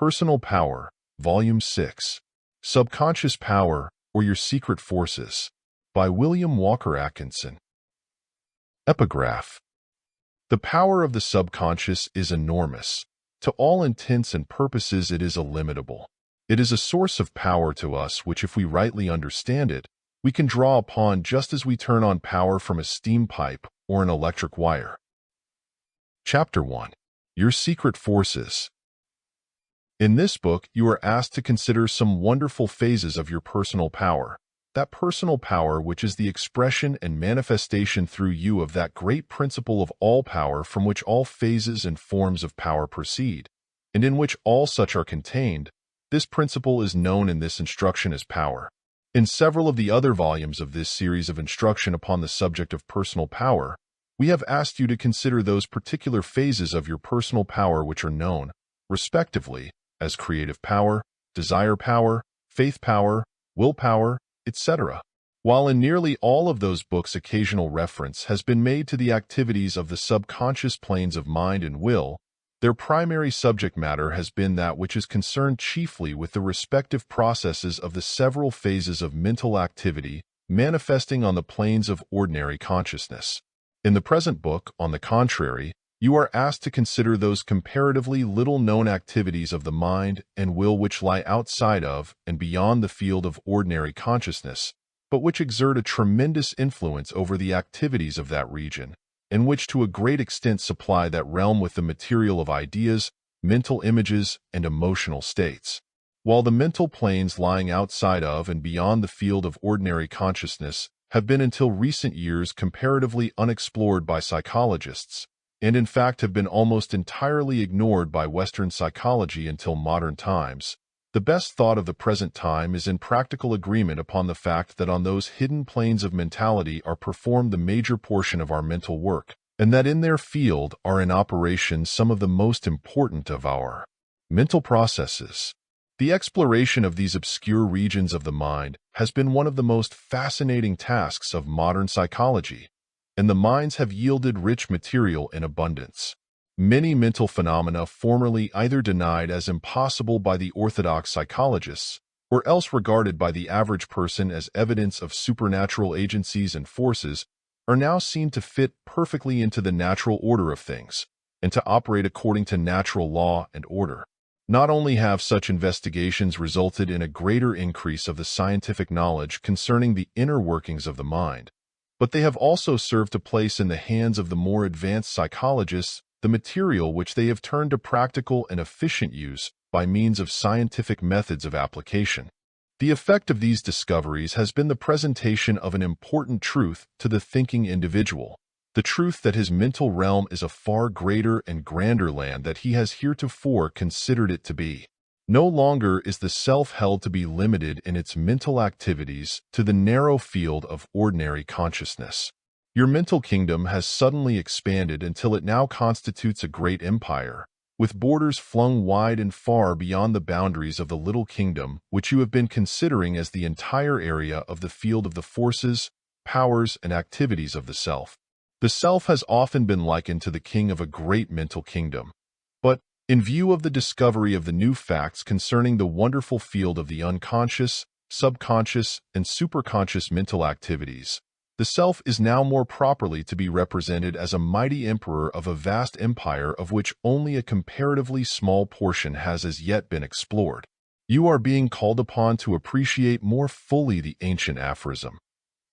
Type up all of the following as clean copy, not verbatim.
Personal Power, Volume 6, Subconscious Power, or Your Secret Forces, by William Walker Atkinson. Epigraph. The power of the subconscious is enormous. To all intents and purposes, it is illimitable. It is a source of power to us which, if we rightly understand it, we can draw upon just as we turn on power from a steam pipe or an electric wire. Chapter 1. Your Secret Forces. In this book, you are asked to consider some wonderful phases of your personal power, that personal power which is the expression and manifestation through you of that great principle of all power from which all phases and forms of power proceed, and in which all such are contained. This principle is known in this instruction as power. In several of the other volumes of this series of instruction upon the subject of personal power, we have asked you to consider those particular phases of your personal power which are known, respectively, as creative power, desire power, faith power, willpower, etc. While in nearly all of those books occasional reference has been made to the activities of the subconscious planes of mind and will, their primary subject matter has been that which is concerned chiefly with the respective processes of the several phases of mental activity manifesting on the planes of ordinary consciousness. In the present book, on the contrary, you are asked to consider those comparatively little-known activities of the mind and will which lie outside of and beyond the field of ordinary consciousness, but which exert a tremendous influence over the activities of that region, and which to a great extent supply that realm with the material of ideas, mental images, and emotional states. While the mental planes lying outside of and beyond the field of ordinary consciousness have been until recent years comparatively unexplored by psychologists, and in fact have been almost entirely ignored by Western psychology until modern times, the best thought of the present time is in practical agreement upon the fact that on those hidden planes of mentality are performed the major portion of our mental work, and that in their field are in operation some of the most important of our mental processes. The exploration of these obscure regions of the mind has been one of the most fascinating tasks of modern psychology, and the minds have yielded rich material in abundance. Many mental phenomena formerly either denied as impossible by the orthodox psychologists or else regarded by the average person as evidence of supernatural agencies and forces are now seen to fit perfectly into the natural order of things and to operate according to natural law and order. Not only have such investigations resulted in a greater increase of the scientific knowledge concerning the inner workings of the mind, but they have also served to place in the hands of the more advanced psychologists the material which they have turned to practical and efficient use by means of scientific methods of application. The effect of these discoveries has been the presentation of an important truth to the thinking individual, the truth that his mental realm is a far greater and grander land than he has heretofore considered it to be. No longer is the self held to be limited in its mental activities to the narrow field of ordinary consciousness. Your mental kingdom has suddenly expanded until it now constitutes a great empire, with borders flung wide and far beyond the boundaries of the little kingdom which you have been considering as the entire area of the field of the forces, powers, and activities of the self. The self has often been likened to the king of a great mental kingdom, but in view of the discovery of the new facts concerning the wonderful field of the unconscious, subconscious, and superconscious mental activities, the self is now more properly to be represented as a mighty emperor of a vast empire of which only a comparatively small portion has as yet been explored. You are being called upon to appreciate more fully the ancient aphorism,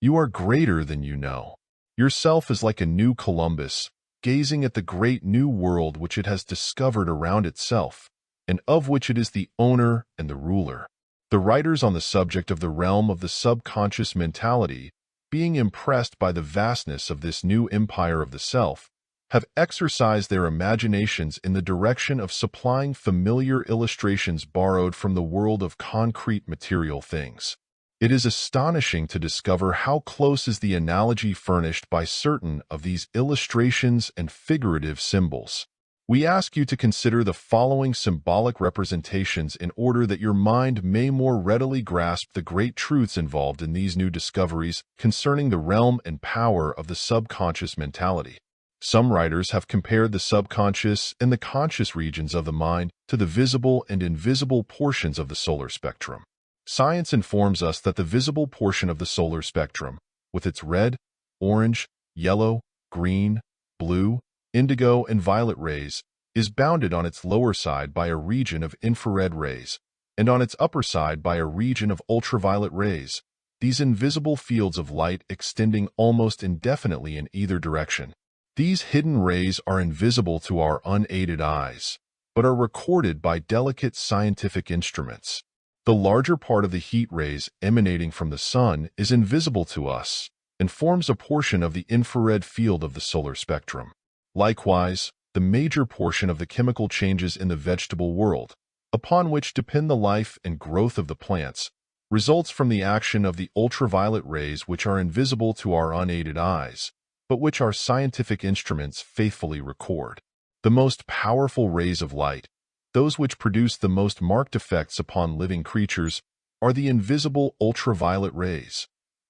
"You are greater than you know." Yourself is like a new Columbus, gazing at the great new world which it has discovered around itself, and of which it is the owner and the ruler. The writers on the subject of the realm of the subconscious mentality, being impressed by the vastness of this new empire of the self, have exercised their imaginations in the direction of supplying familiar illustrations borrowed from the world of concrete material things. It is astonishing to discover how close is the analogy furnished by certain of these illustrations and figurative symbols. We ask you to consider the following symbolic representations in order that your mind may more readily grasp the great truths involved in these new discoveries concerning the realm and power of the subconscious mentality. Some writers have compared the subconscious and the conscious regions of the mind to the visible and invisible portions of the solar spectrum. Science informs us that the visible portion of the solar spectrum, with its red, orange, yellow, green, blue, indigo, and violet rays, is bounded on its lower side by a region of infrared rays, and on its upper side by a region of ultraviolet rays, these invisible fields of light extending almost indefinitely in either direction. These hidden rays are invisible to our unaided eyes, but are recorded by delicate scientific instruments. The larger part of the heat rays emanating from the sun is invisible to us and forms a portion of the infrared field of the solar spectrum. Likewise, the major portion of the chemical changes in the vegetable world, upon which depend the life and growth of the plants, results from the action of the ultraviolet rays, which are invisible to our unaided eyes, but which our scientific instruments faithfully record. The most powerful rays of light, those which produce the most marked effects upon living creatures, are the invisible ultraviolet rays,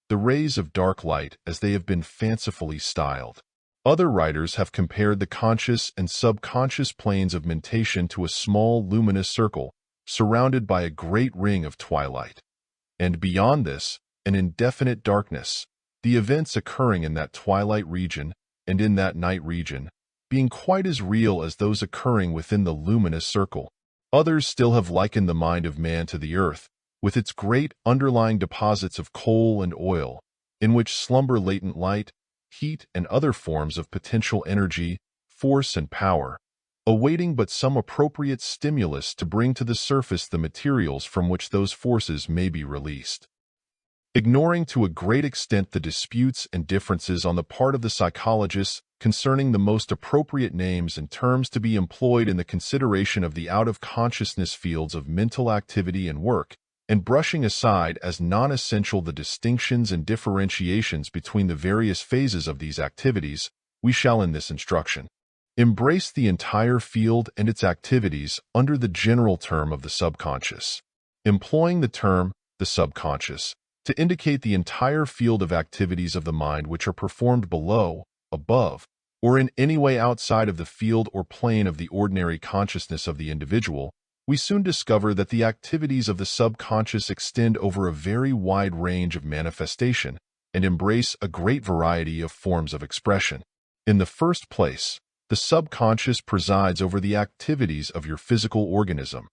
the rays of dark light as they have been fancifully styled. Other writers have compared the conscious and subconscious planes of mentation to a small luminous circle surrounded by a great ring of twilight, and beyond this, an indefinite darkness, the events occurring in that twilight region and in that night region being quite as real as those occurring within the luminous circle. Others still have likened the mind of man to the earth, with its great underlying deposits of coal and oil, in which slumber latent light, heat, and other forms of potential energy, force, and power, awaiting but some appropriate stimulus to bring to the surface the materials from which those forces may be released. Ignoring to a great extent the disputes and differences on the part of the psychologists concerning the most appropriate names and terms to be employed in the consideration of the out-of-consciousness fields of mental activity and work, and brushing aside as non-essential the distinctions and differentiations between the various phases of these activities, we shall in this instruction embrace the entire field and its activities under the general term of the subconscious, employing the term the subconscious to indicate the entire field of activities of the mind which are performed below, above, or in any way outside of the field or plane of the ordinary consciousness of the individual. We soon discover that the activities of the subconscious extend over a very wide range of manifestation and embrace a great variety of forms of expression. In the first place, the subconscious presides over the activities of your physical organism.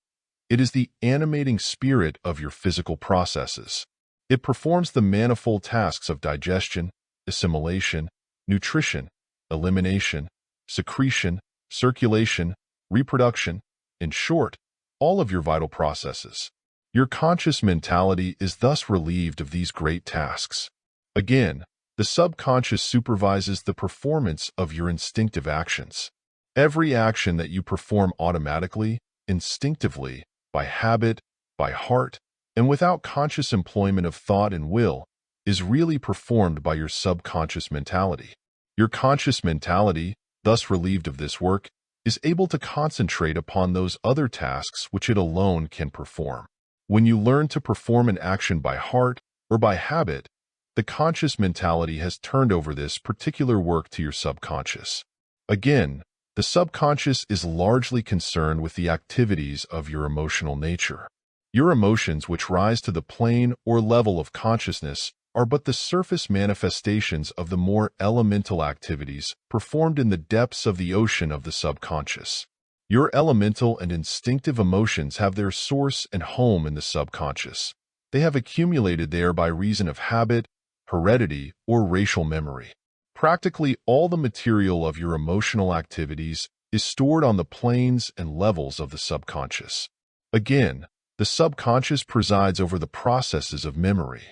It is the animating spirit of your physical processes. It performs the manifold tasks of digestion, assimilation, nutrition, elimination, secretion, circulation, reproduction, in short, all of your vital processes. Your conscious mentality is thus relieved of these great tasks. Again, the subconscious supervises the performance of your instinctive actions. Every action that you perform automatically, instinctively, by habit, by heart, and without conscious employment of thought and will, is really performed by your subconscious mentality. Your conscious mentality, thus relieved of this work, is able to concentrate upon those other tasks which it alone can perform. When you learn to perform an action by heart or by habit, the conscious mentality has turned over this particular work to your subconscious. Again, the subconscious is largely concerned with the activities of your emotional nature. Your emotions, which rise to the plane or level of consciousness, are but the surface manifestations of the more elemental activities performed in the depths of the ocean of the subconscious. Your elemental and instinctive emotions have their source and home in the subconscious. They have accumulated there by reason of habit, heredity, or racial memory. Practically all the material of your emotional activities is stored on the planes and levels of the subconscious. Again, the subconscious presides over the processes of memory.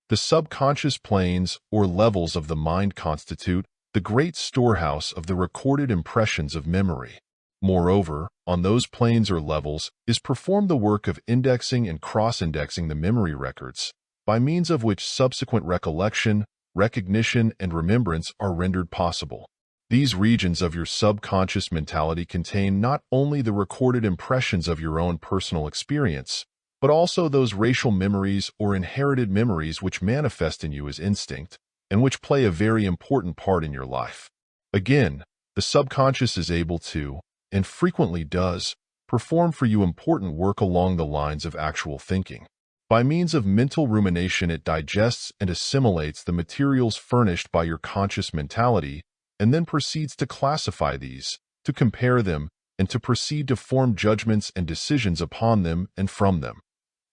The subconscious planes or levels of the mind constitute the great storehouse of the recorded impressions of memory. Moreover, on those planes or levels is performed the work of indexing and cross-indexing the memory records, by means of which subsequent recollection, recognition, and remembrance are rendered possible. These regions of your subconscious mentality contain not only the recorded impressions of your own personal experience, but also those racial memories or inherited memories which manifest in you as instinct, and which play a very important part in your life. Again, The subconscious is able to, and frequently does, perform for you important work along the lines of actual thinking. By means of mental rumination, it digests and assimilates the materials furnished by your conscious mentality and then proceeds to classify these, to compare them, and to proceed to form judgments and decisions upon them and from them,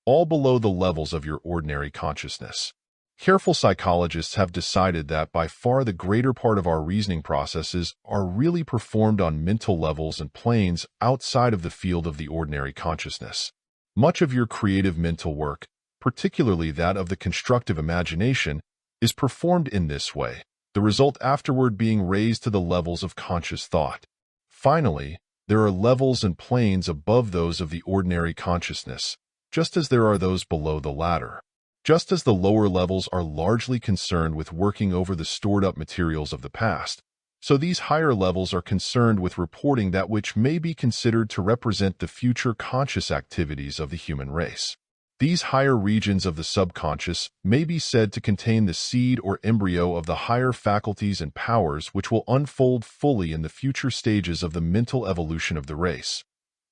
all below the levels of your ordinary consciousness. Careful psychologists have decided that by far the greater part of our reasoning processes are really performed on mental levels and planes outside of the field of the ordinary consciousness. Much of your creative mental work, particularly that of the constructive imagination, is performed in this way, the result afterward being raised to the levels of conscious thought. Finally, there are levels and planes above those of the ordinary consciousness, just as there are those below the latter. Just as the lower levels are largely concerned with working over the stored-up materials of the past, so these higher levels are concerned with reporting that which may be considered to represent the future conscious activities of the human race. These higher regions of the subconscious may be said to contain the seed or embryo of the higher faculties and powers which will unfold fully in the future stages of the mental evolution of the race.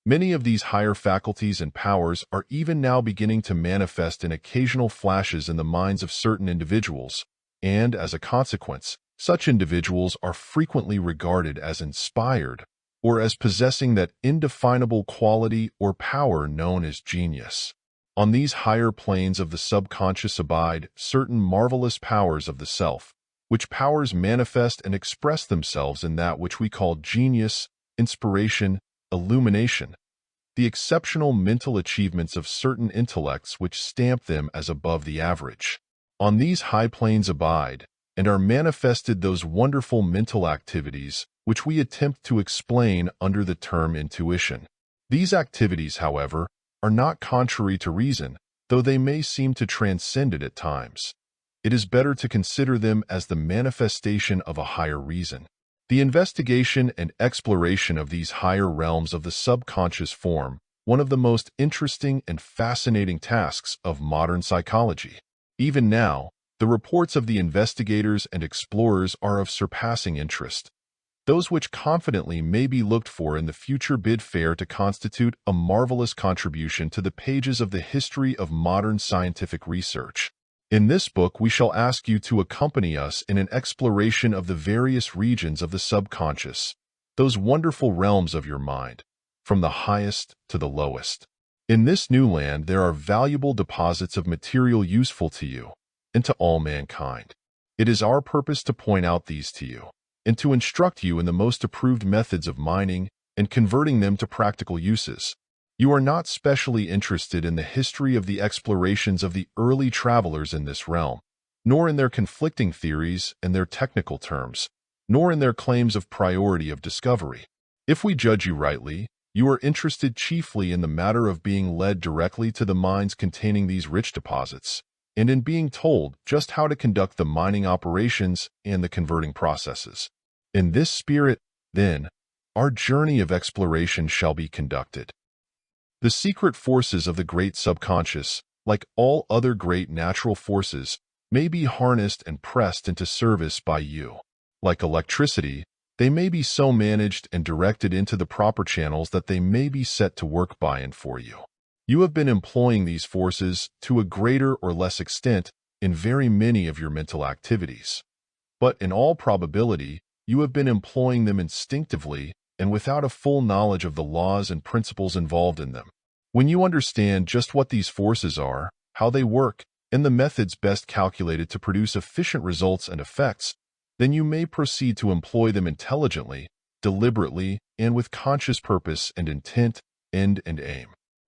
Many of these higher faculties and powers are even now beginning to manifest in occasional flashes in the minds of certain individuals, and, as a consequence, such individuals are frequently regarded as inspired, or as possessing that indefinable quality or power known as genius. On these higher planes of the subconscious abide certain marvelous powers of the self, which powers manifest and express themselves in that which we call genius, inspiration, illumination, the exceptional mental achievements of certain intellects which stamp them as above the average. On these high planes abide and are manifested those wonderful mental activities which we attempt to explain under the term intuition. These activities, however, are not contrary to reason, though they may seem to transcend it at times. It is better to consider them as the manifestation of a higher reason. The investigation and exploration of these higher realms of the subconscious form one of the most interesting and fascinating tasks of modern psychology. Even now, the reports of the investigators and explorers are of surpassing interest. Those which confidently may be looked for in the future bid fair to constitute a marvelous contribution to the pages of the history of modern scientific research. In this book, we shall ask you to accompany us in an exploration of the various regions of the subconscious, those wonderful realms of your mind, from the highest to the lowest. In this new land, there are valuable deposits of material useful to you and to all mankind. It is our purpose to point out these to you and to instruct you in the most approved methods of mining and converting them to practical uses. You are not specially interested in the history of the explorations of the early travelers in this realm, nor in their conflicting theories and their technical terms, nor in their claims of priority of discovery. If we judge you rightly, you are interested chiefly in the matter of being led directly to the mines containing these rich deposits, and in being told just how to conduct the mining operations and the converting processes. In this spirit, then, our journey of exploration shall be conducted. The secret forces of the great subconscious, like all other great natural forces, may be harnessed and pressed into service by you. Like electricity, they may be so managed and directed into the proper channels that they may be set to work by and for you. You have been employing these forces to a greater or less extent in very many of your mental activities. But in all probability, you have been employing them instinctively and without a full knowledge of the laws and principles involved in them. When you understand just what these forces are, how they work, and the methods best calculated to produce efficient results and effects, then you may proceed to employ them intelligently, deliberately, and with conscious purpose and intent, end and aim.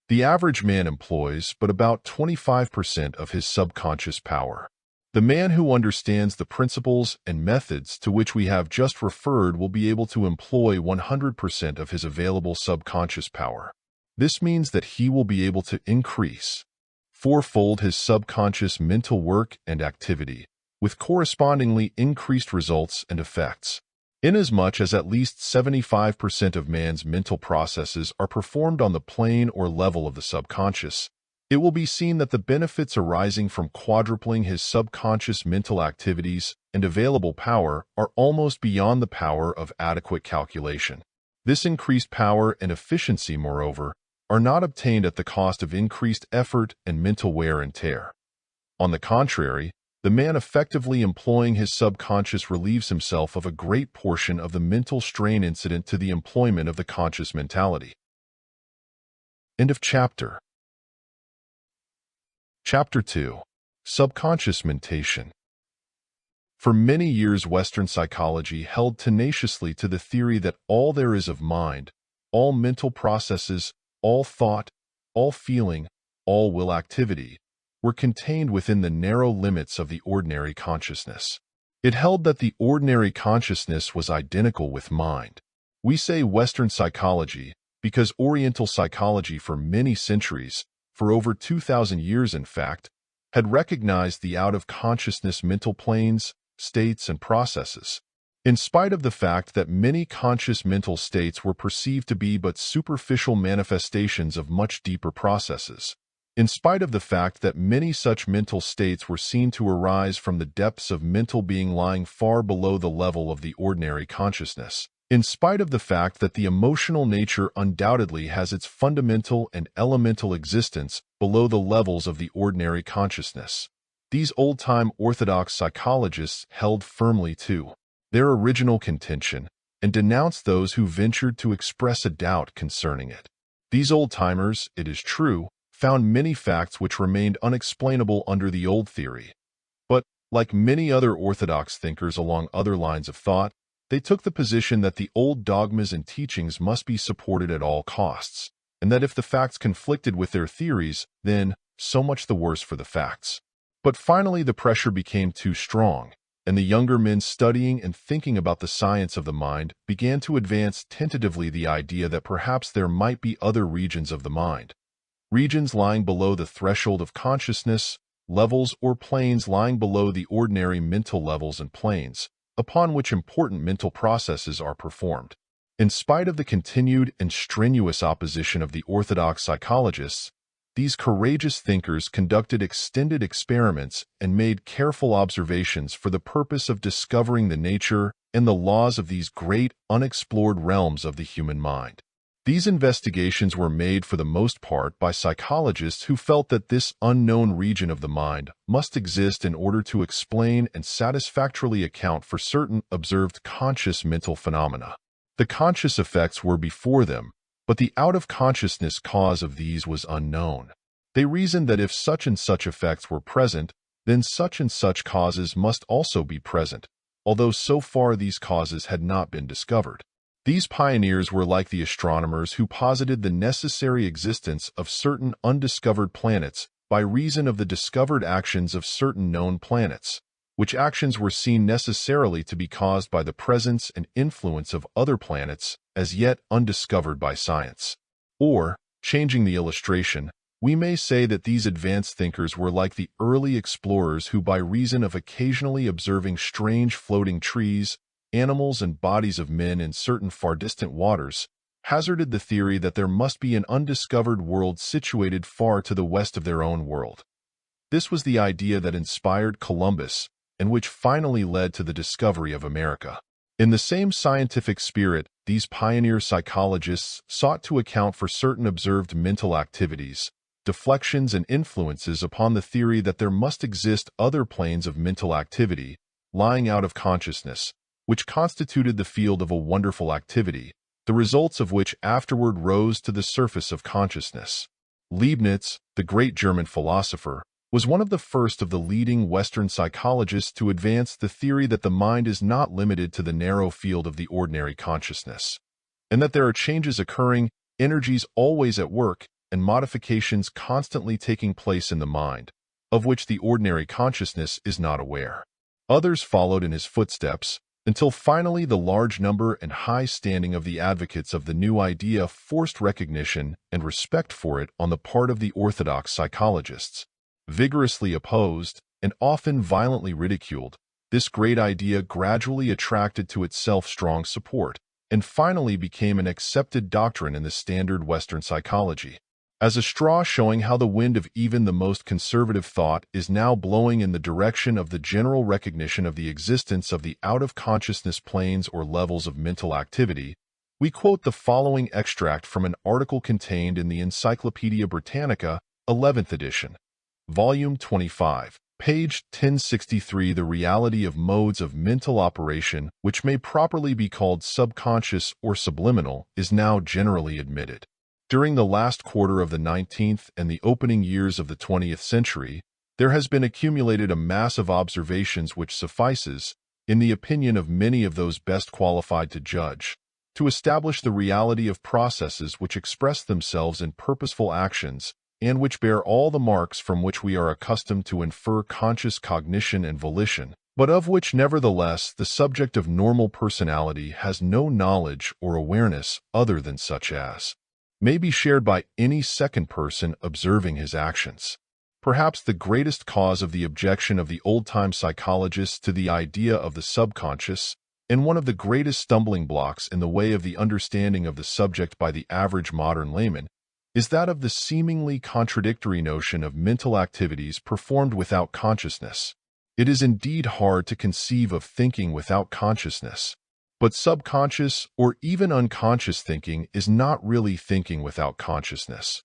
The average man employs but about 25% of his subconscious power. The man who understands the principles and methods to which we have just referred will be able to employ 100% of his available subconscious power. This means that he will be able to increase fourfold his subconscious mental work and activity, with correspondingly increased results and effects. Inasmuch as at least 75% of man's mental processes are performed on the plane or level of the subconscious, it will be seen that the benefits arising from quadrupling his subconscious mental activities and available power are almost beyond the power of adequate calculation. This increased power and efficiency, moreover, are not obtained at the cost of increased effort and mental wear and tear. On the contrary, the man effectively employing his subconscious relieves himself of a great portion of the mental strain incident to the employment of the conscious mentality. End of chapter. Chapter 2. Subconscious Mentation. For many years, Western psychology held tenaciously to the theory that all there is of mind, all mental processes, all thought, all feeling, all will activity, were contained within the narrow limits of the ordinary consciousness. It held that the ordinary consciousness was identical with mind. We say Western psychology because Oriental psychology for many centuries, for over 2,000 years in fact, had recognized the out-of-consciousness mental planes, states, and processes. In spite of the fact that many conscious mental states were perceived to be but superficial manifestations of much deeper processes, in spite of the fact that many such mental states were seen to arise from the depths of mental being lying far below the level of the ordinary consciousness, in spite of the fact that the emotional nature undoubtedly has its fundamental and elemental existence below the levels of the ordinary consciousness, these old-time orthodox psychologists held firmly to their original contention and denounced those who ventured to express a doubt concerning it. These old-timers, it is true, found many facts which remained unexplainable under the old theory. But, like many other orthodox thinkers along other lines of thought, they took the position that the old dogmas and teachings must be supported at all costs, and that if the facts conflicted with their theories, then, so much the worse for the facts. But finally the pressure became too strong, and the younger men studying and thinking about the science of the mind began to advance tentatively the idea that perhaps there might be other regions of the mind, regions lying below the threshold of consciousness, levels or planes lying below the ordinary mental levels and planes, upon which important mental processes are performed. In spite of the continued and strenuous opposition of the orthodox psychologists, these courageous thinkers conducted extended experiments and made careful observations for the purpose of discovering the nature and the laws of these great, unexplored realms of the human mind. These investigations were made for the most part by psychologists who felt that this unknown region of the mind must exist in order to explain and satisfactorily account for certain observed conscious mental phenomena. The conscious effects were before them, but the out-of-consciousness cause of these was unknown. They reasoned that if such and such effects were present, then such and such causes must also be present, although so far these causes had not been discovered. These pioneers were like the astronomers who posited the necessary existence of certain undiscovered planets by reason of the discovered actions of certain known planets, which actions were seen necessarily to be caused by the presence and influence of other planets as yet undiscovered by science. Or, changing the illustration, we may say that these advanced thinkers were like the early explorers who, by reason of occasionally observing strange floating trees, animals, and bodies of men in certain far distant waters, hazarded the theory that there must be an undiscovered world situated far to the west of their own world. This was the idea that inspired Columbus, and which finally led to the discovery of America. In the same scientific spirit, these pioneer psychologists sought to account for certain observed mental activities, deflections, and influences upon the theory that there must exist other planes of mental activity, lying out of consciousness, which constituted the field of a wonderful activity, the results of which afterward rose to the surface of consciousness. Leibniz, the great German philosopher, was one of the first of the leading Western psychologists to advance the theory that the mind is not limited to the narrow field of the ordinary consciousness, and that there are changes occurring, energies always at work, and modifications constantly taking place in the mind, of which the ordinary consciousness is not aware. Others followed in his footsteps, until finally the large number and high standing of the advocates of the new idea forced recognition and respect for it on the part of the orthodox psychologists. Vigorously opposed, and often violently ridiculed, this great idea gradually attracted to itself strong support, and finally became an accepted doctrine in the standard Western psychology. as a straw showing how the wind of even the most conservative thought is now blowing in the direction of the general recognition of the existence of the out-of-consciousness planes or levels of mental activity, we quote the following extract from an article contained in the Encyclopedia Britannica, 11th edition, Volume 25, page 1063. The reality of modes of mental operation, which may properly be called subconscious or subliminal, is now generally admitted. During the last quarter of the 19th and the opening years of the 20th century, there has been accumulated a mass of observations which suffices, in the opinion of many of those best qualified to judge, to establish the reality of processes which express themselves in purposeful actions and which bear all the marks from which we are accustomed to infer conscious cognition and volition, but of which nevertheless the subject of normal personality has no knowledge or awareness other than such as may be shared by any second person observing his actions. Perhaps the greatest cause of the objection of the old-time psychologists to the idea of the subconscious, and one of the greatest stumbling blocks in the way of the understanding of the subject by the average modern layman, is that of the seemingly contradictory notion of mental activities performed without consciousness. It is indeed hard to conceive of thinking without consciousness. But subconscious or even unconscious thinking is not really thinking without consciousness.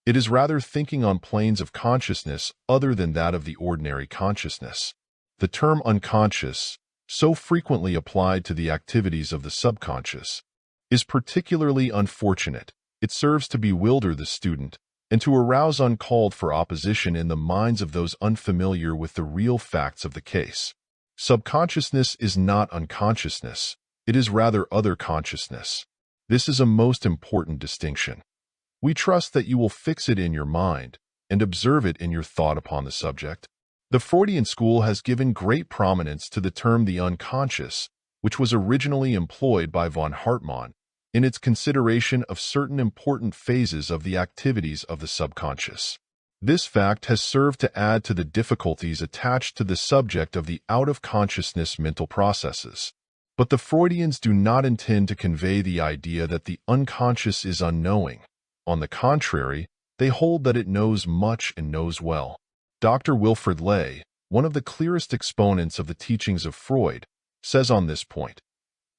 It is rather thinking on planes of consciousness other than that of the ordinary consciousness. The term unconscious, so frequently applied to the activities of the subconscious, is particularly unfortunate. It serves to bewilder the student and to arouse uncalled for opposition in the minds of those unfamiliar with the real facts of the case. Subconsciousness is not unconsciousness. It is rather other consciousness. This is a most important distinction. We trust that you will fix it in your mind and observe it in your thought upon the subject. The Freudian school has given great prominence to the term the unconscious, which was originally employed by von Hartmann, in its consideration of certain important phases of the activities of the subconscious. This fact has served to add to the difficulties attached to the subject of the out-of-consciousness mental processes. But the Freudians do not intend to convey the idea that the unconscious is unknowing. On the contrary, they hold that it knows much and knows well. Dr. Wilfrid Ley, one of the clearest exponents of the teachings of Freud, says on this point,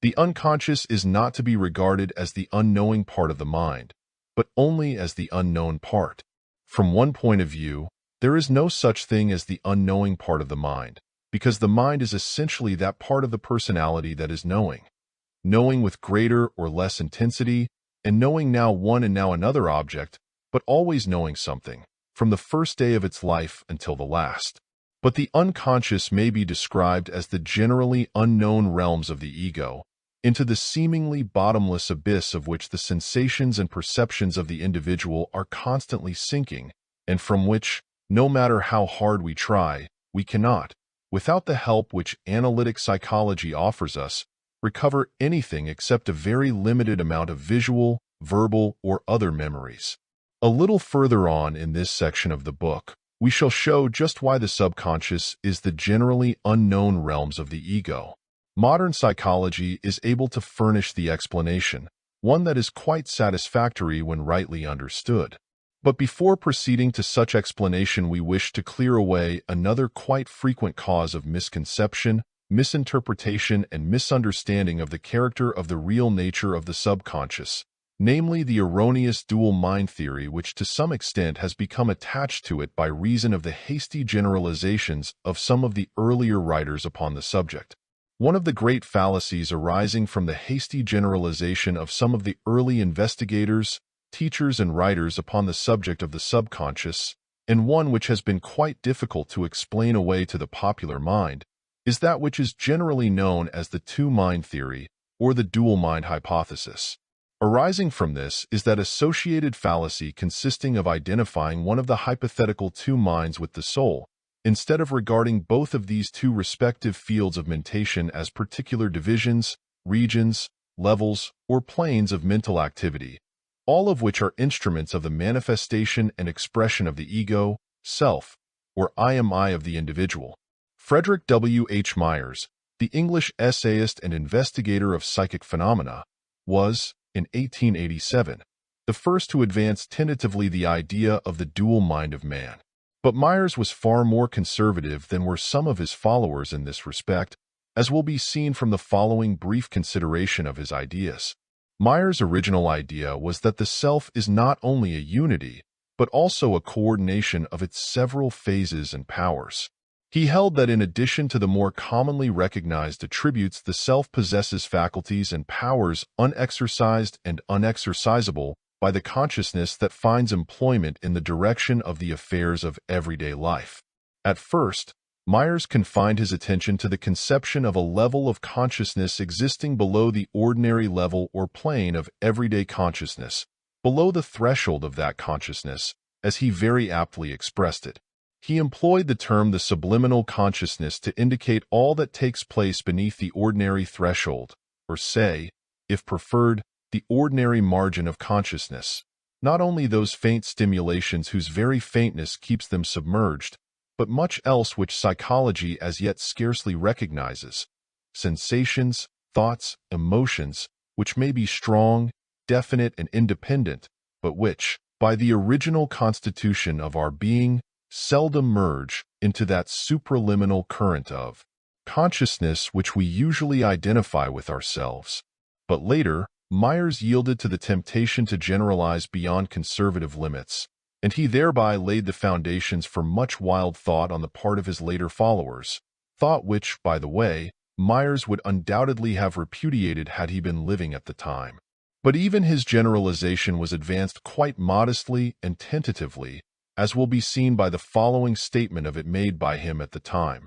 "The unconscious is not to be regarded as the unknowing part of the mind, but only as the unknown part. From one point of view, there is no such thing as the unknowing part of the mind, because the mind is essentially that part of the personality that is knowing with greater or less intensity, and knowing now one and now another object, but always knowing something, from the first day of its life until the last. But the unconscious may be described as the generally unknown realms of the ego, into the seemingly bottomless abyss of which the sensations and perceptions of the individual are constantly sinking, and from which, no matter how hard we try, we cannot, without the help which analytic psychology offers us, recover anything except a very limited amount of visual, verbal, or other memories." A little further on in this section of the book, we shall show just why the subconscious is the generally unknown realms of the ego. Modern psychology is able to furnish the explanation, one that is quite satisfactory when rightly understood. But before proceeding to such explanation, we wish to clear away another quite frequent cause of misconception, misinterpretation, and misunderstanding of the character of the real nature of the subconscious, namely the erroneous dual mind theory which to some extent has become attached to it by reason of the hasty generalizations of some of the earlier writers upon the subject. One of the great fallacies arising from the hasty generalization of some of the early investigators, teachers, and writers upon the subject of the subconscious, and one which has been quite difficult to explain away to the popular mind, is that which is generally known as the two-mind theory or the dual mind hypothesis. Arising from this is that associated fallacy consisting of identifying one of the hypothetical two minds with the soul, instead of regarding both of these two respective fields of mentation as particular divisions, regions, levels, or planes of mental activity, all of which are instruments of the manifestation and expression of the ego, self, or I am I of the individual. Frederick W. H. Myers, the English essayist and investigator of psychic phenomena, was, in 1887, the first to advance tentatively the idea of the dual mind of man. But Myers was far more conservative than were some of his followers in this respect, as will be seen from the following brief consideration of his ideas. Myers' original idea was that the self is not only a unity, but also a coordination of its several phases and powers. He held that in addition to the more commonly recognized attributes, the self possesses faculties and powers unexercised and unexercisable by the consciousness that finds employment in the direction of the affairs of everyday life. At first, Myers confined his attention to the conception of a level of consciousness existing below the ordinary level or plane of everyday consciousness, below the threshold of that consciousness, as he very aptly expressed it. He employed the term the subliminal consciousness to indicate all that takes place beneath the ordinary threshold, or say, if preferred, the ordinary margin of consciousness, not only those faint stimulations whose very faintness keeps them submerged, but much else which psychology as yet scarcely recognizes, sensations, thoughts, emotions, which may be strong, definite, and independent, but which, by the original constitution of our being, seldom merge into that supraliminal current of consciousness which we usually identify with ourselves. But later, Myers yielded to the temptation to generalize beyond conservative limits, and he thereby laid the foundations for much wild thought on the part of his later followers, thought which, by the way, Myers would undoubtedly have repudiated had he been living at the time. But even his generalization was advanced quite modestly and tentatively, as will be seen by the following statement of it made by him at the time.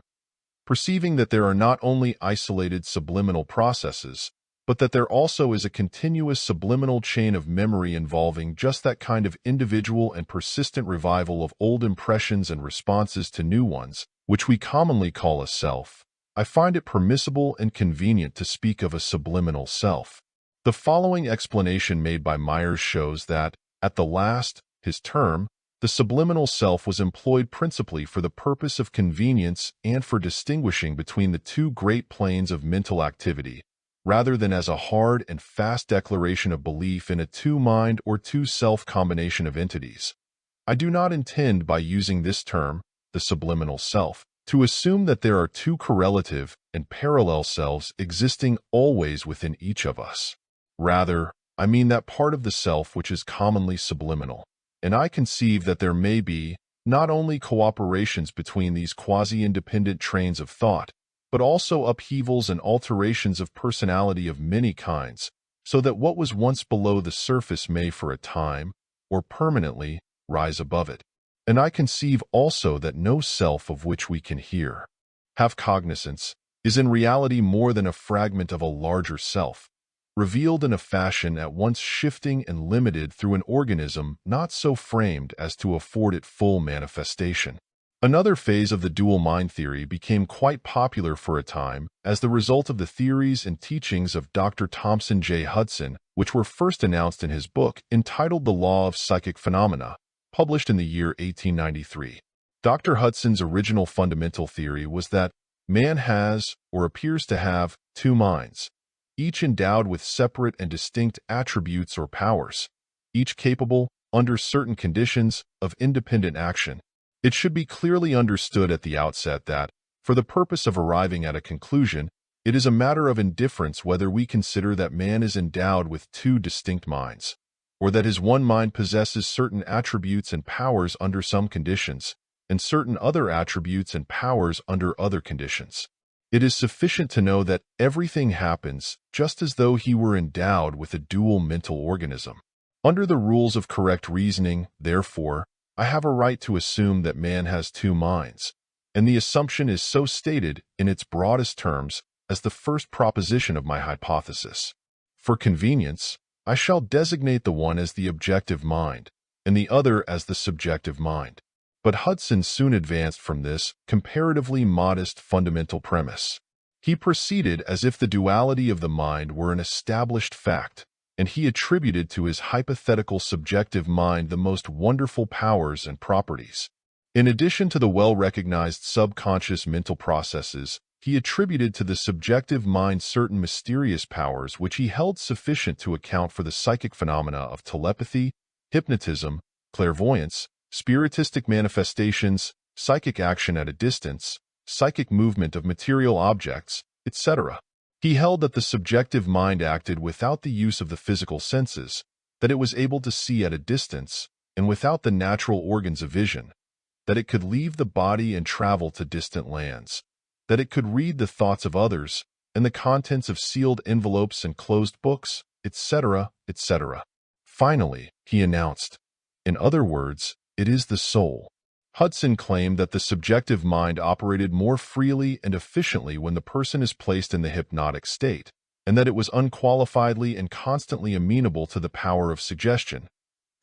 Perceiving that there are not only isolated subliminal processes, but that there also is a continuous subliminal chain of memory involving just that kind of individual and persistent revival of old impressions and responses to new ones, which we commonly call a self, I find it permissible and convenient to speak of a subliminal self. The following explanation made by Myers shows that, at the last, his term, the subliminal self was employed principally for the purpose of convenience and for distinguishing between the two great planes of mental activity, rather than as a hard and fast declaration of belief in a two-mind or two-self combination of entities. I do not intend by using this term, the subliminal self, to assume that there are two correlative and parallel selves existing always within each of us. Rather, I mean that part of the self which is commonly subliminal, and I conceive that there may be not only cooperations between these quasi-independent trains of thought, but also upheavals and alterations of personality of many kinds, so that what was once below the surface may for a time, or permanently, rise above it. And I conceive also that no self of which we can hear, have cognizance, is in reality more than a fragment of a larger self, revealed in a fashion at once shifting and limited through an organism not so framed as to afford it full manifestation. Another phase of the dual mind theory became quite popular for a time as the result of the theories and teachings of Dr. Thompson J. Hudson, which were first announced in his book entitled The Law of Psychic Phenomena, published in the year 1893. Dr. Hudson's original fundamental theory was that man has, or appears to have, two minds, each endowed with separate and distinct attributes or powers, each capable, under certain conditions, of independent action. It should be clearly understood at the outset that, for the purpose of arriving at a conclusion, it is a matter of indifference whether we consider that man is endowed with two distinct minds, or that his one mind possesses certain attributes and powers under some conditions, and certain other attributes and powers under other conditions. It is sufficient to know that everything happens just as though he were endowed with a dual mental organism. Under the rules of correct reasoning, therefore, I have a right to assume that man has two minds, and the assumption is so stated in its broadest terms as the first proposition of my hypothesis. For convenience, I shall designate the one as the objective mind, and the other as the subjective mind. But Hudson soon advanced from this comparatively modest fundamental premise. He proceeded as if the duality of the mind were an established fact, and he attributed to his hypothetical subjective mind the most wonderful powers and properties. In addition to the well-recognized subconscious mental processes, he attributed to the subjective mind certain mysterious powers which he held sufficient to account for the psychic phenomena of telepathy, hypnotism, clairvoyance, spiritistic manifestations, psychic action at a distance, psychic movement of material objects, etc. He held that the subjective mind acted without the use of the physical senses, that it was able to see at a distance, and without the natural organs of vision, that it could leave the body and travel to distant lands, that it could read the thoughts of others and the contents of sealed envelopes and closed books, etc., etc. Finally, he announced, in other words, it is the soul. Hudson claimed that the subjective mind operated more freely and efficiently when the person is placed in the hypnotic state, and that it was unqualifiedly and constantly amenable to the power of suggestion.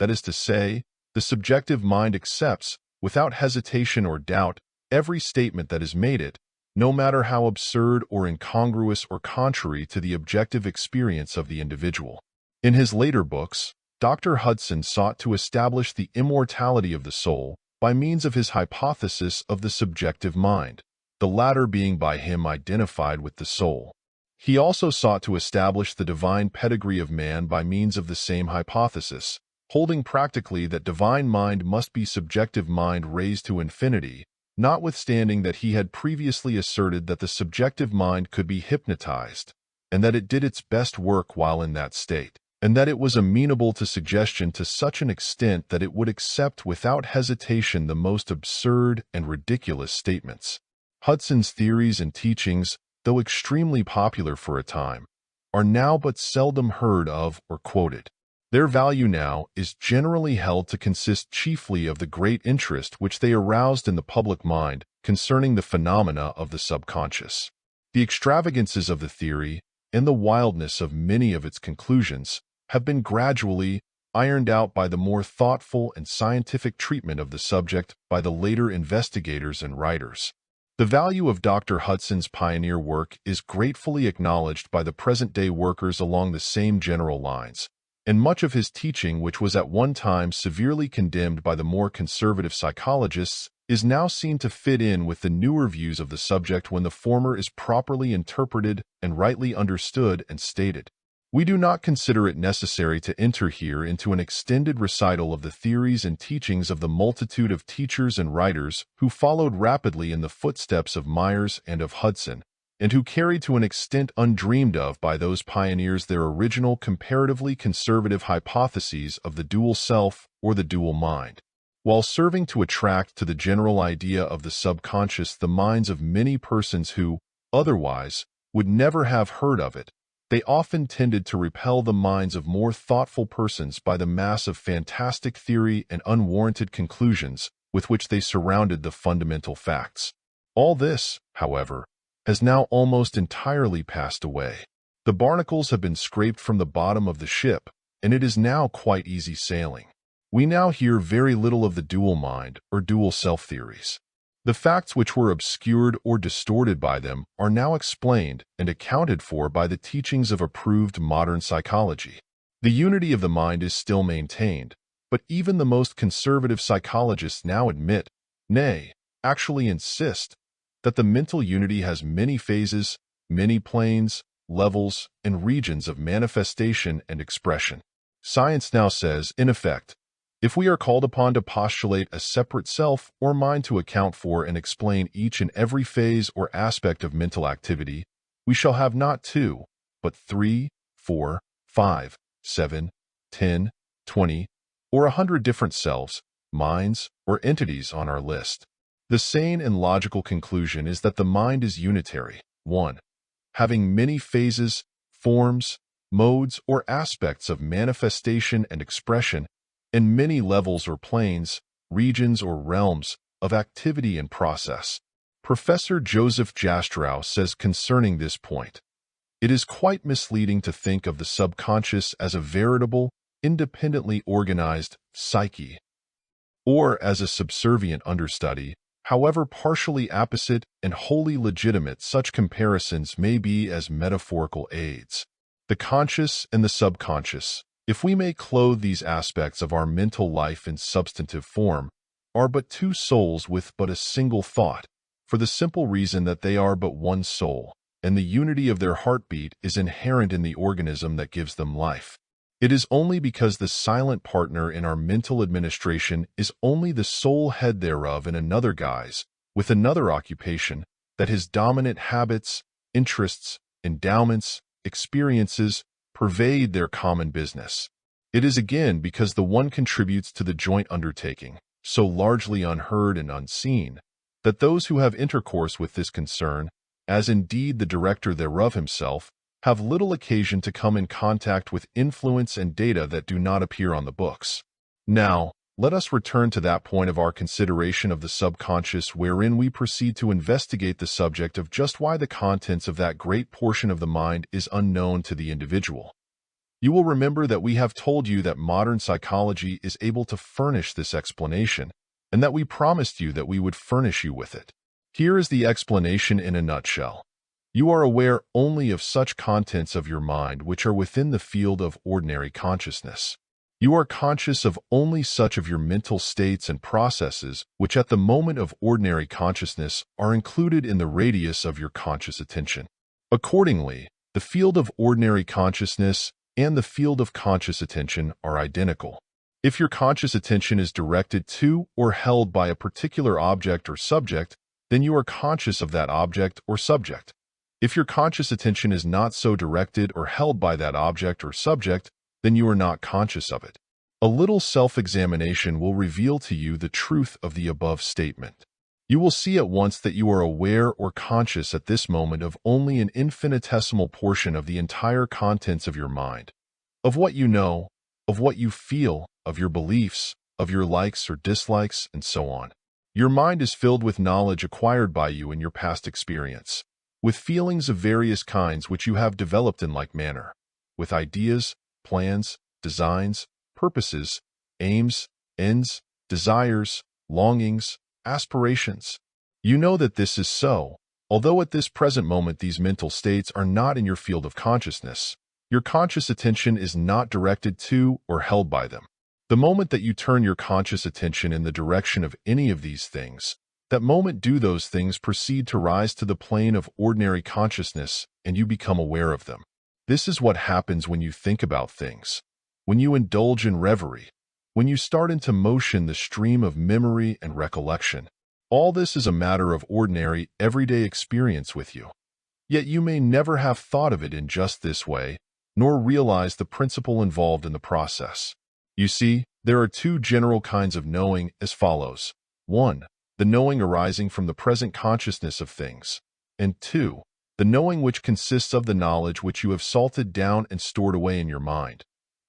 That is to say, the subjective mind accepts, without hesitation or doubt, every statement that is made it, no matter how absurd or incongruous or contrary to the objective experience of the individual. In his later books, Dr. Hudson sought to establish the immortality of the soul by means of his hypothesis of the subjective mind, the latter being by him identified with the soul. He also sought to establish the divine pedigree of man by means of the same hypothesis, holding practically that divine mind must be subjective mind raised to infinity, notwithstanding that he had previously asserted that the subjective mind could be hypnotized, and that it did its best work while in that state, and that it was amenable to suggestion to such an extent that it would accept without hesitation the most absurd and ridiculous statements. Hudson's theories and teachings, though extremely popular for a time, are now but seldom heard of or quoted. Their value now is generally held to consist chiefly of the great interest which they aroused in the public mind concerning the phenomena of the subconscious. The extravagances of the theory and the wildness of many of its conclusions have been gradually ironed out by the more thoughtful and scientific treatment of the subject by the later investigators and writers. The value of Dr. Hudson's pioneer work is gratefully acknowledged by the present-day workers along the same general lines, and much of his teaching, which was at one time severely condemned by the more conservative psychologists, is now seen to fit in with the newer views of the subject when the former is properly interpreted and rightly understood and stated. We do not consider it necessary to enter here into an extended recital of the theories and teachings of the multitude of teachers and writers who followed rapidly in the footsteps of Myers and of Hudson, and who carried to an extent undreamed of by those pioneers their original comparatively conservative hypotheses of the dual self or the dual mind. While serving to attract to the general idea of the subconscious the minds of many persons who, otherwise, would never have heard of it, they often tended to repel the minds of more thoughtful persons by the mass of fantastic theory and unwarranted conclusions with which they surrounded the fundamental facts. All this, however, has now almost entirely passed away. The barnacles have been scraped from the bottom of the ship, and it is now quite easy sailing. We now hear very little of the dual mind or dual self theories. The facts which were obscured or distorted by them are now explained and accounted for by the teachings of approved modern psychology. The unity of the mind is still maintained, but even the most conservative psychologists now admit, nay, actually insist, that the mental unity has many phases, many planes, levels, and regions of manifestation and expression. Science now says, in effect, if we are called upon to postulate a separate self or mind to account for and explain each and every phase or aspect of mental activity, we shall have not 2, but 3, 4, 5, 7, 10, 20, or 100 different selves, minds, or entities on our list. The sane and logical conclusion is that the mind is unitary, 1, having many phases, forms, modes, or aspects of manifestation and expression, and many levels or planes, regions or realms of activity and process. Professor Joseph Jastrow says concerning this point, it is quite misleading to think of the subconscious as a veritable, independently organized psyche, or as a subservient understudy, however partially apposite and wholly legitimate such comparisons may be as metaphorical aids. The conscious and the subconscious, if we may clothe these aspects of our mental life in substantive form, are but two souls with but a single thought, for the simple reason that they are but one soul, and the unity of their heartbeat is inherent in the organism that gives them life. It is only because the silent partner in our mental administration is only the sole head thereof in another guise, with another occupation, that his dominant habits, interests, endowments, experiences pervade their common business. It is again because the one contributes to the joint undertaking, so largely unheard and unseen, that those who have intercourse with this concern, as indeed the director thereof himself, have little occasion to come in contact with influence and data that do not appear on the books. Now, let us return to that point of our consideration of the subconscious wherein we proceed to investigate the subject of just why the contents of that great portion of the mind is unknown to the individual. You will remember that we have told you that modern psychology is able to furnish this explanation, and that we promised you that we would furnish you with it. Here is the explanation in a nutshell. You are aware only of such contents of your mind which are within the field of ordinary consciousness. You are conscious of only such of your mental states and processes which at the moment of ordinary consciousness are included in the radius of your conscious attention. Accordingly, the field of ordinary consciousness and the field of conscious attention are identical. If your conscious attention is directed to or held by a particular object or subject, then you are conscious of that object or subject. If your conscious attention is not so directed or held by that object or subject, then you are not conscious of it. A little self-examination will reveal to you the truth of the above statement. You will see at once that you are aware or conscious at this moment of only an infinitesimal portion of the entire contents of your mind, of what you know, of what you feel, of your beliefs, of your likes or dislikes, and so on. Your mind is filled with knowledge acquired by you in your past experience, with feelings of various kinds which you have developed in like manner, with ideas, plans, designs, purposes, aims, ends, desires, longings, aspirations. You know that this is so, although at this present moment these mental states are not in your field of consciousness. Your conscious attention is not directed to or held by them. The moment that you turn your conscious attention in the direction of any of these things, that moment do those things proceed to rise to the plane of ordinary consciousness and you become aware of them. This is what happens when you think about things, when you indulge in reverie, when you start into motion the stream of memory and recollection. All this is a matter of ordinary, everyday experience with you. Yet you may never have thought of it in just this way, nor realize the principle involved in the process. You see, there are two general kinds of knowing as follows. 1. The knowing arising from the present consciousness of things. And 2. The knowing which consists of the knowledge which you have salted down and stored away in your mind.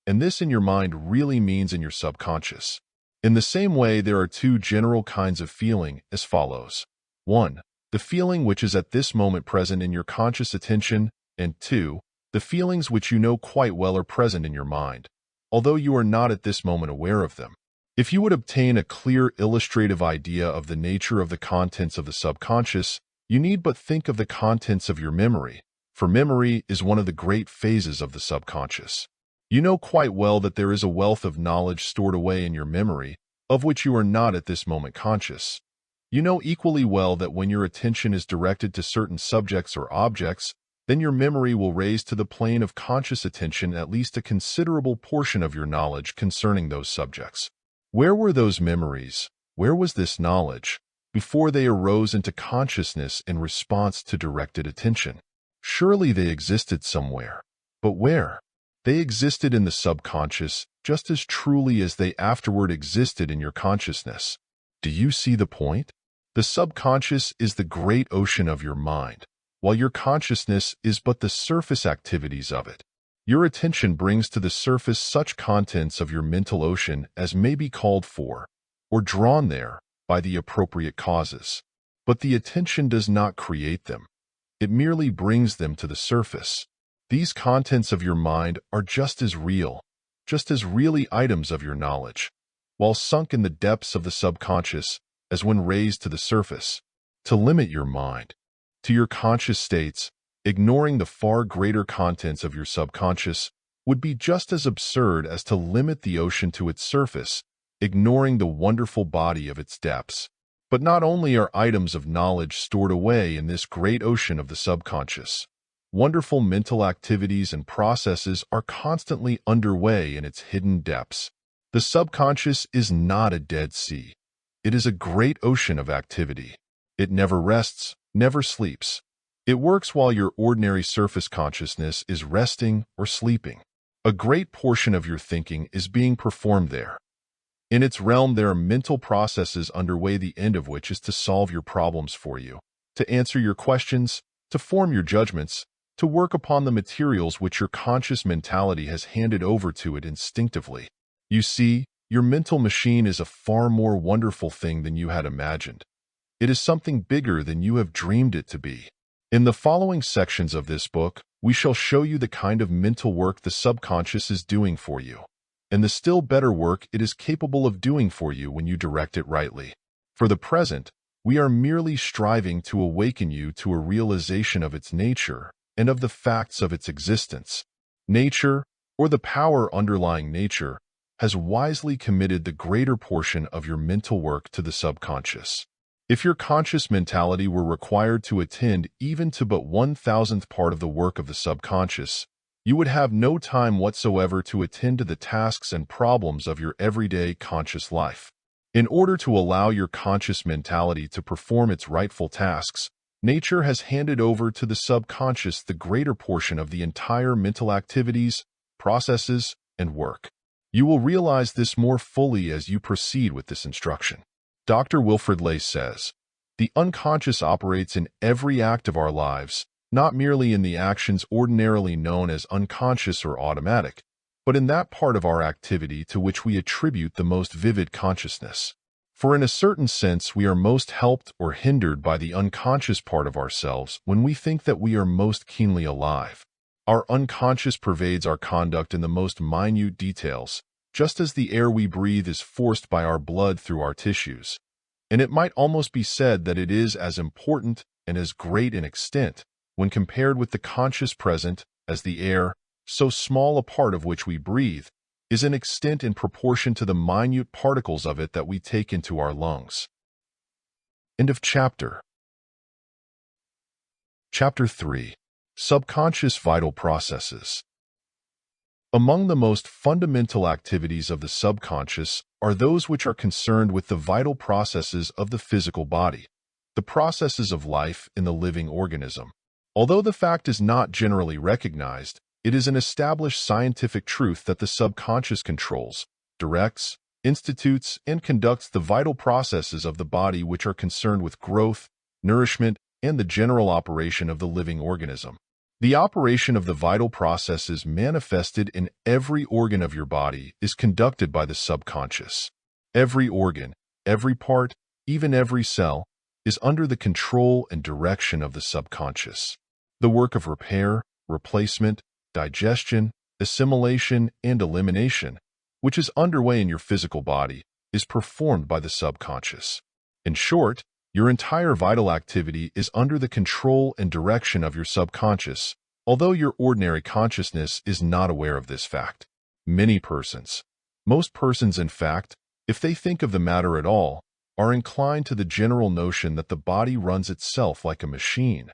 And this in your mind really means in your subconscious. In the same way, there are two general kinds of feeling as follows. 1. The feeling which is at this moment present in your conscious attention, and 2. The feelings which you know quite well are present in your mind, although you are not at this moment aware of them. If you would obtain a clear illustrative idea of the nature of the contents of the subconscious, you need but think of the contents of your memory, for memory is one of the great phases of the subconscious. You know quite well that there is a wealth of knowledge stored away in your memory, of which you are not at this moment conscious. You know equally well that when your attention is directed to certain subjects or objects, then your memory will raise to the plane of conscious attention at least a considerable portion of your knowledge concerning those subjects. Where were those memories? Where was this knowledge before they arose into consciousness in response to directed attention? Surely they existed somewhere. But where? They existed in the subconscious just as truly as they afterward existed in your consciousness. Do you see the point? The subconscious is the great ocean of your mind, while your consciousness is but the surface activities of it. Your attention brings to the surface such contents of your mental ocean as may be called for, or drawn there, by the appropriate causes. But the attention does not create them. It merely brings them to the surface. These contents of your mind are just as really items of your knowledge, while sunk in the depths of the subconscious, as when raised to the surface. To limit your mind to your conscious states, ignoring the far greater contents of your subconscious, would be just as absurd as to limit the ocean to its surface, ignoring the wonderful body of its depths. But not only are items of knowledge stored away in this great ocean of the subconscious, wonderful mental activities and processes are constantly underway in its hidden depths. The subconscious is not a dead sea. It is a great ocean of activity. It never rests, never sleeps. It works while your ordinary surface consciousness is resting or sleeping. A great portion of your thinking is being performed there. In its realm, there are mental processes underway, the end of which is to solve your problems for you, to answer your questions, to form your judgments, to work upon the materials which your conscious mentality has handed over to it instinctively. You see, your mental machine is a far more wonderful thing than you had imagined. It is something bigger than you have dreamed it to be. In the following sections of this book, we shall show you the kind of mental work the subconscious is doing for you, and the still better work it is capable of doing for you when you direct it rightly. For the present, we are merely striving to awaken you to a realization of its nature and of the facts of its existence. Nature, or the power underlying nature, has wisely committed the greater portion of your mental work to the subconscious. If your conscious mentality were required to attend even to but 1,000th part of the work of the subconscious, you would have no time whatsoever to attend to the tasks and problems of your everyday conscious life. In order to allow your conscious mentality to perform its rightful tasks, nature has handed over to the subconscious the greater portion of the entire mental activities, processes, and work. You will realize this more fully as you proceed with this instruction. Dr. Wilfred Lay says, "The unconscious operates in every act of our lives, not merely in the actions ordinarily known as unconscious or automatic, but in that part of our activity to which we attribute the most vivid consciousness. For in a certain sense, we are most helped or hindered by the unconscious part of ourselves when we think that we are most keenly alive. Our unconscious pervades our conduct in the most minute details, just as the air we breathe is forced by our blood through our tissues. And it might almost be said that it is as important and as great in extent, when compared with the conscious present, as the air, so small a part of which we breathe, is in extent in proportion to the minute particles of it that we take into our lungs." End of chapter. Chapter 3. Subconscious Vital Processes. Among the most fundamental activities of the subconscious are those which are concerned with the vital processes of the physical body, the processes of life in the living organism. Although the fact is not generally recognized, it is an established scientific truth that the subconscious controls, directs, institutes, and conducts the vital processes of the body which are concerned with growth, nourishment, and the general operation of the living organism. The operation of the vital processes manifested in every organ of your body is conducted by the subconscious. Every organ, every part, even every cell, is under the control and direction of the subconscious. The work of repair, replacement, digestion, assimilation, and elimination, which is underway in your physical body, is performed by the subconscious. In short, your entire vital activity is under the control and direction of your subconscious, although your ordinary consciousness is not aware of this fact. Many persons, most persons in fact, if they think of the matter at all, are inclined to the general notion that the body runs itself like a machine,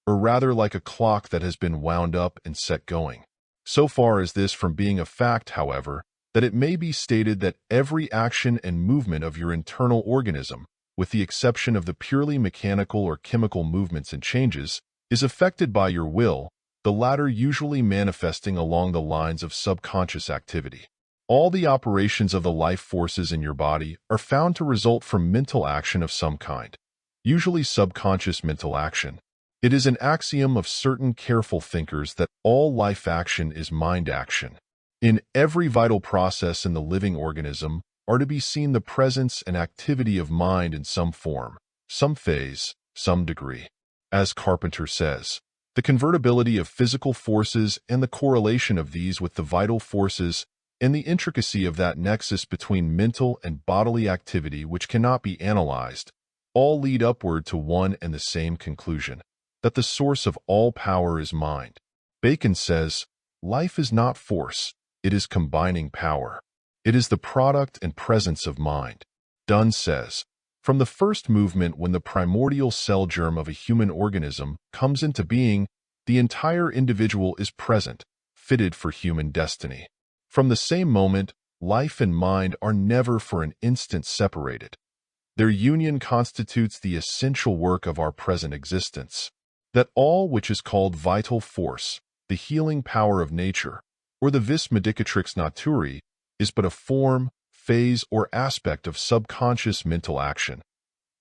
or rather like a clock that has been wound up and set going. So far is this from being a fact, however, that it may be stated that every action and movement of your internal organism, with the exception of the purely mechanical or chemical movements and changes, is affected by your will, the latter usually manifesting along the lines of subconscious activity. All the operations of the life forces in your body are found to result from mental action of some kind, usually subconscious mental action. It is an axiom of certain careful thinkers that all life action is mind action. In every vital process in the living organism are to be seen the presence and activity of mind in some form, some phase, some degree. As Carpenter says, the convertibility of physical forces and the correlation of these with the vital forces and the intricacy of that nexus between mental and bodily activity which cannot be analyzed, all lead upward to one and the same conclusion, that the source of all power is mind. Bacon says, "Life is not force, it is combining power. It is the product and presence of mind." Donne says, From the first movement when the primordial cell germ of a human organism comes into being, the entire individual is present, fitted for human destiny. From the same moment, life and mind are never for an instant separated. Their union constitutes the essential work of our present existence. That all which is called vital force, the healing power of nature, or the vis medicatrix naturae, is but a form, phase, or aspect of subconscious mental action,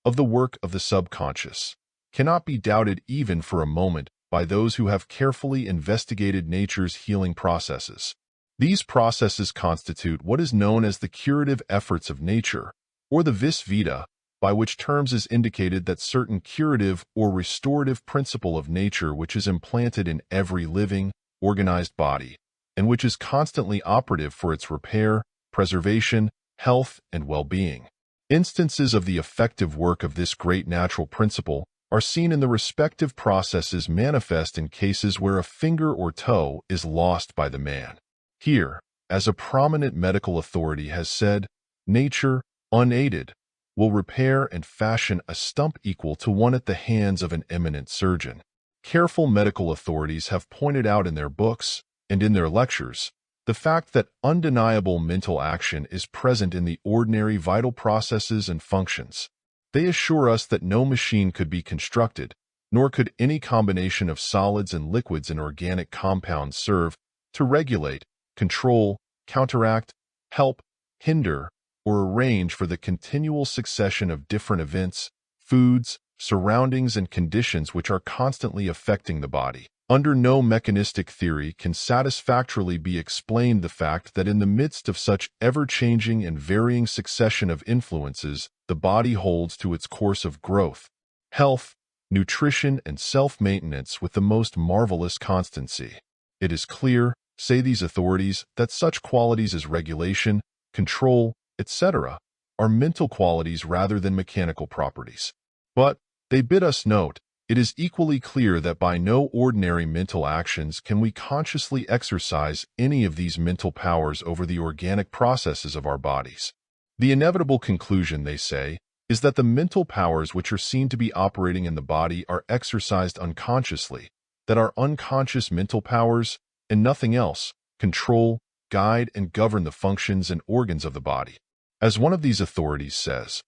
of the work of the subconscious, cannot be doubted even for a moment by those who have carefully investigated nature's healing processes. These processes constitute what is known as the curative efforts of nature, or the vis vita, by which terms is indicated that certain curative or restorative principle of nature which is implanted in every living, organized body, and which is constantly operative for its repair, preservation, health, and well-being. Instances of the effective work of this great natural principle are seen in the respective processes manifest in cases where a finger or toe is lost by the man. Here, as a prominent medical authority has said, nature, unaided, will repair and fashion a stump equal to one at the hands of an eminent surgeon. Careful medical authorities have pointed out in their books and in their lectures the fact that undeniable mental action is present in the ordinary vital processes and functions. They assure us that no machine could be constructed, nor could any combination of solids and liquids and organic compounds serve to regulate, control, counteract, help, hinder, or arrange for the continual succession of different events, foods, surroundings, and conditions which are constantly affecting the body. Under no mechanistic theory can satisfactorily be explained the fact that in the midst of such ever-changing and varying succession of influences, the body holds to its course of growth, health, nutrition, and self-maintenance with the most marvelous constancy. It is clear, say these authorities, that such qualities as regulation, control, etc., are mental qualities rather than mechanical properties. But, they bid us note, it is equally clear that by no ordinary mental actions can we consciously exercise any of these mental powers over the organic processes of our bodies. The inevitable conclusion, they say, is that the mental powers which are seen to be operating in the body are exercised unconsciously, that our unconscious mental powers, and nothing else, control, guide, and govern the functions and organs of the body. As one of these authorities says,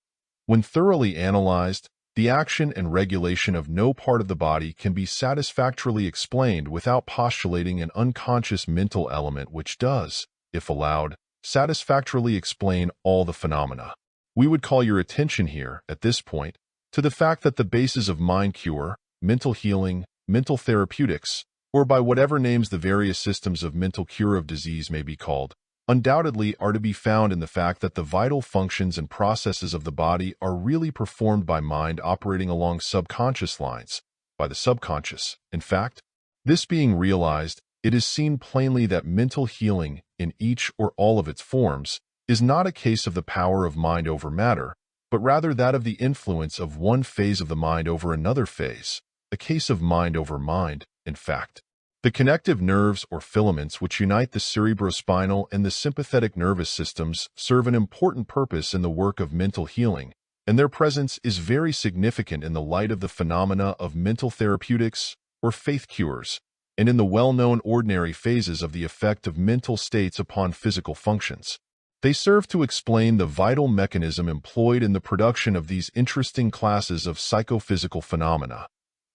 when thoroughly analyzed, the action and regulation of no part of the body can be satisfactorily explained without postulating an unconscious mental element which does, if allowed, satisfactorily explain all the phenomena. We would call your attention here, at this point, to the fact that the bases of mind cure, mental healing, mental therapeutics, or by whatever names the various systems of mental cure of disease may be called, undoubtedly are to be found in the fact that the vital functions and processes of the body are really performed by mind operating along subconscious lines, by the subconscious. In fact, this being realized, it is seen plainly that mental healing, in each or all of its forms, is not a case of the power of mind over matter, but rather that of the influence of one phase of the mind over another phase, a case of mind over mind, in fact. The connective nerves or filaments which unite the cerebrospinal and the sympathetic nervous systems serve an important purpose in the work of mental healing, and their presence is very significant in the light of the phenomena of mental therapeutics or faith cures, and in the well-known ordinary phases of the effect of mental states upon physical functions. They serve to explain the vital mechanism employed in the production of these interesting classes of psychophysical phenomena,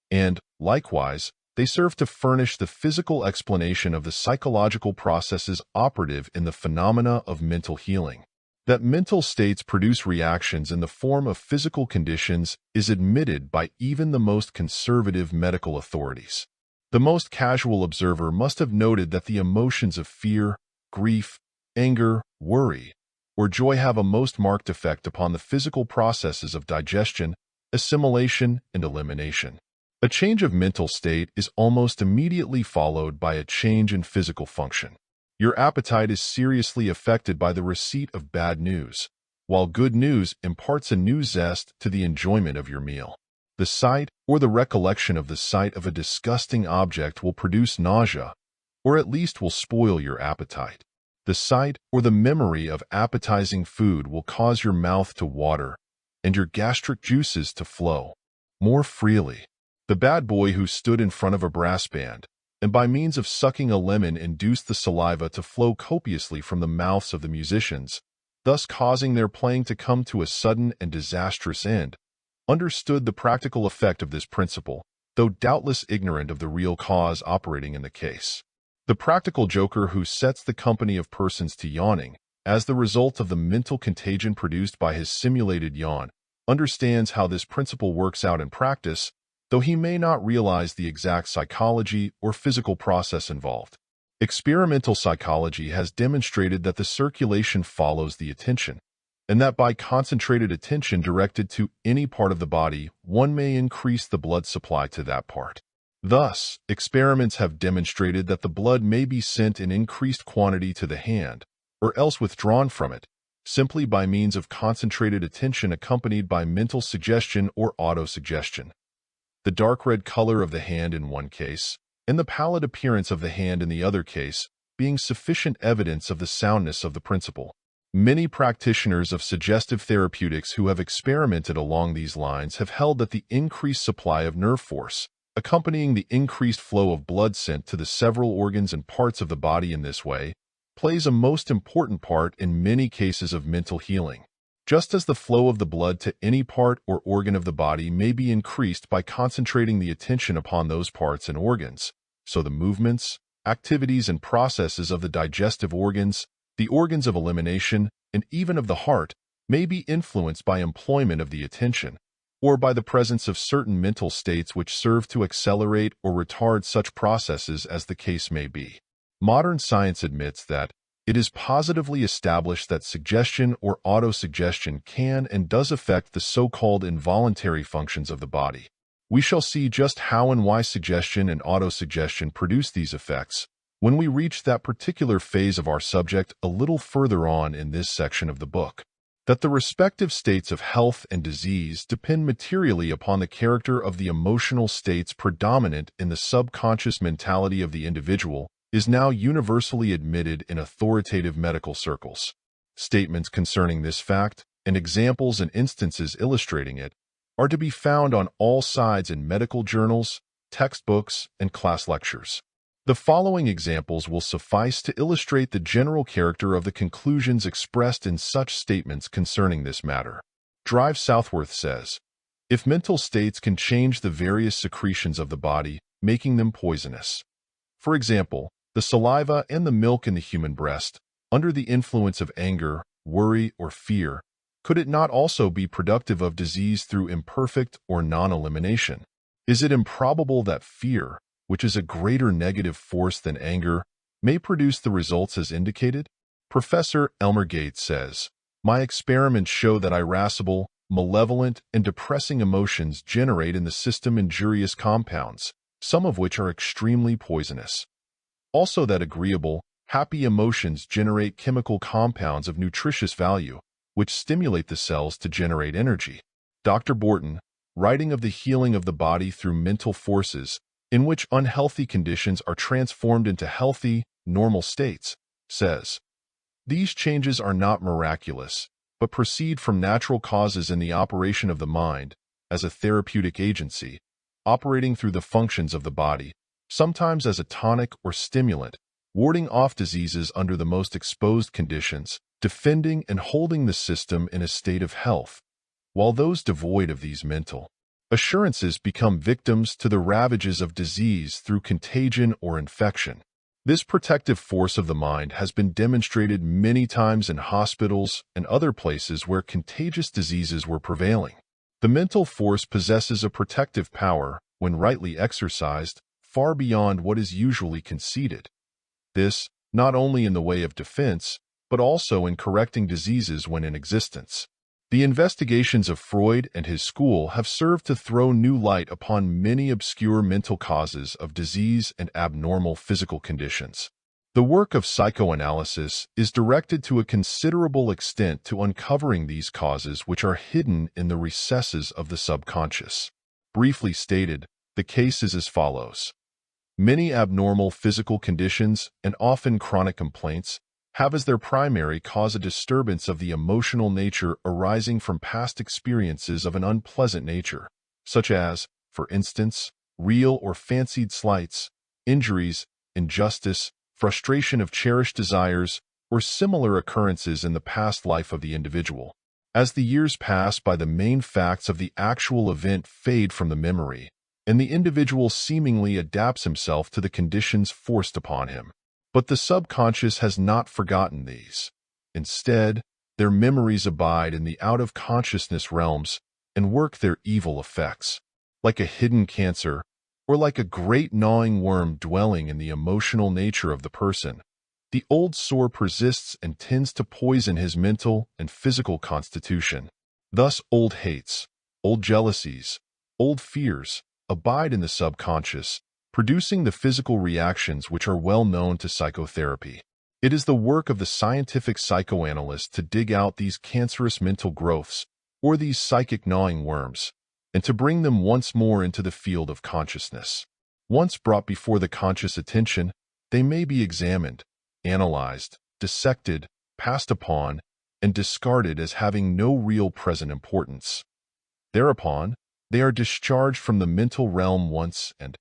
and, likewise, they serve to furnish the physical explanation of the psychological processes operative in the phenomena of mental healing. That mental states produce reactions in the form of physical conditions is admitted by even the most conservative medical authorities. The most casual observer must have noted that the emotions of fear, grief, anger, worry, or joy have a most marked effect upon the physical processes of digestion, assimilation, and elimination. A change of mental state is almost immediately followed by a change in physical function. Your appetite is seriously affected by the receipt of bad news, while good news imparts a new zest to the enjoyment of your meal. The sight or the recollection of the sight of a disgusting object will produce nausea, or at least will spoil your appetite. The sight or the memory of appetizing food will cause your mouth to water, and your gastric juices to flow more freely. The bad boy who stood in front of a brass band, and by means of sucking a lemon induced the saliva to flow copiously from the mouths of the musicians, thus causing their playing to come to a sudden and disastrous end, understood the practical effect of this principle, though doubtless ignorant of the real cause operating in the case. The practical joker who sets the company of persons to yawning, as the result of the mental contagion produced by his simulated yawn, understands how this principle works out in practice, though he may not realize the exact psychology or physical process involved. Experimental psychology has demonstrated that the circulation follows the attention, and that by concentrated attention directed to any part of the body, one may increase the blood supply to that part. Thus, experiments have demonstrated that the blood may be sent in increased quantity to the hand, or else withdrawn from it, simply by means of concentrated attention accompanied by mental suggestion or autosuggestion. The dark red color of the hand in one case, and the pallid appearance of the hand in the other case, being sufficient evidence of the soundness of the principle. Many practitioners of suggestive therapeutics who have experimented along these lines have held that the increased supply of nerve force, accompanying the increased flow of blood sent to the several organs and parts of the body in this way, plays a most important part in many cases of mental healing. Just as the flow of the blood to any part or organ of the body may be increased by concentrating the attention upon those parts and organs, so the movements, activities, and processes of the digestive organs, the organs of elimination, and even of the heart may be influenced by employment of the attention, or by the presence of certain mental states which serve to accelerate or retard such processes as the case may be. Modern science admits that it is positively established that suggestion or autosuggestion can and does affect the so-called involuntary functions of the body. We shall see just how and why suggestion and autosuggestion produce these effects when we reach that particular phase of our subject a little further on in this section of the book. That the respective states of health and disease depend materially upon the character of the emotional states predominant in the subconscious mentality of the individual is now universally admitted in authoritative medical circles. Statements concerning this fact, and examples and instances illustrating it, are to be found on all sides in medical journals, textbooks, and class lectures. The following examples will suffice to illustrate the general character of the conclusions expressed in such statements concerning this matter. Drive Southworth says, "If mental states can change the various secretions of the body, making them poisonous. For example, the saliva and the milk in the human breast, under the influence of anger, worry, or fear, could it not also be productive of disease through imperfect or non-elimination? Is it improbable that fear, which is a greater negative force than anger, may produce the results as indicated?" Professor Elmer Gates says, "My experiments show that irascible, malevolent, and depressing emotions generate in the system injurious compounds, some of which are extremely poisonous. Also that agreeable, happy emotions generate chemical compounds of nutritious value, which stimulate the cells to generate energy." Dr. Borton, writing of the healing of the body through mental forces, in which unhealthy conditions are transformed into healthy, normal states, says, "These changes are not miraculous, but proceed from natural causes in the operation of the mind, as a therapeutic agency, operating through the functions of the body, sometimes as a tonic or stimulant, warding off diseases under the most exposed conditions, defending and holding the system in a state of health, while those devoid of these mental assurances become victims to the ravages of disease through contagion or infection. This protective force of the mind has been demonstrated many times in hospitals and other places where contagious diseases were prevailing. The mental force possesses a protective power, when rightly exercised, far beyond what is usually conceded. This, not only in the way of defense, but also in correcting diseases when in existence. The investigations of Freud and his school have served to throw new light upon many obscure mental causes of disease and abnormal physical conditions. The work of psychoanalysis is directed to a considerable extent to uncovering these causes which are hidden in the recesses of the subconscious. Briefly stated, the case is as follows. Many abnormal physical conditions, and often chronic complaints, have as their primary cause a disturbance of the emotional nature arising from past experiences of an unpleasant nature, such as, for instance, real or fancied slights, injuries, injustice, frustration of cherished desires, or similar occurrences in the past life of the individual. As the years pass by, the main facts of the actual event fade from the memory, and the individual seemingly adapts himself to the conditions forced upon him. But the subconscious has not forgotten these. Instead, their memories abide in the out-of-consciousness realms and work their evil effects. Like a hidden cancer, or like a great gnawing worm dwelling in the emotional nature of the person, the old sore persists and tends to poison his mental and physical constitution. Thus, old hates, old jealousies, old fears abide in the subconscious, producing the physical reactions which are well known to psychotherapy. It is the work of the scientific psychoanalyst to dig out these cancerous mental growths, or these psychic gnawing worms, and to bring them once more into the field of consciousness. Once brought before the conscious attention, they may be examined, analyzed, dissected, passed upon, and discarded as having no real present importance. Thereupon, they are discharged from the mental realm once and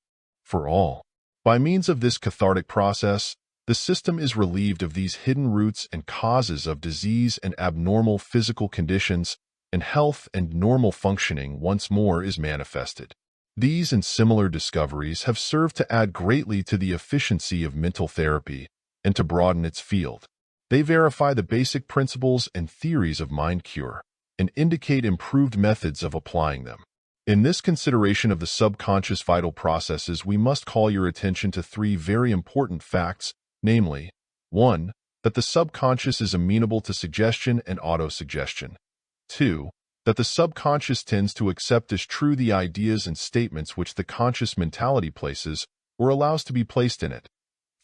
for all. By means of this cathartic process, the system is relieved of these hidden roots and causes of disease and abnormal physical conditions, and health and normal functioning once more is manifested. These and similar discoveries have served to add greatly to the efficiency of mental therapy and to broaden its field. They verify the basic principles and theories of mind cure and indicate improved methods of applying them. In this consideration of the subconscious vital processes, we must call your attention to three very important facts, namely, 1. That the subconscious is amenable to suggestion and autosuggestion. 2. That the subconscious tends to accept as true the ideas and statements which the conscious mentality places or allows to be placed in it.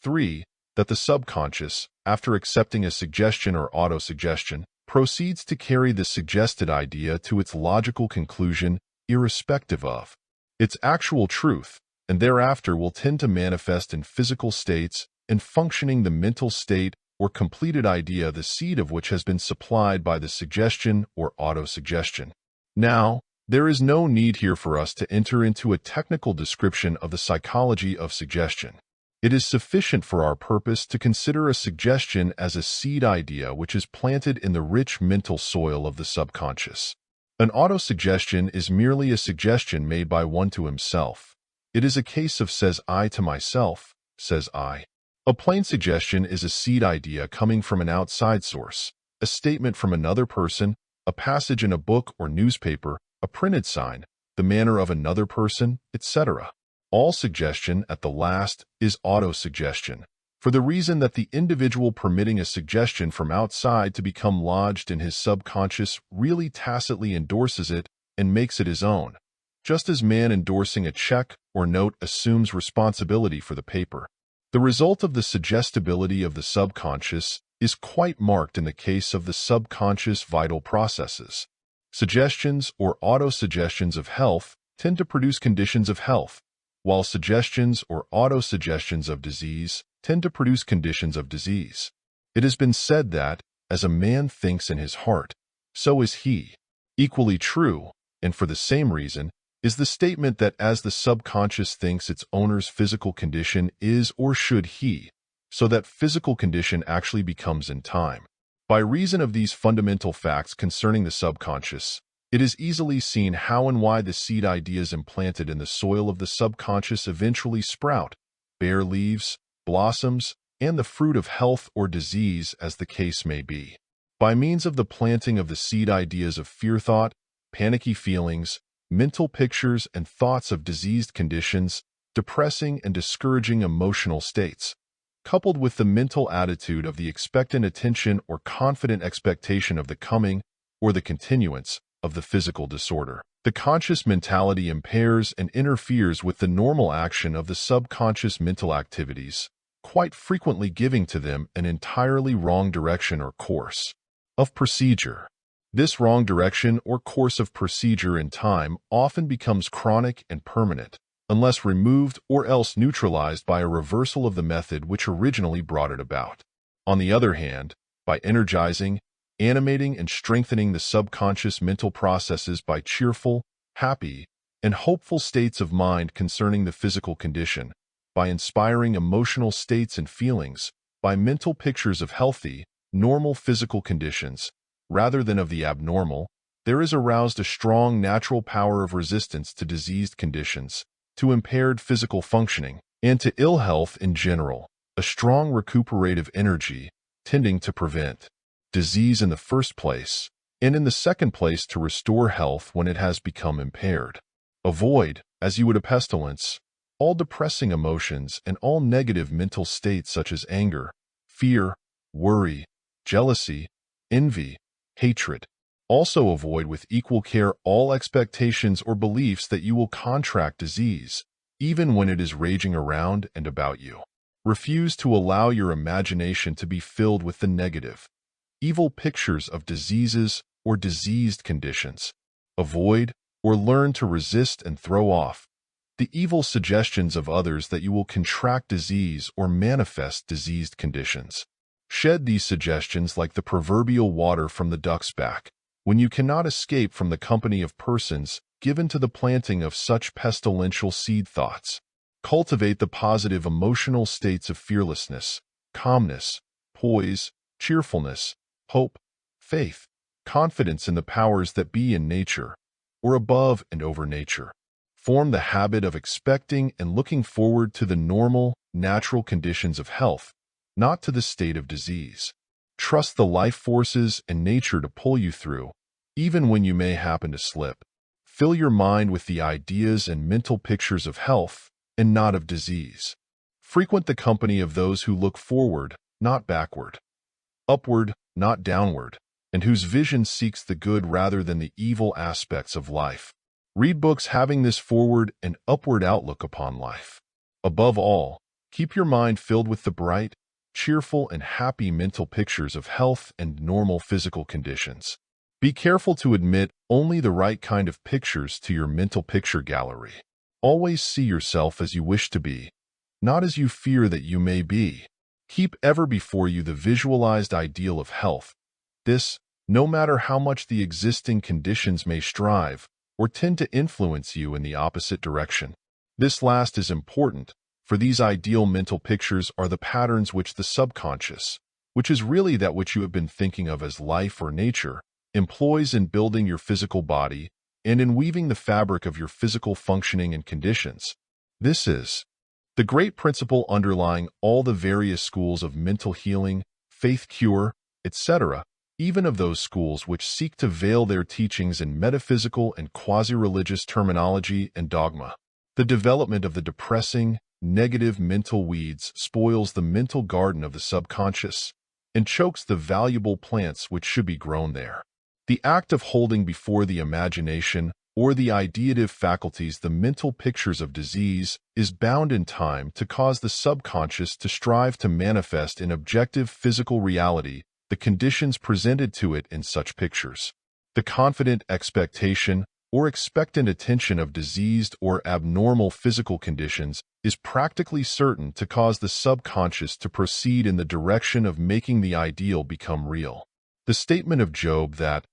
3. That the subconscious, after accepting a suggestion or autosuggestion, proceeds to carry the suggested idea to its logical conclusion irrespective of its actual truth, and thereafter will tend to manifest in physical states and functioning the mental state or completed idea, the seed of which has been supplied by the suggestion or autosuggestion. Now, there is no need here for us to enter into a technical description of the psychology of suggestion. It is sufficient for our purpose to consider a suggestion as a seed idea which is planted in the rich mental soil of the subconscious. An autosuggestion is merely a suggestion made by one to himself. It is a case of says I to myself, says I. A plain suggestion is a seed idea coming from an outside source, a statement from another person, a passage in a book or newspaper, a printed sign, the manner of another person, etc. All suggestion, at the last, is autosuggestion, for the reason that the individual permitting a suggestion from outside to become lodged in his subconscious really tacitly endorses it and makes it his own, just as man endorsing a check or note assumes responsibility for the paper. The result of the suggestibility of the subconscious is quite marked in the case of the subconscious vital processes. Suggestions or autosuggestions of health tend to produce conditions of health, while suggestions or autosuggestions of disease tend to produce conditions of disease. It has been said that, as a man thinks in his heart, so is he. Equally true, and for the same reason, is the statement that as the subconscious thinks its owner's physical condition is or should he, so that physical condition actually becomes in time. By reason of these fundamental facts concerning the subconscious, it is easily seen how and why the seed ideas implanted in the soil of the subconscious eventually sprout, bear leaves, blossoms, and the fruit of health or disease as the case may be. By means of the planting of the seed ideas of fear thought, panicky feelings, mental pictures and thoughts of diseased conditions, depressing and discouraging emotional states, coupled with the mental attitude of the expectant attention or confident expectation of the coming or the continuance of the physical disorder. The conscious mentality impairs and interferes with the normal action of the subconscious mental activities, quite frequently giving to them an entirely wrong direction or course of procedure. This wrong direction or course of procedure in time often becomes chronic and permanent, unless removed or else neutralized by a reversal of the method which originally brought it about. On the other hand, by energizing, animating, and strengthening the subconscious mental processes by cheerful, happy, and hopeful states of mind concerning the physical condition, by inspiring emotional states and feelings, by mental pictures of healthy, normal physical conditions, rather than of the abnormal, there is aroused a strong natural power of resistance to diseased conditions, to impaired physical functioning, and to ill health in general, a strong recuperative energy tending to prevent disease in the first place, and in the second place to restore health when it has become impaired. Avoid, as you would a pestilence, all depressing emotions and all negative mental states such as anger, fear, worry, jealousy, envy, hatred. Also avoid with equal care all expectations or beliefs that you will contract disease, even when it is raging around and about you. Refuse to allow your imagination to be filled with the negative, evil pictures of diseases or diseased conditions. Avoid or learn to resist and throw off the evil suggestions of others that you will contract disease or manifest diseased conditions. Shed these suggestions like the proverbial water from the duck's back, when you cannot escape from the company of persons given to the planting of such pestilential seed thoughts. Cultivate the positive emotional states of fearlessness, calmness, poise, cheerfulness, hope, faith, confidence in the powers that be in nature, or above and over nature. Form the habit of expecting and looking forward to the normal, natural conditions of health, not to the state of disease. Trust the life forces and nature to pull you through, even when you may happen to slip. Fill your mind with the ideas and mental pictures of health and not of disease. Frequent the company of those who look forward, not backward, upward, not downward, and whose vision seeks the good rather than the evil aspects of life. Read books having this forward and upward outlook upon life. Above all, keep your mind filled with the bright, cheerful, and happy mental pictures of health and normal physical conditions. Be careful to admit only the right kind of pictures to your mental picture gallery. Always see yourself as you wish to be, not as you fear that you may be. Keep ever before you the visualized ideal of health. This, no matter how much the existing conditions may strive or tend to influence you in the opposite direction. This last is important, for these ideal mental pictures are the patterns which the subconscious, which is really that which you have been thinking of as life or nature, employs in building your physical body and in weaving the fabric of your physical functioning and conditions. This is the great principle underlying all the various schools of mental healing, faith cure, etc., even of those schools which seek to veil their teachings in metaphysical and quasi-religious terminology and dogma. The development of the depressing, negative mental weeds spoils the mental garden of the subconscious and chokes the valuable plants which should be grown there. The act of holding before the imagination or the ideative faculties the mental pictures of disease is bound in time to cause the subconscious to strive to manifest in objective physical reality the conditions presented to it in such pictures. The confident expectation or expectant attention of diseased or abnormal physical conditions is practically certain to cause the subconscious to proceed in the direction of making the ideal become real. The statement of Job that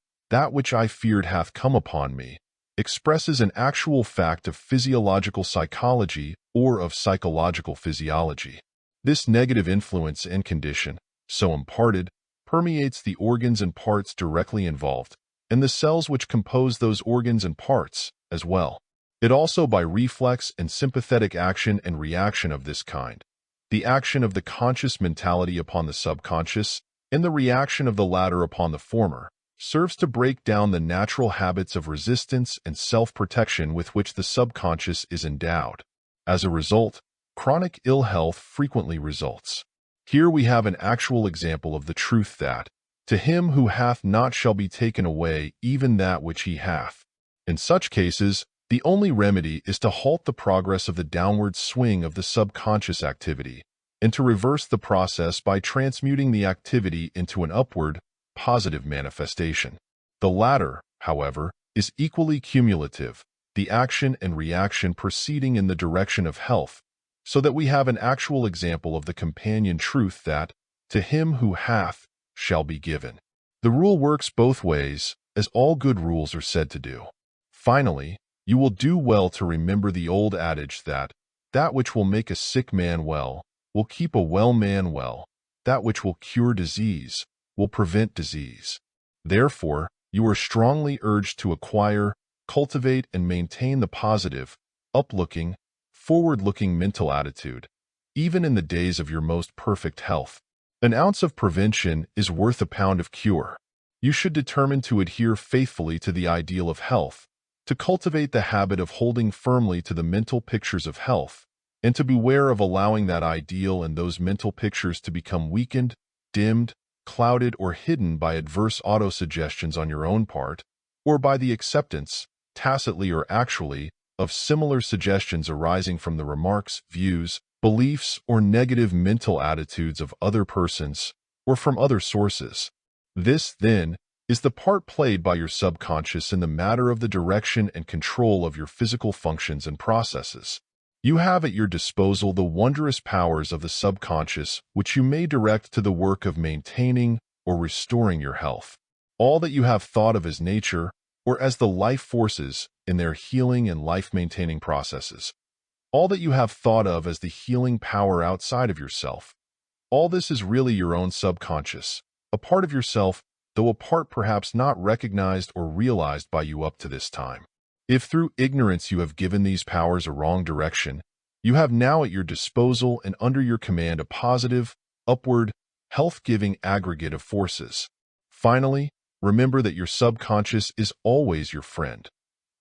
which I feared hath come upon me expresses an actual fact of physiological psychology or of psychological physiology. This negative influence and condition, so imparted, permeates the organs and parts directly involved, and the cells which compose those organs and parts as well. It also by reflex and sympathetic action and reaction of this kind, the action of the conscious mentality upon the subconscious and the reaction of the latter upon the former, serves to break down the natural habits of resistance and self-protection with which the subconscious is endowed. As a result, chronic ill health frequently results. Here we have an actual example of the truth that, to him who hath not shall be taken away even that which he hath. In such cases, the only remedy is to halt the progress of the downward swing of the subconscious activity, and to reverse the process by transmuting the activity into an upward, positive manifestation. The latter, however, is equally cumulative, the action and reaction proceeding in the direction of health, so that we have an actual example of the companion truth that, To him who hath shall be given. The rule works both ways, as all good rules are said to do. Finally, you will do well to remember the old adage that which will make a sick man well will keep a well man well, that which will cure disease will prevent disease. Therefore, you are strongly urged to acquire, cultivate, and maintain the positive, uplooking, forward-looking mental attitude, even in the days of your most perfect health. An ounce of prevention is worth a pound of cure. You should determine to adhere faithfully to the ideal of health, to cultivate the habit of holding firmly to the mental pictures of health, and to beware of allowing that ideal and those mental pictures to become weakened, dimmed, clouded, or hidden by adverse autosuggestions on your own part, or by the acceptance, tacitly or actually, of similar suggestions arising from the remarks, views, beliefs, or negative mental attitudes of other persons, or from other sources. This, then, is the part played by your subconscious in the matter of the direction and control of your physical functions and processes. You have at your disposal the wondrous powers of the subconscious, which you may direct to the work of maintaining or restoring your health. All that you have thought of as nature, or as the life forces in their healing and life-maintaining processes. All that you have thought of as the healing power outside of yourself. All this is really your own subconscious, a part of yourself, though a part perhaps not recognized or realized by you up to this time. If through ignorance you have given these powers a wrong direction, you have now at your disposal and under your command a positive, upward, health-giving aggregate of forces. Finally, remember that your subconscious is always your friend.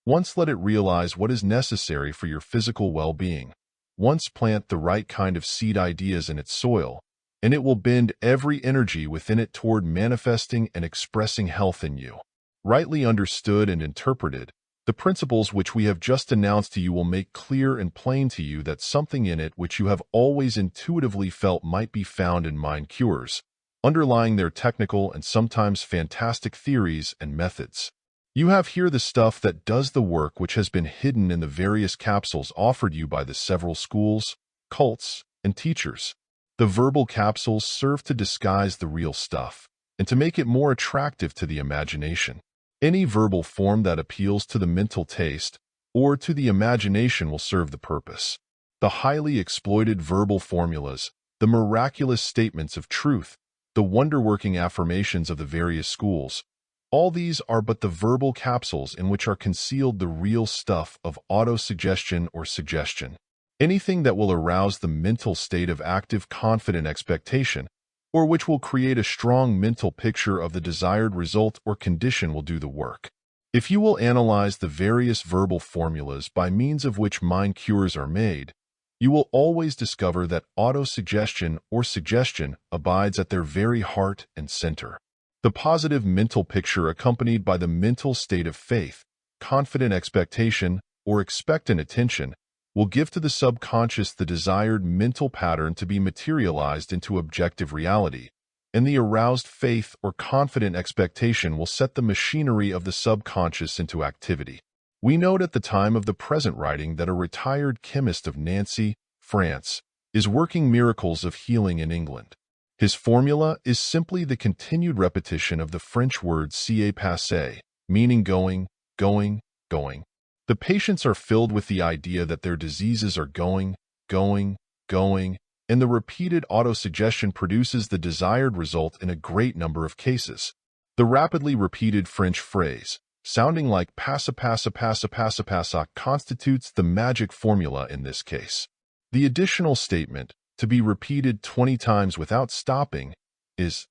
Once let it realize what is necessary for your physical well-being. Once plant the right kind of seed ideas in its soil, and it will bend every energy within it toward manifesting and expressing health in you. Rightly understood and interpreted, the principles which we have just announced to you will make clear and plain to you that something in it which you have always intuitively felt might be found in mind cures, underlying their technical and sometimes fantastic theories and methods. You have here the stuff that does the work which has been hidden in the various capsules offered you by the several schools, cults, and teachers. The verbal capsules serve to disguise the real stuff and to make it more attractive to the imagination. Any verbal form that appeals to the mental taste or to the imagination will serve the purpose. The highly exploited verbal formulas, the miraculous statements of truth, the wonder-working affirmations of the various schools, all these are but the verbal capsules in which are concealed the real stuff of autosuggestion or suggestion. Anything that will arouse the mental state of active, confident expectation, or which will create a strong mental picture of the desired result or condition will do the work. If you will analyze the various verbal formulas by means of which mind cures are made, you will always discover that autosuggestion or suggestion abides at their very heart and center. The positive mental picture accompanied by the mental state of faith, confident expectation, or expectant attention will give to the subconscious the desired mental pattern to be materialized into objective reality, and the aroused faith or confident expectation will set the machinery of the subconscious into activity. We note at the time of the present writing that a retired chemist of Nancy, France, is working miracles of healing in England. His formula is simply the continued repetition of the French word "c'est passé," meaning going, going, going. The patients are filled with the idea that their diseases are going, going, going, and the repeated autosuggestion produces the desired result in a great number of cases. The rapidly repeated French phrase, sounding like passa passa passa passa passa, constitutes the magic formula in this case. The additional statement, to be repeated 20 times without stopping, is,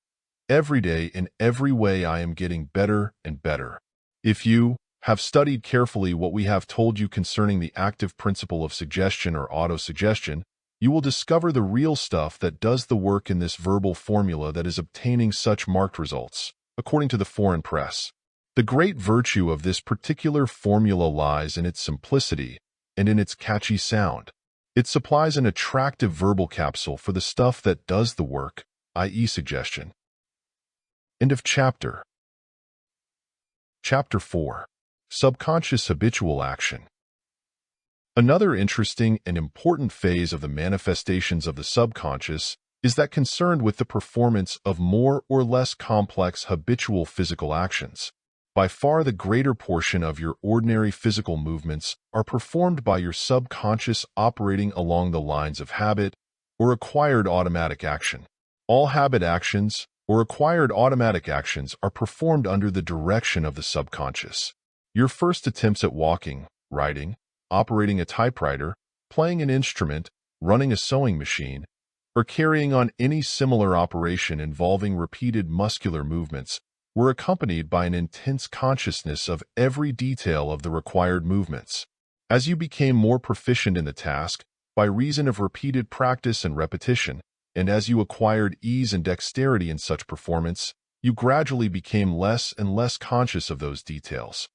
"Every day in every way I am getting better and better." If you have studied carefully what we have told you concerning the active principle of suggestion or autosuggestion, you will discover the real stuff that does the work in this verbal formula that is obtaining such marked results, according to the foreign press. The great virtue of this particular formula lies in its simplicity and in its catchy sound. It supplies an attractive verbal capsule for the stuff that does the work, i.e. suggestion. End of chapter. Chapter 4. Subconscious Habitual Action. Another interesting and important phase of the manifestations of the subconscious is that concerned with the performance of more or less complex habitual physical actions. By far the greater portion of your ordinary physical movements are performed by your subconscious operating along the lines of habit or acquired automatic action. All habit actions or acquired automatic actions are performed under the direction of the subconscious. Your first attempts at walking, writing, operating a typewriter, playing an instrument, running a sewing machine, or carrying on any similar operation involving repeated muscular movements were accompanied by an intense consciousness of every detail of the required movements. As you became more proficient in the task, by reason of repeated practice and repetition, and as you acquired ease and dexterity in such performance, you gradually became less and less conscious of those details.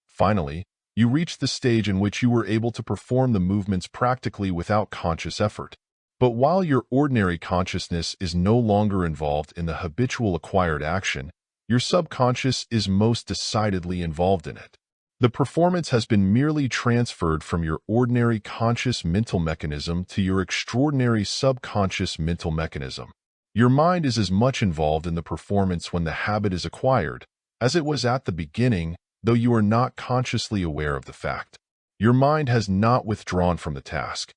Finally, you reached the stage in which you were able to perform the movements practically without conscious effort. But while your ordinary consciousness is no longer involved in the habitual acquired action, your subconscious is most decidedly involved in it. The performance has been merely transferred from your ordinary conscious mental mechanism to your extraordinary subconscious mental mechanism. Your mind is as much involved in the performance when the habit is acquired as it was at the beginning, though you are not consciously aware of the fact. Your mind has not withdrawn from the task.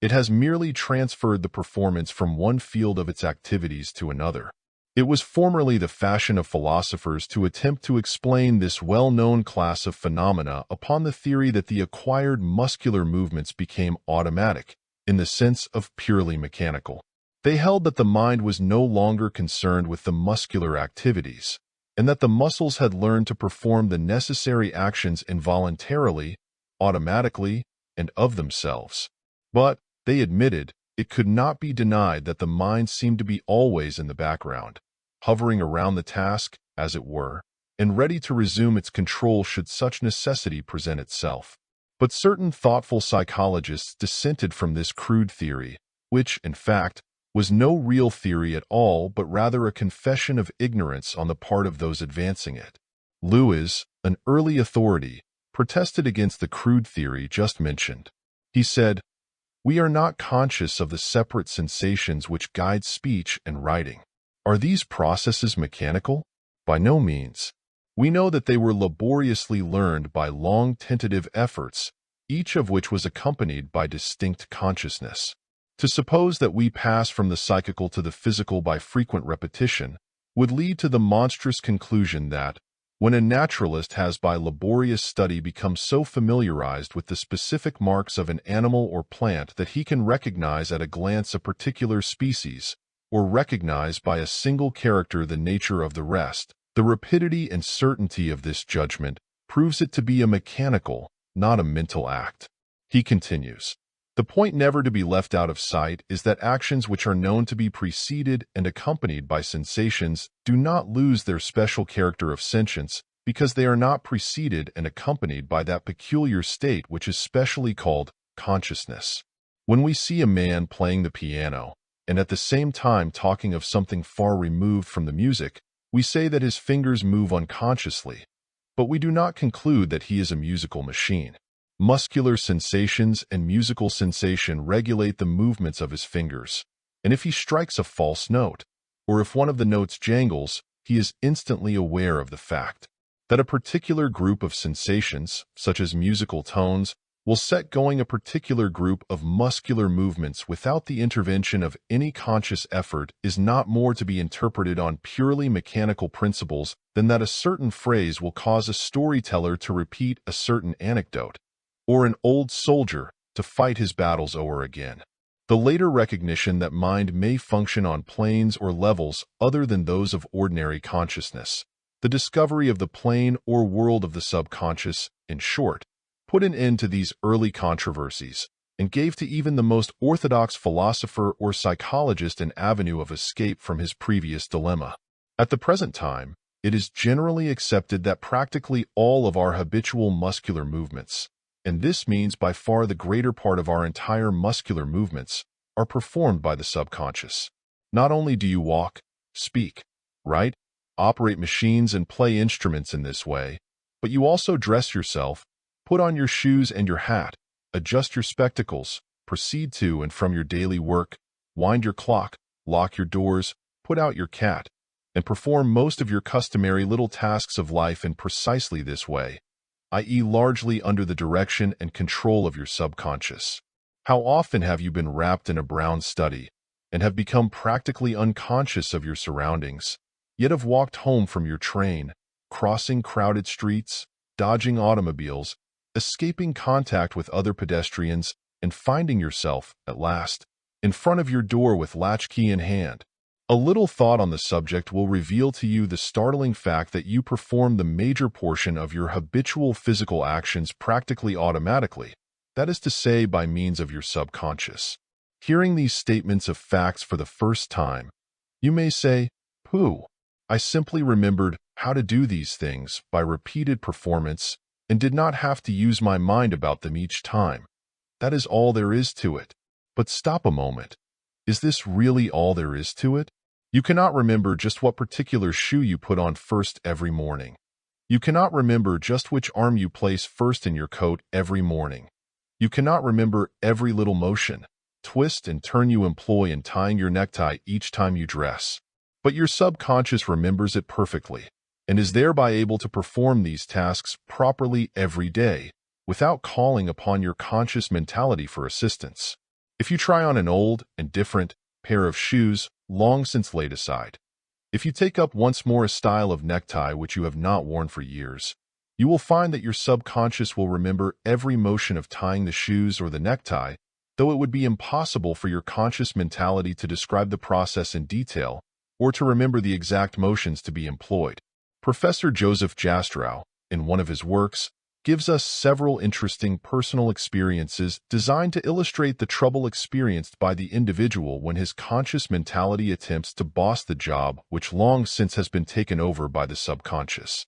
It has merely transferred the performance from one field of its activities to another. It was formerly the fashion of philosophers to attempt to explain this well-known class of phenomena upon the theory that the acquired muscular movements became automatic, in the sense of purely mechanical. They held that the mind was no longer concerned with the muscular activities, and that the muscles had learned to perform the necessary actions involuntarily, automatically, and of themselves. But, they admitted, it could not be denied that the mind seemed to be always in the background, hovering around the task, as it were, and ready to resume its control should such necessity present itself. But certain thoughtful psychologists dissented from this crude theory, which, in fact, was no real theory at all but rather a confession of ignorance on the part of those advancing it. Lewis, an early authority, protested against the crude theory just mentioned. He said, "We are not conscious of the separate sensations which guide speech and writing. Are these processes mechanical? By no means. We know that they were laboriously learned by long tentative efforts, each of which was accompanied by distinct consciousness. To suppose that we pass from the psychical to the physical by frequent repetition would lead to the monstrous conclusion that, when a naturalist has by laborious study become so familiarized with the specific marks of an animal or plant that he can recognize at a glance a particular species, or recognize by a single character the nature of the rest, the rapidity and certainty of this judgment proves it to be a mechanical, not a mental act." He continues, "The point never to be left out of sight is that actions which are known to be preceded and accompanied by sensations do not lose their special character of sentience because they are not preceded and accompanied by that peculiar state which is specially called consciousness. When we see a man playing the piano, and at the same time talking of something far removed from the music, we say that his fingers move unconsciously, but we do not conclude that he is a musical machine. Muscular sensations and musical sensation regulate the movements of his fingers, and if he strikes a false note, or if one of the notes jangles, he is instantly aware of the fact that a particular group of sensations, such as musical tones, will set going a particular group of muscular movements without the intervention of any conscious effort is not more to be interpreted on purely mechanical principles than that a certain phrase will cause a storyteller to repeat a certain anecdote, or an old soldier to fight his battles o'er again. The later recognition that mind may function on planes or levels other than those of ordinary consciousness, the discovery of the plane or world of the subconscious, in short, put an end to these early controversies and gave to even the most orthodox philosopher or psychologist an avenue of escape from his previous dilemma. At the present time, it is generally accepted that practically all of our habitual muscular movements, and this means by far the greater part of our entire muscular movements, are performed by the subconscious. Not only do you walk, speak, write, operate machines and play instruments in this way, but you also dress yourself, put on your shoes and your hat, adjust your spectacles, proceed to and from your daily work, wind your clock, lock your doors, put out your cat, and perform most of your customary little tasks of life in precisely this way, i.e., largely under the direction and control of your subconscious. How often have you been wrapped in a brown study and have become practically unconscious of your surroundings, yet have walked home from your train, crossing crowded streets, dodging automobiles, escaping contact with other pedestrians, and finding yourself, at last, in front of your door with latchkey in hand? A little thought on the subject will reveal to you the startling fact that you perform the major portion of your habitual physical actions practically automatically, that is to say, by means of your subconscious. Hearing these statements of facts for the first time, you may say, "Pooh, I simply remembered how to do these things by repeated performance and did not have to use my mind about them each time. That is all there is to it." But stop a moment. Is this really all there is to it? You cannot remember just what particular shoe you put on first every morning. You cannot remember just which arm you place first in your coat every morning. You cannot remember every little motion, twist, and turn you employ in tying your necktie each time you dress. But your subconscious remembers it perfectly, and is thereby able to perform these tasks properly every day, without calling upon your conscious mentality for assistance. If you try on an old and different pair of shoes long since laid aside, if you take up once more a style of necktie which you have not worn for years, you will find that your subconscious will remember every motion of tying the shoes or the necktie, though it would be impossible for your conscious mentality to describe the process in detail or to remember the exact motions to be employed. Professor Joseph Jastrow, in one of his works, gives us several interesting personal experiences designed to illustrate the trouble experienced by the individual when his conscious mentality attempts to boss the job which long since has been taken over by the subconscious.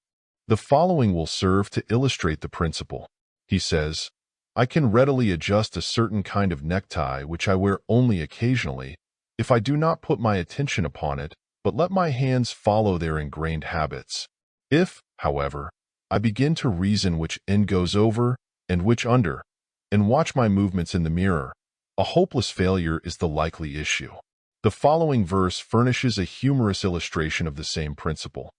The following will serve to illustrate the principle. He says, "I can readily adjust a certain kind of necktie which I wear only occasionally, if I do not put my attention upon it, but let my hands follow their ingrained habits. If, however, I begin to reason which end goes over and which under, and watch my movements in the mirror, a hopeless failure is the likely issue." The following verse furnishes a humorous illustration of the same principle.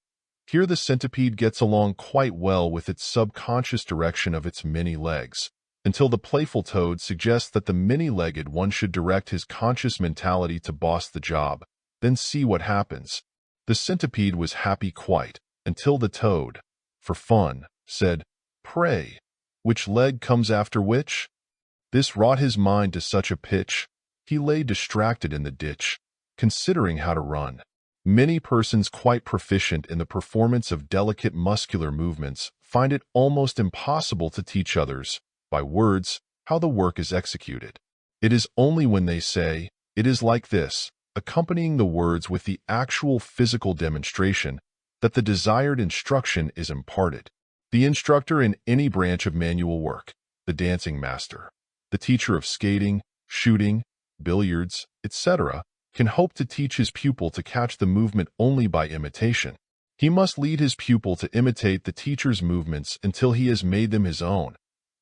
Here the centipede gets along quite well with its subconscious direction of its many legs, until the playful toad suggests that the many-legged one should direct his conscious mentality to boss the job, then see what happens. The centipede was happy quite, until the toad, for fun, said, "Pray, which leg comes after which?" This wrought his mind to such a pitch, he lay distracted in the ditch, considering how to run. Many persons quite proficient in the performance of delicate muscular movements find it almost impossible to teach others, by words, how the work is executed. It is only when they say, "It is like this," accompanying the words with the actual physical demonstration, that the desired instruction is imparted. The instructor in any branch of manual work, the dancing master, the teacher of skating, shooting, billiards, etc., can hope to teach his pupil to catch the movement only by imitation. He must lead his pupil to imitate the teacher's movements until he has made them his own,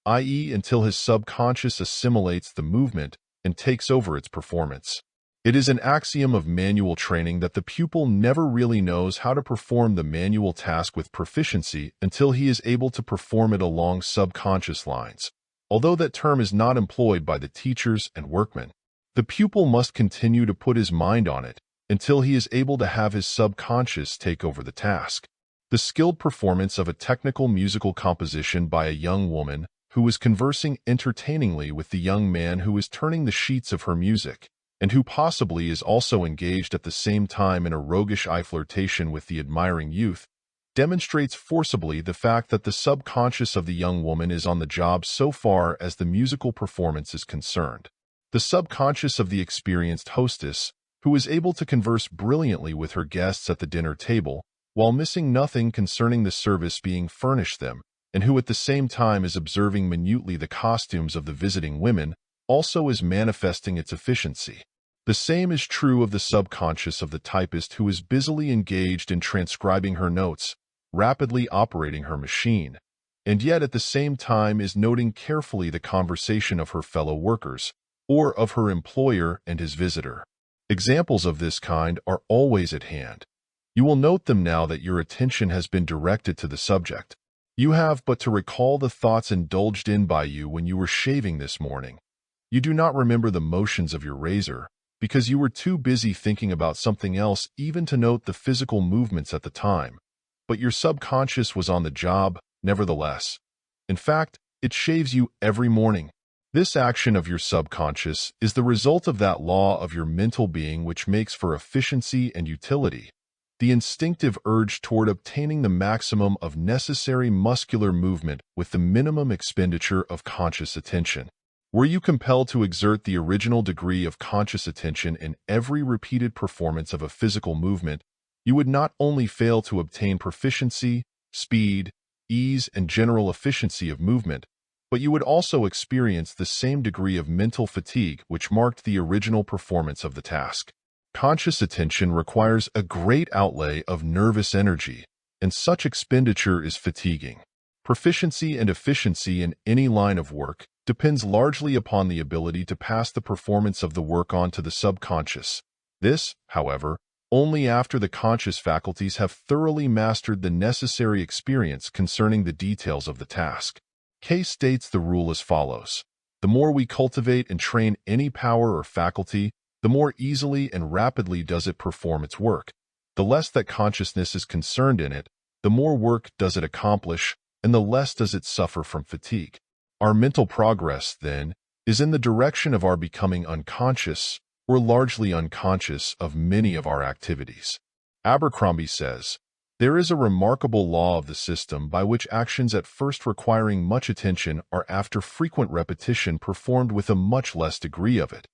i.e., until his subconscious assimilates the movement and takes over its performance. It is an axiom of manual training that the pupil never really knows how to perform the manual task with proficiency until he is able to perform it along subconscious lines, although that term is not employed by the teachers and workmen. The pupil must continue to put his mind on it until he is able to have his subconscious take over the task. The skilled performance of a technical musical composition by a young woman who is conversing entertainingly with the young man who is turning the sheets of her music, and who possibly is also engaged at the same time in a roguish eye flirtation with the admiring youth, demonstrates forcibly the fact that the subconscious of the young woman is on the job so far as the musical performance is concerned. The subconscious of the experienced hostess, who is able to converse brilliantly with her guests at the dinner table, while missing nothing concerning the service being furnished them, and who at the same time is observing minutely the costumes of the visiting women, also is manifesting its efficiency. The same is true of the subconscious of the typist who is busily engaged in transcribing her notes, rapidly operating her machine, and yet at the same time is noting carefully the conversation of her fellow workers, or of her employer and his visitor. Examples of this kind are always at hand. You will note them now that your attention has been directed to the subject. You have but to recall the thoughts indulged in by you when you were shaving this morning. You do not remember the motions of your razor, because you were too busy thinking about something else even to note the physical movements at the time. But your subconscious was on the job, nevertheless. In fact, it shaves you every morning. This action of your subconscious is the result of that law of your mental being which makes for efficiency and utility, the instinctive urge toward obtaining the maximum of necessary muscular movement with the minimum expenditure of conscious attention. Were you compelled to exert the original degree of conscious attention in every repeated performance of a physical movement, you would not only fail to obtain proficiency, speed, ease, and general efficiency of movement, but you would also experience the same degree of mental fatigue which marked the original performance of the task. Conscious attention requires a great outlay of nervous energy, and such expenditure is fatiguing. Proficiency and efficiency in any line of work depends largely upon the ability to pass the performance of the work on to the subconscious. This, however, only after the conscious faculties have thoroughly mastered the necessary experience concerning the details of the task. Kay states the rule as follows: the more we cultivate and train any power or faculty, the more easily and rapidly does it perform its work. The less that consciousness is concerned in it, the more work does it accomplish, and the less does it suffer from fatigue. Our mental progress, then, is in the direction of our becoming unconscious, or largely unconscious, of many of our activities. Abercrombie says, "There is a remarkable law of the system by which actions at first requiring much attention are after frequent repetition performed with a much less degree of it,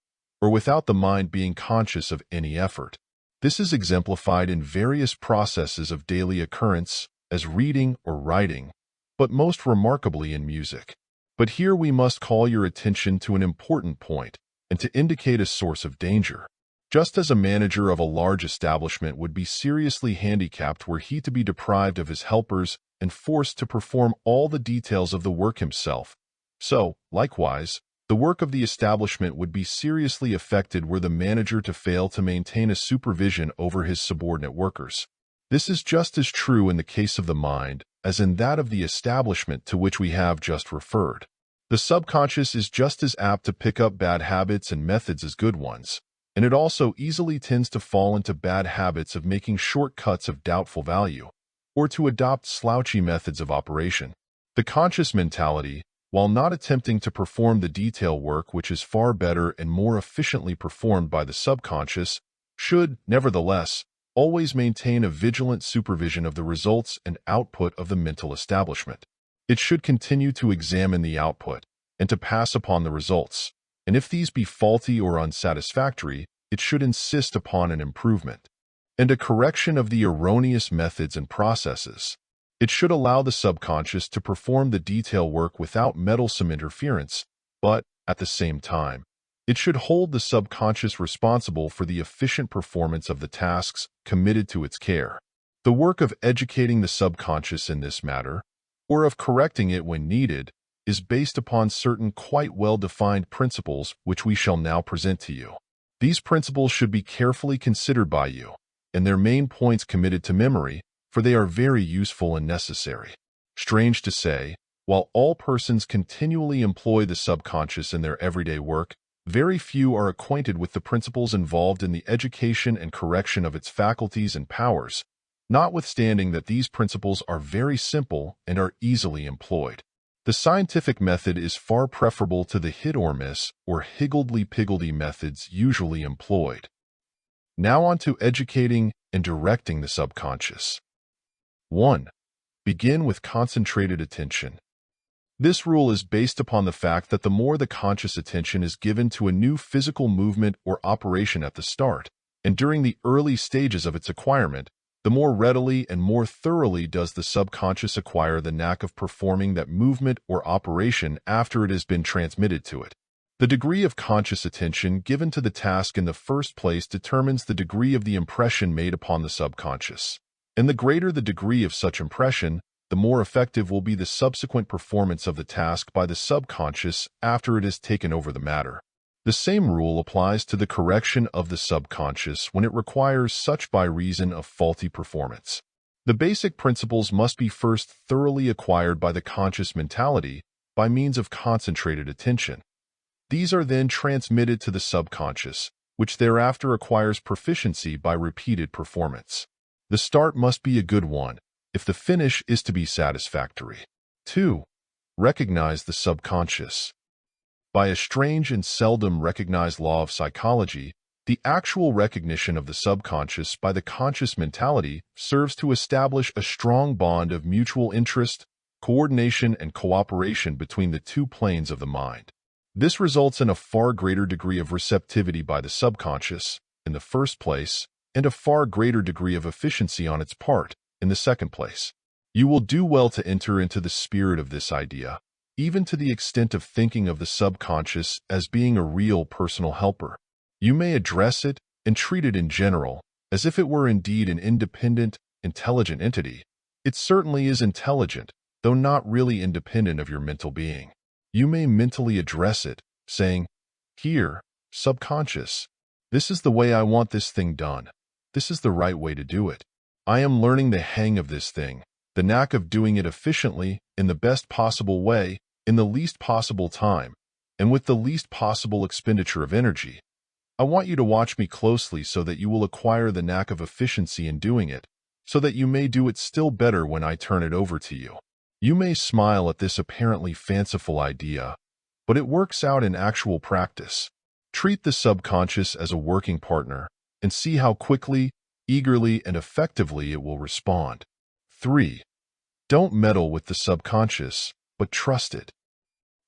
or without the mind being conscious of any effort. This is exemplified in various processes of daily occurrence, as reading or writing, but most remarkably in music. But here we must call your attention to an important point, and to indicate a source of danger. Just as a manager of a large establishment would be seriously handicapped were he to be deprived of his helpers and forced to perform all the details of the work himself, so, likewise, the work of the establishment would be seriously affected were the manager to fail to maintain a supervision over his subordinate workers. This is just as true in the case of the mind as in that of the establishment to which we have just referred. The subconscious is just as apt to pick up bad habits and methods as good ones, and it also easily tends to fall into bad habits of making shortcuts of doubtful value, or to adopt slouchy methods of operation. The conscious mentality, while not attempting to perform the detail work which is far better and more efficiently performed by the subconscious, should, nevertheless, always maintain a vigilant supervision of the results and output of the mental establishment. It should continue to examine the output and to pass upon the results, and if these be faulty or unsatisfactory, it should insist upon an improvement and a correction of the erroneous methods and processes. It should allow the subconscious to perform the detail work without meddlesome interference, but, at the same time, it should hold the subconscious responsible for the efficient performance of the tasks committed to its care. The work of educating the subconscious in this matter, or of correcting it when needed, is based upon certain quite well-defined principles which we shall now present to you. These principles should be carefully considered by you, and their main points committed to memory, for they are very useful and necessary. Strange to say, while all persons continually employ the subconscious in their everyday work, very few are acquainted with the principles involved in the education and correction of its faculties and powers, notwithstanding that these principles are very simple and are easily employed. The scientific method is far preferable to the hit-or-miss or higgledy-piggledy methods usually employed. Now on to educating and directing the subconscious. 1. Begin with concentrated attention. This rule is based upon the fact that the more the conscious attention is given to a new physical movement or operation at the start, and during the early stages of its acquirement, the more readily and more thoroughly does the subconscious acquire the knack of performing that movement or operation after it has been transmitted to it. The degree of conscious attention given to the task in the first place determines the degree of the impression made upon the subconscious. And the greater the degree of such impression, the more effective will be the subsequent performance of the task by the subconscious after it has taken over the matter. The same rule applies to the correction of the subconscious when it requires such by reason of faulty performance. The basic principles must be first thoroughly acquired by the conscious mentality by means of concentrated attention. These are then transmitted to the subconscious, which thereafter acquires proficiency by repeated performance. The start must be a good one, if the finish is to be satisfactory. 2. Recognize the subconscious. By a strange and seldom recognized law of psychology, the actual recognition of the subconscious by the conscious mentality serves to establish a strong bond of mutual interest, coordination, and cooperation between the two planes of the mind. This results in a far greater degree of receptivity by the subconscious, in the first place, and a far greater degree of efficiency on its part, in the second place. You will do well to enter into the spirit of this idea, even to the extent of thinking of the subconscious as being a real personal helper. You may address it and treat it in general, as if it were indeed an independent, intelligent entity. It certainly is intelligent, though not really independent of your mental being. You may mentally address it, saying, "Here, subconscious, this is the way I want this thing done. This is the right way to do it. I am learning the hang of this thing, the knack of doing it efficiently, in the best possible way, in the least possible time, and with the least possible expenditure of energy. I want you to watch me closely so that you will acquire the knack of efficiency in doing it, so that you may do it still better when I turn it over to you." You may smile at this apparently fanciful idea, but it works out in actual practice. Treat the subconscious as a working partner and see how quickly, eagerly, and effectively it will respond. 3. Don't meddle with the subconscious, but trust it.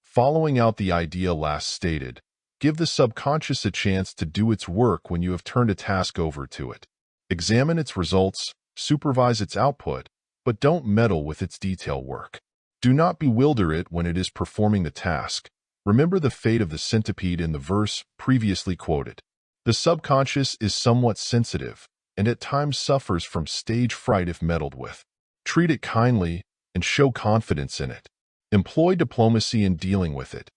Following out the idea last stated, give the subconscious a chance to do its work when you have turned a task over to it. Examine its results, supervise its output, but don't meddle with its detail work. Do not bewilder it when it is performing the task. Remember the fate of the centipede in the verse previously quoted. The subconscious is somewhat sensitive, and at times suffers from stage fright if meddled with. Treat it kindly and show confidence in it. Employ diplomacy in dealing with it.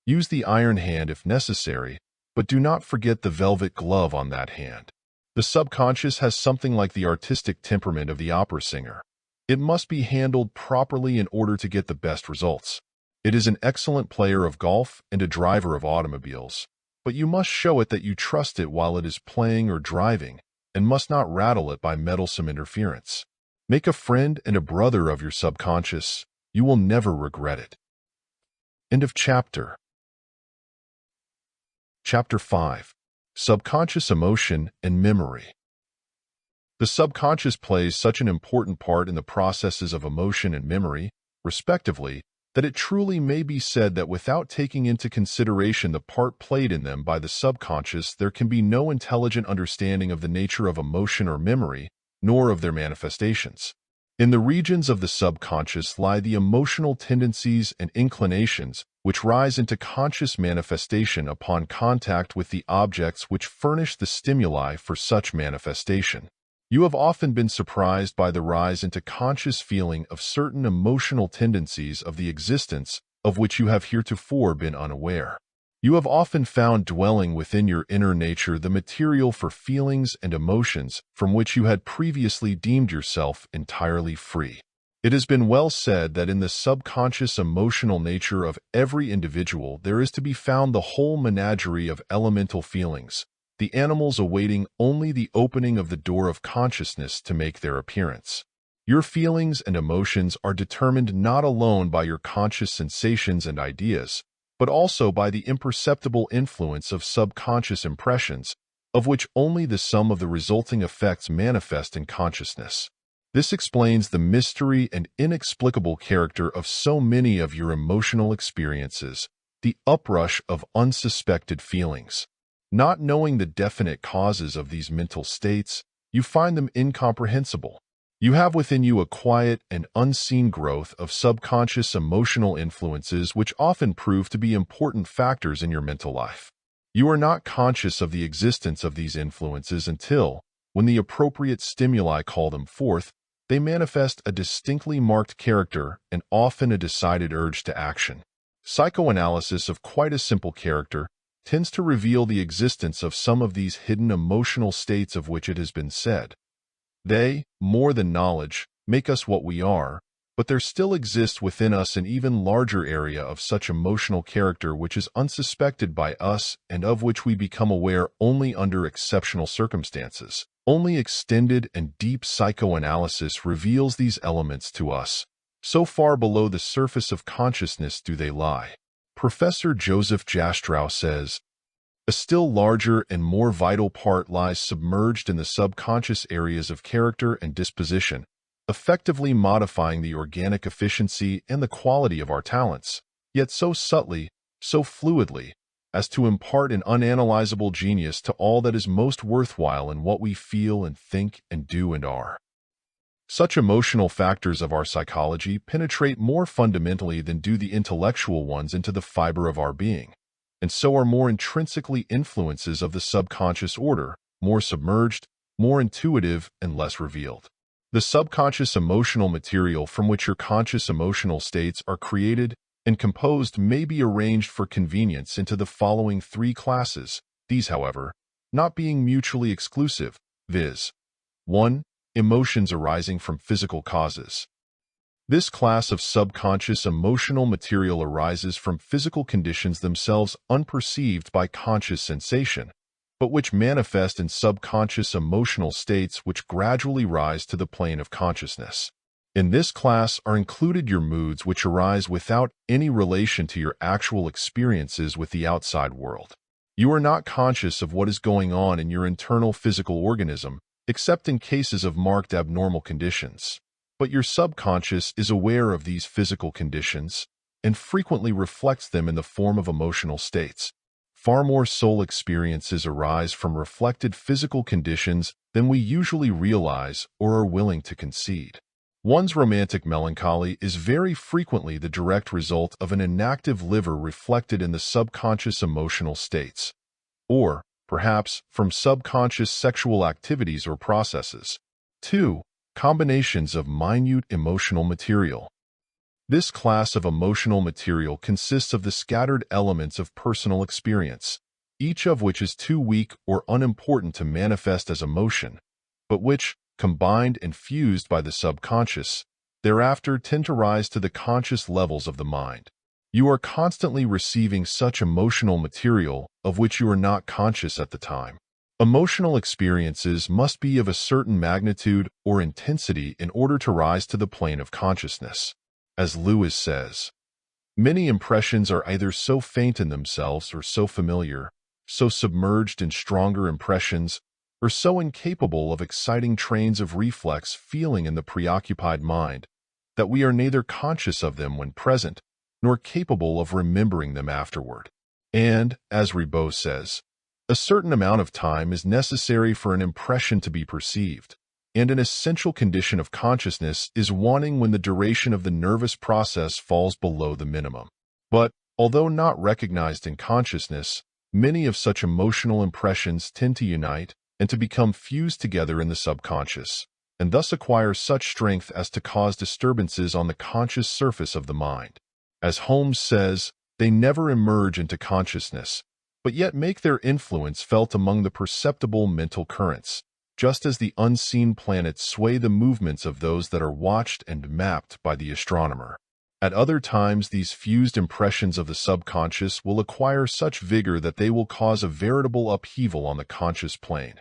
Use the iron hand if necessary, but do not forget the velvet glove on that hand. The subconscious has something like the artistic temperament of the opera singer. It must be handled properly in order to get the best results. It is an excellent player of golf and a driver of automobiles, but you must show it that you trust it while it is playing or driving, and must not rattle it by meddlesome interference. Make a friend and a brother of your subconscious. You will never regret it. End of chapter. Chapter 5. Subconscious Emotion and Memory. The subconscious plays such an important part in the processes of emotion and memory, respectively, that it truly may be said that without taking into consideration the part played in them by the subconscious, there can be no intelligent understanding of the nature of emotion or memory, nor of their manifestations. In the regions of the subconscious lie the emotional tendencies and inclinations which rise into conscious manifestation upon contact with the objects which furnish the stimuli for such manifestation. You have often been surprised by the rise into conscious feeling of certain emotional tendencies of the existence of which you have heretofore been unaware. You have often found dwelling within your inner nature the material for feelings and emotions from which you had previously deemed yourself entirely free. It has been well said that in the subconscious emotional nature of every individual there is to be found the whole menagerie of elemental feelings, the animals awaiting only the opening of the door of consciousness to make their appearance. Your feelings and emotions are determined not alone by your conscious sensations and ideas, but also by the imperceptible influence of subconscious impressions, of which only the sum of the resulting effects manifest in consciousness. This explains the mystery and inexplicable character of so many of your emotional experiences, the uprush of unsuspected feelings. Not knowing the definite causes of these mental states, you find them incomprehensible. You have within you a quiet and unseen growth of subconscious emotional influences which often prove to be important factors in your mental life. You are not conscious of the existence of these influences until, when the appropriate stimuli call them forth, they manifest a distinctly marked character and often a decided urge to action. Psychoanalysis of quite a simple character tends to reveal the existence of some of these hidden emotional states of which it has been said. They, more than knowledge, make us what we are, but there still exists within us an even larger area of such emotional character which is unsuspected by us and of which we become aware only under exceptional circumstances. Only extended and deep psychoanalysis reveals these elements to us. So far below the surface of consciousness do they lie. Professor Joseph Jastrow says, a still larger and more vital part lies submerged in the subconscious areas of character and disposition, effectively modifying the organic efficiency and the quality of our talents, yet so subtly, so fluidly, as to impart an unanalyzable genius to all that is most worthwhile in what we feel and think and do and are. Such emotional factors of our psychology penetrate more fundamentally than do the intellectual ones into the fiber of our being, and so are more intrinsically influences of the subconscious order, more submerged, more intuitive, and less revealed. The subconscious emotional material from which your conscious emotional states are created and composed may be arranged for convenience into the following three classes, these, however, not being mutually exclusive, viz. 1. Emotions arising from physical causes. This class of subconscious emotional material arises from physical conditions themselves unperceived by conscious sensation, but which manifest in subconscious emotional states which gradually rise to the plane of consciousness. In this class are included your moods which arise without any relation to your actual experiences with the outside world. You are not conscious of what is going on in your internal physical organism, except in cases of marked abnormal conditions. But your subconscious is aware of these physical conditions and frequently reflects them in the form of emotional states. Far more soul experiences arise from reflected physical conditions than we usually realize or are willing to concede. One's romantic melancholy is very frequently the direct result of an inactive liver reflected in the subconscious emotional states, or, perhaps, from subconscious sexual activities or processes. 2. Combinations of minute emotional material. This class of emotional material consists of the scattered elements of personal experience, each of which is too weak or unimportant to manifest as emotion, but which, combined and fused by the subconscious, thereafter tend to rise to the conscious levels of the mind. You are constantly receiving such emotional material of which you are not conscious at the time. Emotional experiences must be of a certain magnitude or intensity in order to rise to the plane of consciousness. As Lewis says, many impressions are either so faint in themselves or so familiar, so submerged in stronger impressions, or so incapable of exciting trains of reflex feeling in the preoccupied mind, that we are neither conscious of them when present, nor capable of remembering them afterward. And, as Ribot says, a certain amount of time is necessary for an impression to be perceived, and an essential condition of consciousness is wanting when the duration of the nervous process falls below the minimum. But, although not recognized in consciousness, many of such emotional impressions tend to unite and to become fused together in the subconscious, and thus acquire such strength as to cause disturbances on the conscious surface of the mind. As Holmes says, they never emerge into consciousness, but yet make their influence felt among the perceptible mental currents, just as the unseen planets sway the movements of those that are watched and mapped by the astronomer. At other times, these fused impressions of the subconscious will acquire such vigor that they will cause a veritable upheaval on the conscious plane.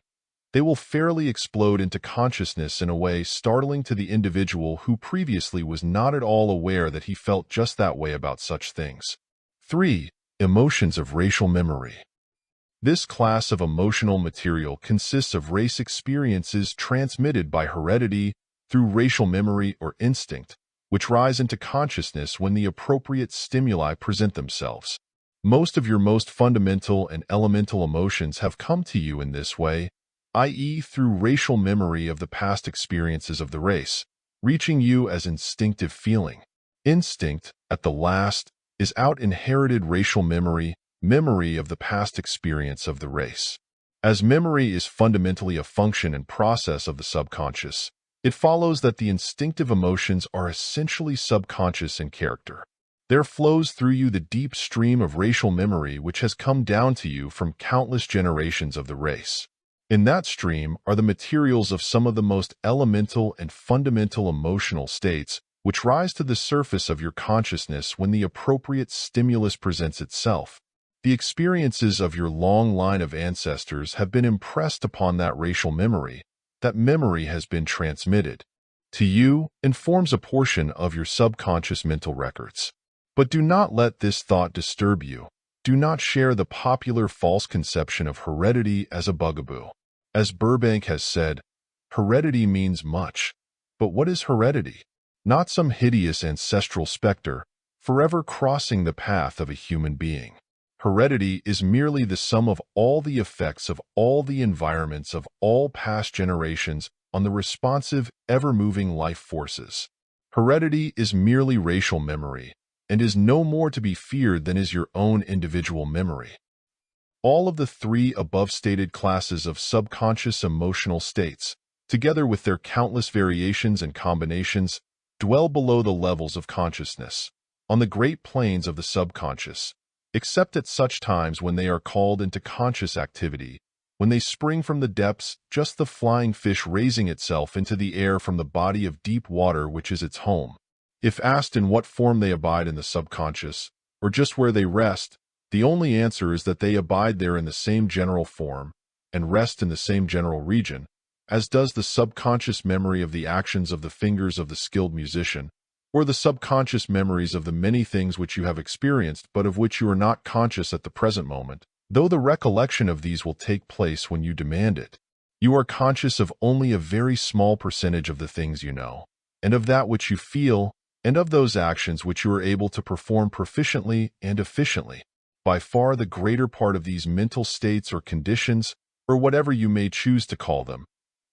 They will fairly explode into consciousness in a way startling to the individual who previously was not at all aware that he felt just that way about such things. 3. Emotions of racial memory. This class of emotional material consists of race experiences transmitted by heredity through racial memory or instinct, which rise into consciousness when the appropriate stimuli present themselves. Most of your most fundamental and elemental emotions have come to you in this way, i.e., through racial memory of the past experiences of the race, reaching you as instinctive feeling. Instinct, at the last, is out-inherited racial memory of the past experience of the race. As memory is fundamentally a function and process of the subconscious, it follows that the instinctive emotions are essentially subconscious in character. There flows through you the deep stream of racial memory which has come down to you from countless generations of the race. In that stream are the materials of some of the most elemental and fundamental emotional states which rise to the surface of your consciousness when the appropriate stimulus presents itself. The experiences of your long line of ancestors have been impressed upon that racial memory. That memory has been transmitted to you and forms a portion of your subconscious mental records. But do not let this thought disturb you. Do not share the popular false conception of heredity as a bugaboo. As Burbank has said, heredity means much. But what is heredity? Not some hideous ancestral specter, forever crossing the path of a human being. Heredity is merely the sum of all the effects of all the environments of all past generations on the responsive, ever-moving life forces. Heredity is merely racial memory, and is no more to be feared than is your own individual memory. All of the three above-stated classes of subconscious emotional states, together with their countless variations and combinations, dwell below the levels of consciousness, on the great planes of the subconscious, except at such times when they are called into conscious activity, when they spring from the depths, just the flying fish raising itself into the air from the body of deep water which is its home. If asked in what form they abide in the subconscious, or just where they rest, the only answer is that they abide there in the same general form, and rest in the same general region, as does the subconscious memory of the actions of the fingers of the skilled musician, or the subconscious memories of the many things which you have experienced but of which you are not conscious at the present moment, though the recollection of these will take place when you demand it. You are conscious of only a very small percentage of the things you know, and of that which you feel, and of those actions which you are able to perform proficiently and efficiently. By far the greater part of these mental states or conditions, or whatever you may choose to call them,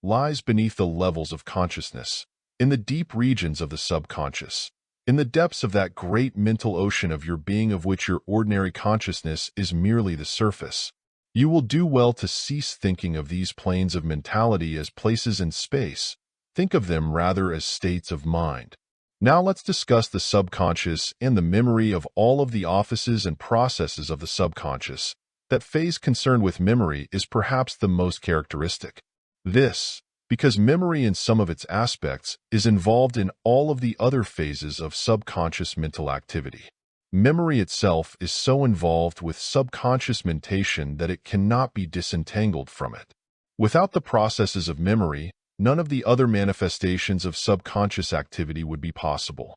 lies beneath the levels of consciousness, in the deep regions of the subconscious, in the depths of that great mental ocean of your being of which your ordinary consciousness is merely the surface. You will do well to cease thinking of these planes of mentality as places in space. Think of them rather as states of mind. Now let's discuss the subconscious and the memory of all of the offices and processes of the subconscious. That phase concerned with memory is perhaps the most characteristic. This, because memory in some of its aspects is involved in all of the other phases of subconscious mental activity. Memory itself is so involved with subconscious mentation that it cannot be disentangled from it. Without the processes of memory, none of the other manifestations of subconscious activity would be possible.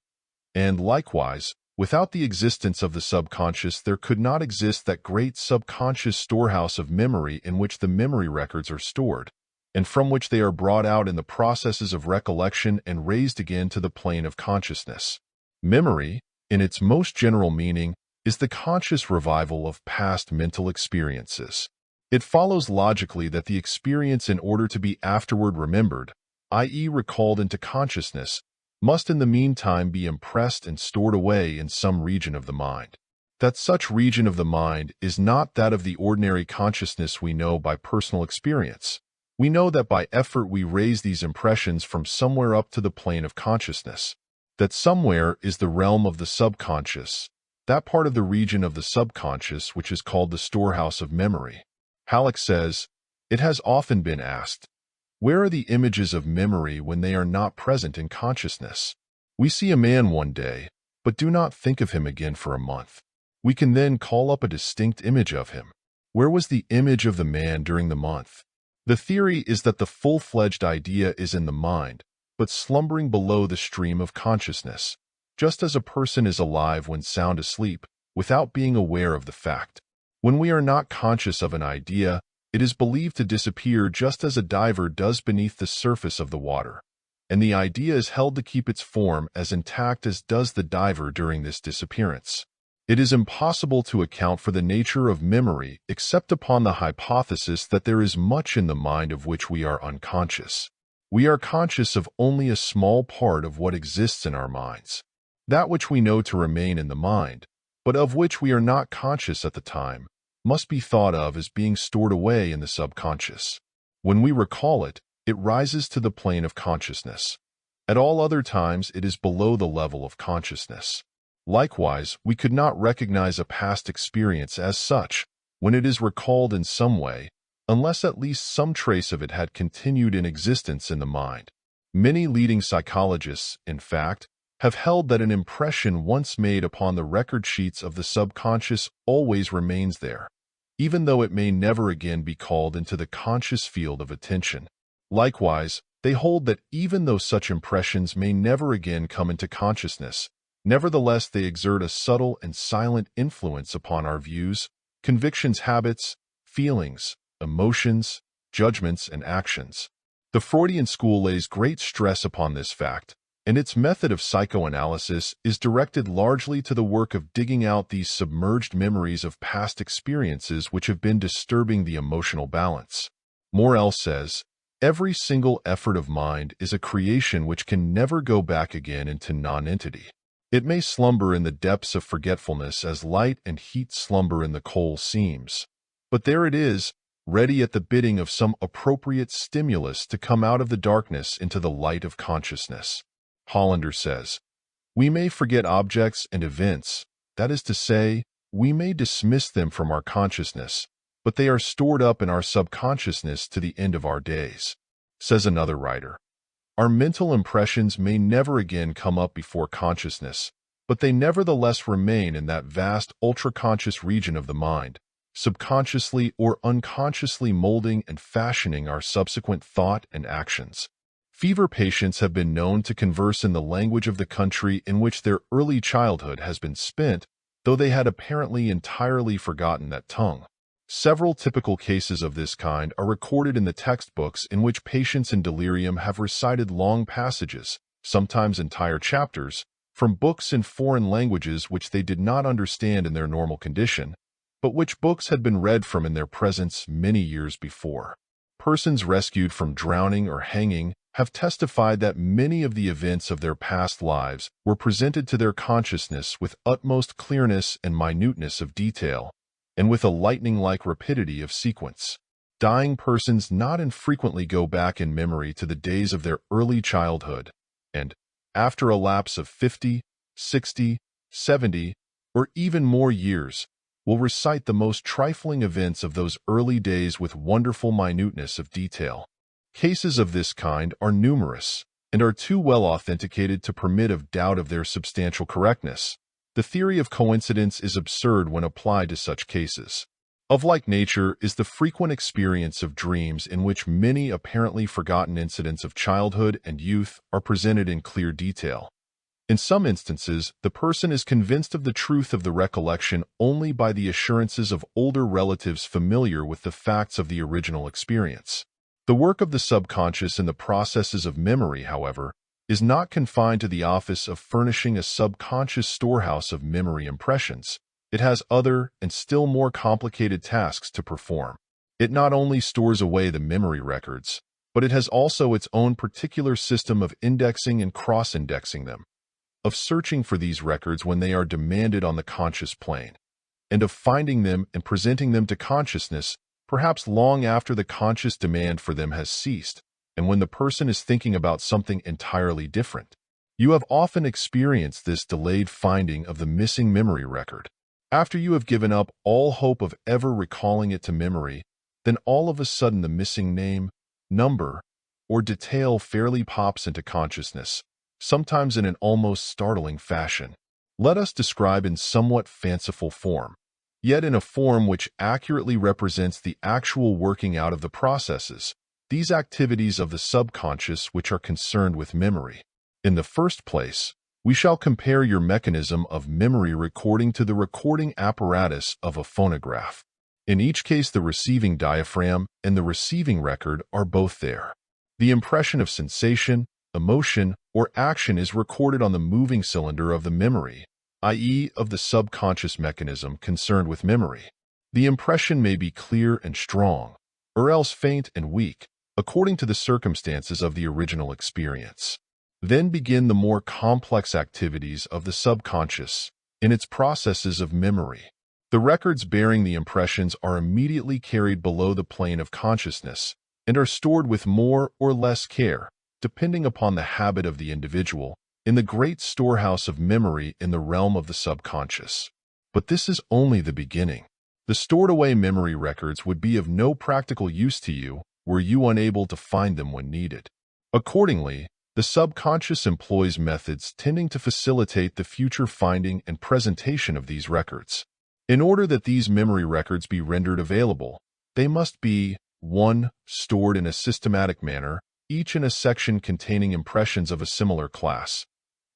And likewise, without the existence of the subconscious, there could not exist that great subconscious storehouse of memory in which the memory records are stored, and from which they are brought out in the processes of recollection and raised again to the plane of consciousness. Memory, in its most general meaning, is the conscious revival of past mental experiences. It follows logically that the experience, in order to be afterward remembered, i.e. recalled into consciousness, must in the meantime be impressed and stored away in some region of the mind. That such region of the mind is not that of the ordinary consciousness we know by personal experience. We know that by effort we raise these impressions from somewhere up to the plane of consciousness. That somewhere is the realm of the subconscious, that part of the region of the subconscious which is called the storehouse of memory. Halleck says, "It has often been asked, where are the images of memory when they are not present in consciousness? We see a man one day, but do not think of him again for a month. We can then call up a distinct image of him. Where was the image of the man during the month?" The theory is that the full-fledged idea is in the mind, but slumbering below the stream of consciousness, just as a person is alive when sound asleep, without being aware of the fact. When we are not conscious of an idea, it is believed to disappear just as a diver does beneath the surface of the water, and the idea is held to keep its form as intact as does the diver during this disappearance. It is impossible to account for the nature of memory except upon the hypothesis that there is much in the mind of which we are unconscious. We are conscious of only a small part of what exists in our minds, that which we know to remain in the mind, but of which we are not conscious at the time, must be thought of as being stored away in the subconscious. When we recall it, it rises to the plane of consciousness. At all other times, it is below the level of consciousness. Likewise, we could not recognize a past experience as such when it is recalled in some way, unless at least some trace of it had continued in existence in the mind. Many leading psychologists, in fact, have held that an impression once made upon the record sheets of the subconscious always remains there, even though it may never again be called into the conscious field of attention. Likewise, they hold that even though such impressions may never again come into consciousness, nevertheless they exert a subtle and silent influence upon our views, convictions, habits, feelings, emotions, judgments, and actions. The Freudian school lays great stress upon this fact, and its method of psychoanalysis is directed largely to the work of digging out these submerged memories of past experiences which have been disturbing the emotional balance. Morel says, "Every single effort of mind is a creation which can never go back again into non-entity. It may slumber in the depths of forgetfulness as light and heat slumber in the coal seams. But there it is, ready at the bidding of some appropriate stimulus to come out of the darkness into the light of consciousness." Hollander says, "We may forget objects and events, that is to say, we may dismiss them from our consciousness, but they are stored up in our subconsciousness to the end of our days." Says another writer, "Our mental impressions may never again come up before consciousness, but they nevertheless remain in that vast ultra-conscious region of the mind, subconsciously or unconsciously molding and fashioning our subsequent thought and actions." Fever patients have been known to converse in the language of the country in which their early childhood has been spent, though they had apparently entirely forgotten that tongue. Several typical cases of this kind are recorded in the textbooks in which patients in delirium have recited long passages, sometimes entire chapters, from books in foreign languages which they did not understand in their normal condition, but which books had been read from in their presence many years before. Persons rescued from drowning or hanging have testified that many of the events of their past lives were presented to their consciousness with utmost clearness and minuteness of detail, and with a lightning-like rapidity of sequence. Dying persons not infrequently go back in memory to the days of their early childhood, and, after a lapse of 50, 60, 70, or even more years, will recite the most trifling events of those early days with wonderful minuteness of detail. Cases of this kind are numerous and are too well authenticated to permit of doubt of their substantial correctness. The theory of coincidence is absurd when applied to such cases. Of like nature is the frequent experience of dreams in which many apparently forgotten incidents of childhood and youth are presented in clear detail. In some instances, the person is convinced of the truth of the recollection only by the assurances of older relatives familiar with the facts of the original experience. The work of the subconscious in the processes of memory, however, is not confined to the office of furnishing a subconscious storehouse of memory impressions. It has other and still more complicated tasks to perform. It not only stores away the memory records, but it has also its own particular system of indexing and cross-indexing them, of searching for these records when they are demanded on the conscious plane, and of finding them and presenting them to consciousness perhaps long after the conscious demand for them has ceased, and when the person is thinking about something entirely different. You have often experienced this delayed finding of the missing memory record. After you have given up all hope of ever recalling it to memory, then all of a sudden the missing name, number, or detail fairly pops into consciousness, sometimes in an almost startling fashion. Let us describe in somewhat fanciful form, yet in a form which accurately represents the actual working out of the processes, these activities of the subconscious which are concerned with memory. In the first place, we shall compare your mechanism of memory recording to the recording apparatus of a phonograph. In each case, the receiving diaphragm and the receiving record are both there. The impression of sensation, emotion, or action is recorded on the moving cylinder of the memory, i.e., of the subconscious mechanism concerned with memory. The impression may be clear and strong, or else faint and weak, according to the circumstances of the original experience. Then begin the more complex activities of the subconscious in its processes of memory. The records bearing the impressions are immediately carried below the plane of consciousness and are stored with more or less care, depending upon the habit of the individual, in the great storehouse of memory in the realm of the subconscious. But this is only the beginning. The stored-away memory records would be of no practical use to you were you unable to find them when needed. Accordingly, the subconscious employs methods tending to facilitate the future finding and presentation of these records. In order that these memory records be rendered available, they must be 1. Stored in a systematic manner, each in a section containing impressions of a similar class.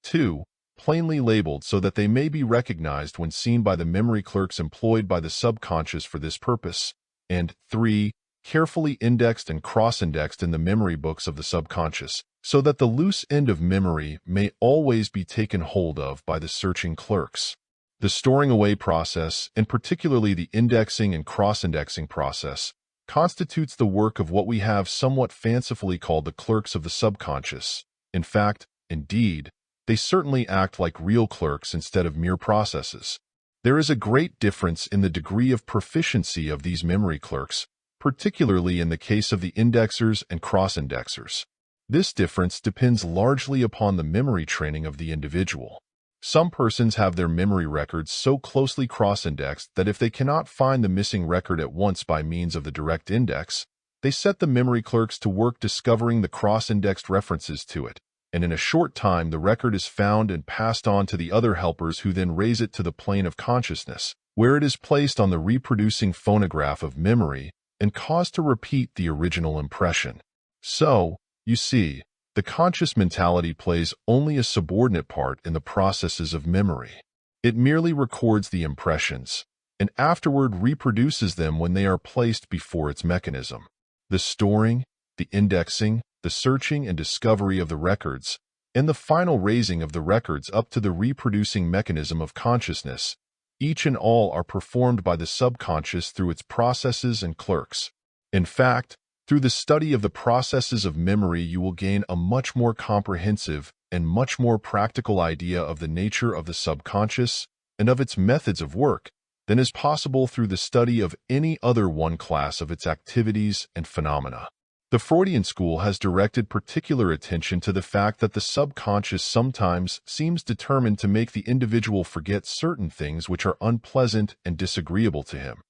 2. Plainly labeled so that they may be recognized when seen by the memory clerks employed by the subconscious for this purpose. And 3. Carefully indexed and cross-indexed in the memory books of the subconscious, so that the loose end of memory may always be taken hold of by the searching clerks. The storing away process, and particularly the indexing and cross-indexing process, constitutes the work of what we have somewhat fancifully called the clerks of the subconscious. In fact, indeed, they certainly act like real clerks instead of mere processes. There is a great difference in the degree of proficiency of these memory clerks, particularly in the case of the indexers and cross-indexers. This difference depends largely upon the memory training of the individual. Some persons have their memory records so closely cross-indexed that if they cannot find the missing record at once by means of the direct index, they set the memory clerks to work discovering the cross-indexed references to it, and in a short time the record is found and passed on to the other helpers who then raise it to the plane of consciousness, where it is placed on the reproducing phonograph of memory and caused to repeat the original impression. So, you see, the conscious mentality plays only a subordinate part in the processes of memory. It merely records the impressions, and afterward reproduces them when they are placed before its mechanism. The storing, the indexing, the searching and discovery of the records, and the final raising of the records up to the reproducing mechanism of consciousness, each and all are performed by the subconscious through its processes and clerks. In fact, through the study of the processes of memory you will gain a much more comprehensive and much more practical idea of the nature of the subconscious and of its methods of work than is possible through the study of any other one class of its activities and phenomena. The Freudian school has directed particular attention to the fact that the subconscious sometimes seems determined to make the individual forget certain things which are unpleasant and disagreeable to him,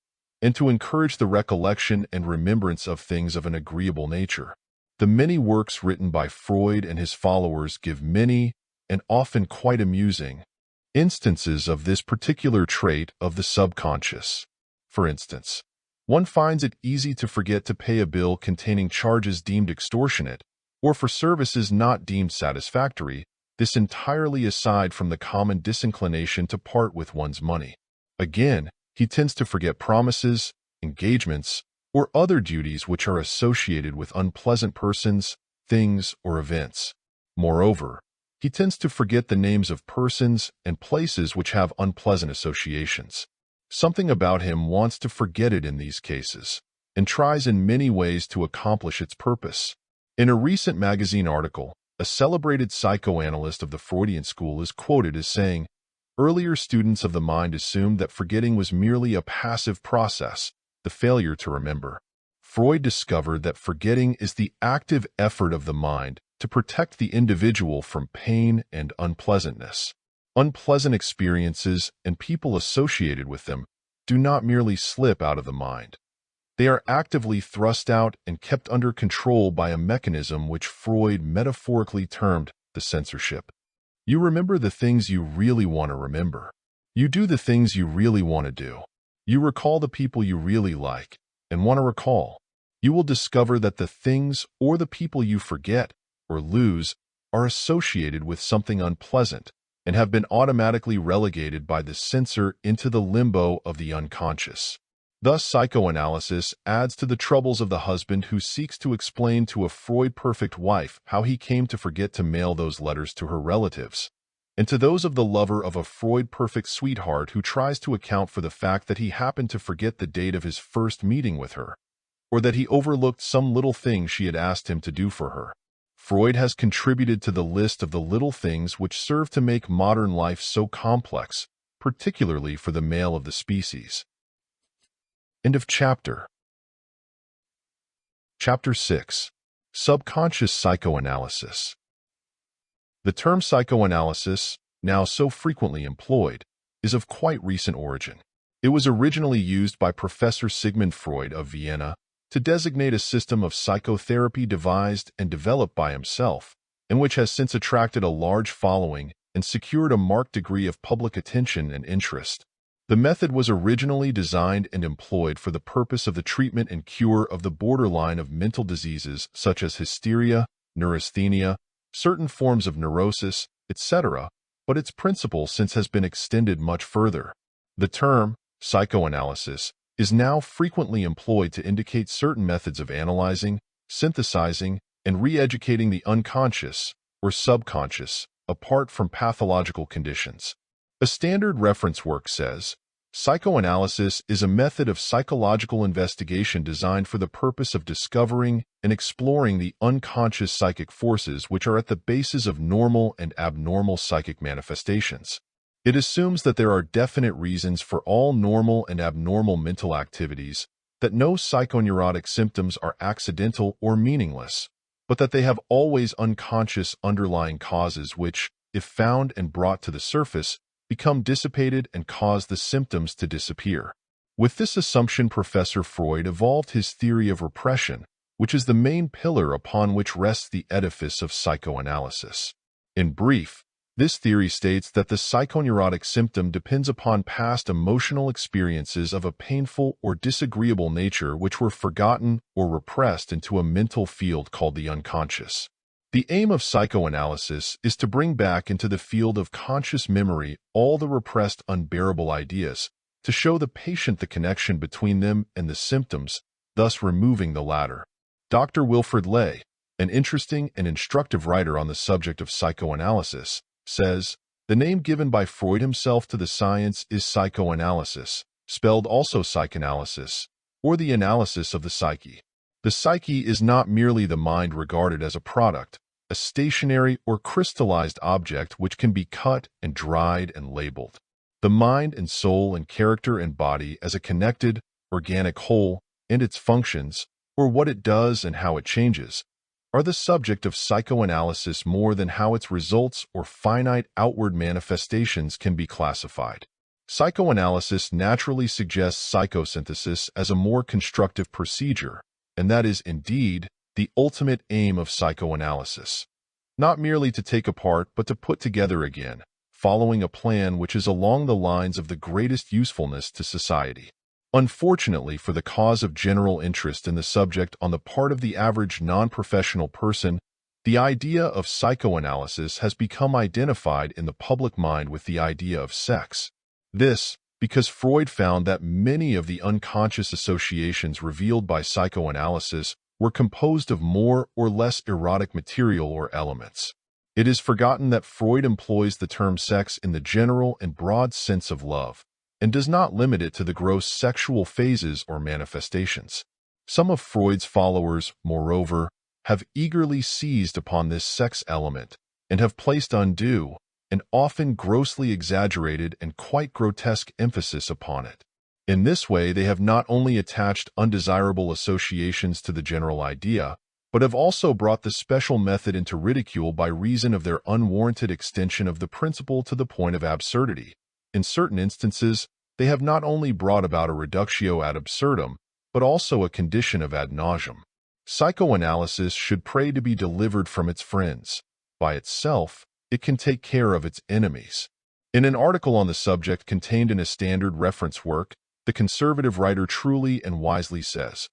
and to encourage the recollection and remembrance of things of an agreeable nature. The many works written by Freud and his followers give many, and often quite amusing, instances of this particular trait of the subconscious. For instance, one finds it easy to forget to pay a bill containing charges deemed extortionate, or for services not deemed satisfactory, this entirely aside from the common disinclination to part with one's money. Again, he tends to forget promises, engagements, or other duties which are associated with unpleasant persons, things, or events. Moreover, he tends to forget the names of persons and places which have unpleasant associations. Something about him wants to forget it in these cases, and tries in many ways to accomplish its purpose. In a recent magazine article, a celebrated psychoanalyst of the Freudian school is quoted as saying, "Earlier students of the mind assumed that forgetting was merely a passive process, the failure to remember. Freud discovered that forgetting is the active effort of the mind to protect the individual from pain and unpleasantness. Unpleasant experiences and people associated with them do not merely slip out of the mind. They are actively thrust out and kept under control by a mechanism which Freud metaphorically termed the censorship. You remember the things you really want to remember. You do the things you really want to do. You recall the people you really like and want to recall. You will discover that the things or the people you forget or lose are associated with something unpleasant and have been automatically relegated by the censor into the limbo of the unconscious. Thus, psychoanalysis adds to the troubles of the husband who seeks to explain to a Freud-perfect wife how he came to forget to mail those letters to her relatives, and to those of the lover of a Freud-perfect sweetheart who tries to account for the fact that he happened to forget the date of his first meeting with her, or that he overlooked some little thing she had asked him to do for her. Freud has contributed to the list of the little things which serve to make modern life so complex, particularly for the male of the species. End of chapter. Chapter 6. Subconscious Psychoanalysis. The term psychoanalysis, now so frequently employed, is of quite recent origin. It was originally used by Professor Sigmund Freud of Vienna to designate a system of psychotherapy devised and developed by himself, and which has since attracted a large following and secured a marked degree of public attention and interest. The method was originally designed and employed for the purpose of the treatment and cure of the borderline of mental diseases such as hysteria, neurasthenia, certain forms of neurosis, etc., but its principle since has been extended much further. The term psychoanalysis is now frequently employed to indicate certain methods of analyzing, synthesizing, and re-educating the unconscious or subconscious apart from pathological conditions. A standard reference work says, psychoanalysis is a method of psychological investigation designed for the purpose of discovering and exploring the unconscious psychic forces which are at the basis of normal and abnormal psychic manifestations. It assumes that there are definite reasons for all normal and abnormal mental activities, that no psychoneurotic symptoms are accidental or meaningless, but that they have always unconscious underlying causes which, if found and brought to the surface, become dissipated and cause the symptoms to disappear. With this assumption, Professor Freud evolved his theory of repression, which is the main pillar upon which rests the edifice of psychoanalysis. In brief, this theory states that the psychoneurotic symptom depends upon past emotional experiences of a painful or disagreeable nature which were forgotten or repressed into a mental field called the unconscious. The aim of psychoanalysis is to bring back into the field of conscious memory all the repressed unbearable ideas, to show the patient the connection between them and the symptoms, thus removing the latter. Dr. Wilfred Ley, an interesting and instructive writer on the subject of psychoanalysis, says, the name given by Freud himself to the science is psychoanalysis, spelled also psychanalysis, or the analysis of the psyche. The psyche is not merely the mind regarded as a product, a stationary or crystallized object which can be cut and dried and labeled. The mind and soul and character and body as a connected, organic whole, and its functions, or what it does and how it changes, are the subject of psychoanalysis more than how its results or finite outward manifestations can be classified. Psychoanalysis naturally suggests psychosynthesis as a more constructive procedure, and that is indeed the ultimate aim of psychoanalysis. Not merely to take apart, but to put together again, following a plan which is along the lines of the greatest usefulness to society. Unfortunately, for the cause of general interest in the subject on the part of the average non-professional person, the idea of psychoanalysis has become identified in the public mind with the idea of sex. This, because Freud found that many of the unconscious associations revealed by psychoanalysis were composed of more or less erotic material or elements. It is forgotten that Freud employs the term sex in the general and broad sense of love, and does not limit it to the gross sexual phases or manifestations. Some of Freud's followers, moreover, have eagerly seized upon this sex element and have placed undue, and often grossly exaggerated and quite grotesque emphasis upon it. In this way, they have not only attached undesirable associations to the general idea, but have also brought the special method into ridicule by reason of their unwarranted extension of the principle to the point of absurdity. In certain instances, they have not only brought about a reductio ad absurdum, but also a condition of ad nauseam. Psychoanalysis should pray to be delivered from its friends. By itself, it can take care of its enemies. In an article on the subject contained in a standard reference work, the conservative writer truly and wisely says,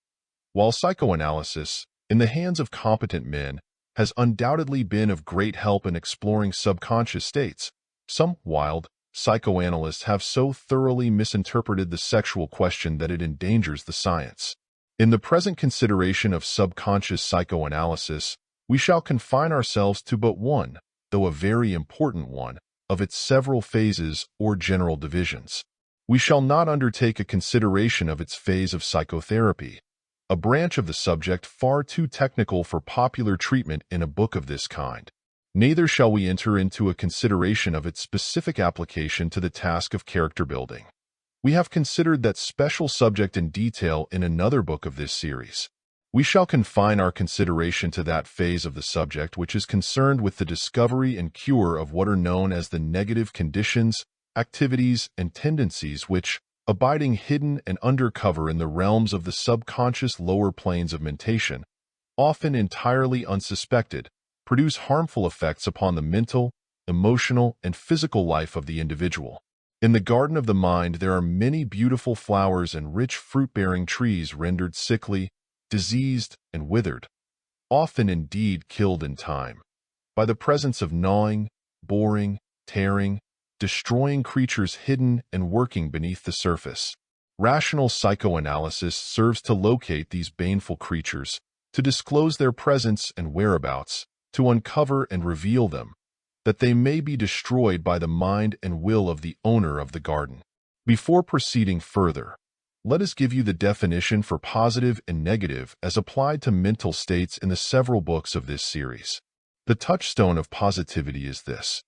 while psychoanalysis, in the hands of competent men, has undoubtedly been of great help in exploring subconscious states, some wild psychoanalysts have so thoroughly misinterpreted the sexual question that it endangers the science. In the present consideration of subconscious psychoanalysis, we shall confine ourselves to but one, though a very important one, of its several phases or general divisions. We shall not undertake a consideration of its phase of psychotherapy, a branch of the subject far too technical for popular treatment in a book of this kind. Neither shall we enter into a consideration of its specific application to the task of character building. We have considered that special subject in detail in another book of this series. We shall confine our consideration to that phase of the subject which is concerned with the discovery and cure of what are known as the negative conditions, activities, and tendencies which, abiding hidden and undercover in the realms of the subconscious lower planes of mentation, often entirely unsuspected, produce harmful effects upon the mental, emotional, and physical life of the individual. In the garden of the mind there are many beautiful flowers and rich fruit-bearing trees rendered sickly, diseased, and withered, often indeed killed in time, by the presence of gnawing, boring, tearing, destroying creatures hidden and working beneath the surface. Rational psychoanalysis serves to locate these baneful creatures, to disclose their presence and whereabouts, to uncover and reveal them, that they may be destroyed by the mind and will of the owner of the garden. Before proceeding further, let us give you the definition for positive and negative as applied to mental states in the several books of this series. The touchstone of positivity is this: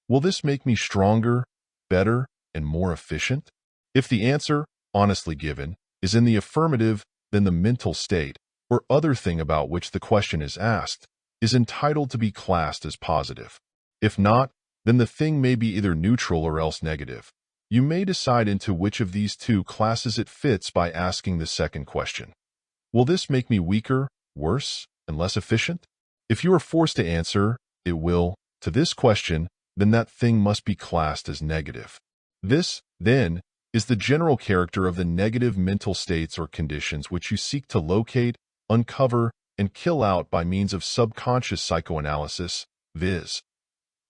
will this make me stronger, better, and more efficient? If the answer, honestly given, is in the affirmative, then the mental state, or other thing about which the question is asked, is entitled to be classed as positive. If not, then the thing may be either neutral or else negative. You may decide into which of these two classes it fits by asking the second question. Will this make me weaker, worse, and less efficient? If you are forced to answer, it will, to this question, then that thing must be classed as negative. This, then, is the general character of the negative mental states or conditions which you seek to locate, uncover, and kill out by means of subconscious psychoanalysis, viz.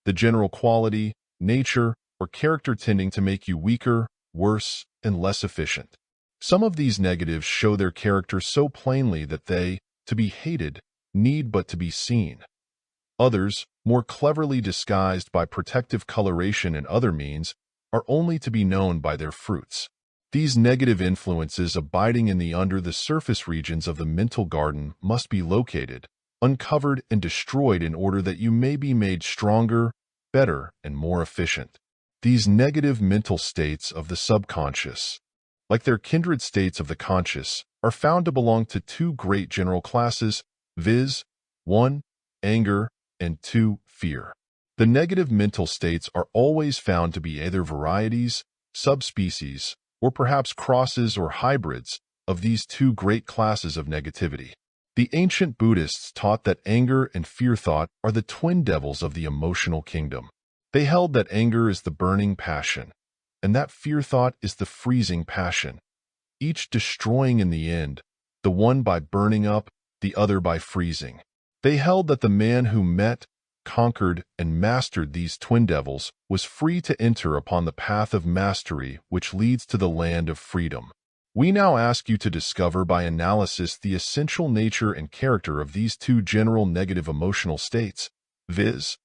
The general quality, nature, or character tending to make you weaker, worse, and less efficient. Some of these negatives show their character so plainly that they, to be hated, need but to be seen. Others, more cleverly disguised by protective coloration and other means, are only to be known by their fruits. These negative influences abiding in the under-the-surface regions of the mental garden must be located, uncovered, and destroyed in order that you may be made stronger, better, and more efficient. These negative mental states of the subconscious, like their kindred states of the conscious, are found to belong to two great general classes, viz. 1. Anger, and 2. Fear. The negative mental states are always found to be either varieties, subspecies, or perhaps crosses or hybrids of these two great classes of negativity. The ancient Buddhists taught that anger and fear thought are the twin devils of the emotional kingdom. They held that anger is the burning passion, and that fear thought is the freezing passion, each destroying in the end, the one by burning up, the other by freezing. They held that the man who met, conquered, and mastered these twin devils was free to enter upon the path of mastery which leads to the land of freedom. We now ask you to discover by analysis the essential nature and character of these two general negative emotional states, viz.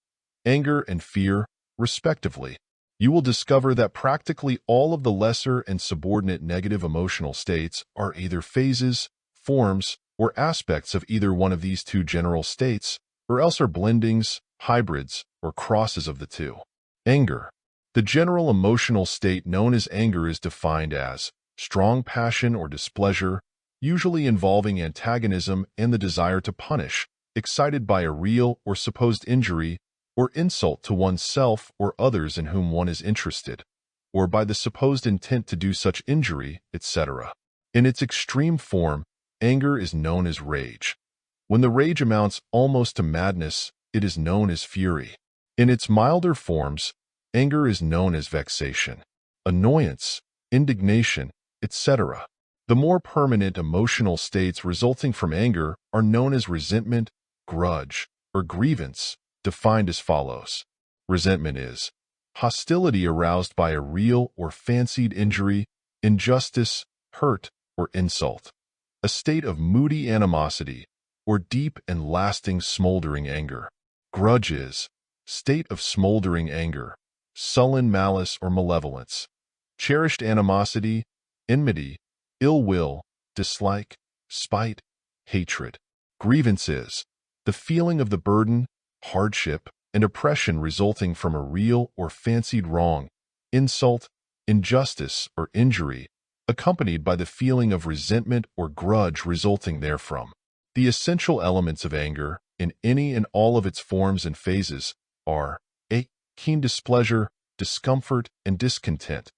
Anger and fear, respectively. You will discover that practically all of the lesser and subordinate negative emotional states are either phases, forms, or aspects of either one of these two general states, or else are blendings, hybrids, or crosses of the two. Anger. The general emotional state known as anger is defined as strong passion or displeasure, usually involving antagonism and the desire to punish, excited by a real or supposed injury or insult to oneself or others in whom one is interested, or by the supposed intent to do such injury, etc. In its extreme form, anger is known as rage. When the rage amounts almost to madness, it is known as fury. In its milder forms, anger is known as vexation, annoyance, indignation, etc. The more permanent emotional states resulting from anger are known as resentment, grudge, or grievance, defined as follows. Resentment is hostility aroused by a real or fancied injury, injustice, hurt, or insult. A state of moody animosity, or deep and lasting smoldering anger. Grudge is state of smoldering anger, sullen malice or malevolence. Cherished animosity, enmity, ill will, dislike, spite, hatred. Grievance is the feeling of the burden, hardship, and oppression resulting from a real or fancied wrong, insult, injustice, or injury, accompanied by the feeling of resentment or grudge resulting therefrom. The essential elements of anger, in any and all of its forms and phases, are a. Keen displeasure, discomfort, and discontent,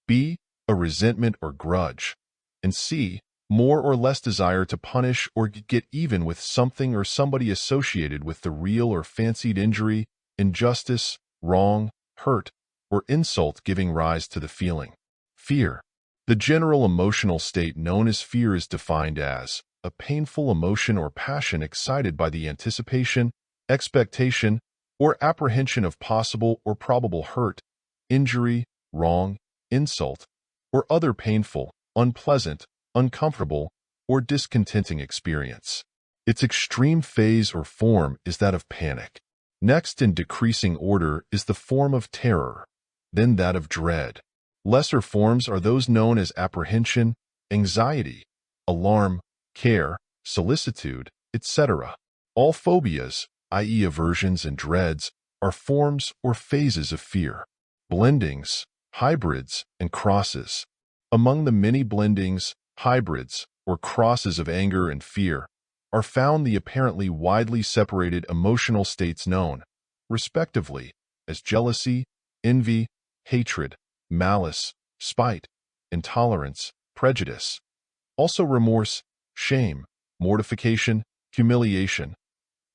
b. A resentment or grudge, and c. More or less desire to punish or get even with something or somebody associated with the real or fancied injury, injustice, wrong, hurt, or insult giving rise to the feeling. Fear. The general emotional state known as fear is defined as a painful emotion or passion excited by the anticipation, expectation, or apprehension of possible or probable hurt, injury, wrong, insult, or other painful, unpleasant, uncomfortable, or discontenting experience. Its extreme phase or form is that of panic. Next in decreasing order is the form of terror, then that of dread. Lesser forms are those known as apprehension, anxiety, alarm, care, solicitude, etc. All phobias, i.e. aversions and dreads, are forms or phases of fear. Blendings, hybrids, and crosses. Among the many blendings, hybrids, or crosses of anger and fear, are found the apparently widely separated emotional states known, respectively, as jealousy, envy, hatred, malice, spite, intolerance, prejudice. Also remorse, shame, mortification, humiliation,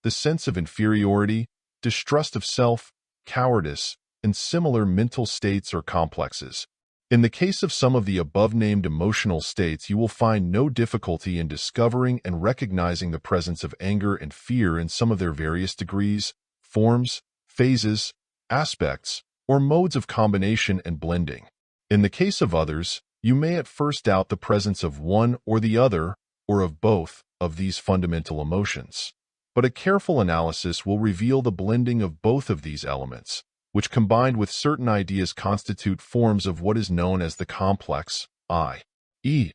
the sense of inferiority, distrust of self, cowardice, and similar mental states or complexes. In the case of some of the above-named emotional states, you will find no difficulty in discovering and recognizing the presence of anger and fear in some of their various degrees, forms, phases, aspects, or modes of combination and blending. In the case of others, you may at first doubt the presence of one or the other, or of both, of these fundamental emotions. But a careful analysis will reveal the blending of both of these elements, which combined with certain ideas constitute forms of what is known as the complex, i.e.,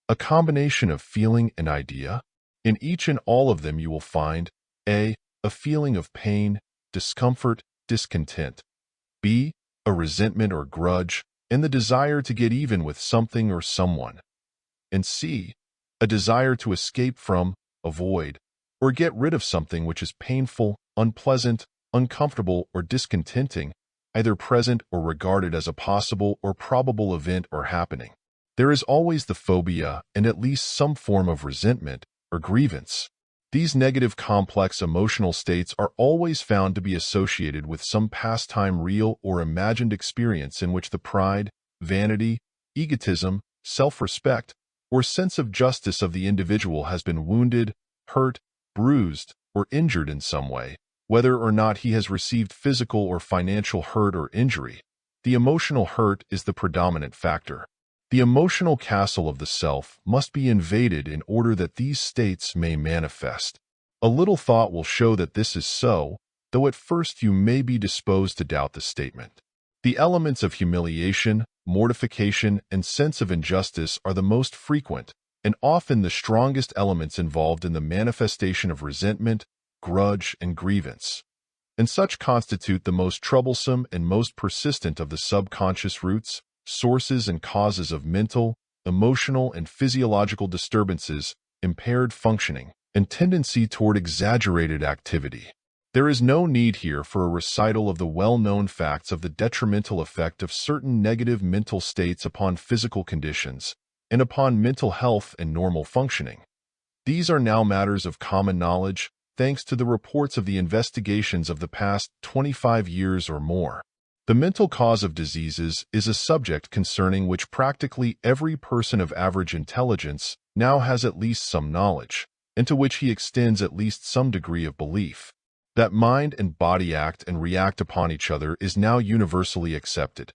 a combination of feeling and idea. In each and all of them you will find a feeling of pain, discomfort, discontent, b. a resentment or grudge, and the desire to get even with something or someone, and c. a desire to escape from, avoid, or get rid of something which is painful, unpleasant, uncomfortable, or discontenting, either present or regarded as a possible or probable event or happening. There is always the phobia and at least some form of resentment or grievance. These negative complex emotional states are always found to be associated with some past-time real or imagined experience in which the pride, vanity, egotism, self-respect, or sense of justice of the individual has been wounded, hurt, bruised, or injured in some way. Whether or not he has received physical or financial hurt or injury, the emotional hurt is the predominant factor. The emotional castle of the self must be invaded in order that these states may manifest. A little thought will show that this is so, though at first you may be disposed to doubt the statement. The elements of humiliation, mortification, and sense of injustice are the most frequent and often the strongest elements involved in the manifestation of resentment, grudge, and grievance, and such constitute the most troublesome and most persistent of the subconscious roots, sources, and causes of mental, emotional, and physiological disturbances, impaired functioning, and tendency toward exaggerated activity. There is no need here for a recital of the well-known facts of the detrimental effect of certain negative mental states upon physical conditions and upon mental health and normal functioning. These are now matters of common knowledge, thanks to the reports of the investigations of the past 25 years or more. The mental cause of diseases is a subject concerning which practically every person of average intelligence now has at least some knowledge, and to which he extends at least some degree of belief. That mind and body act and react upon each other is now universally accepted,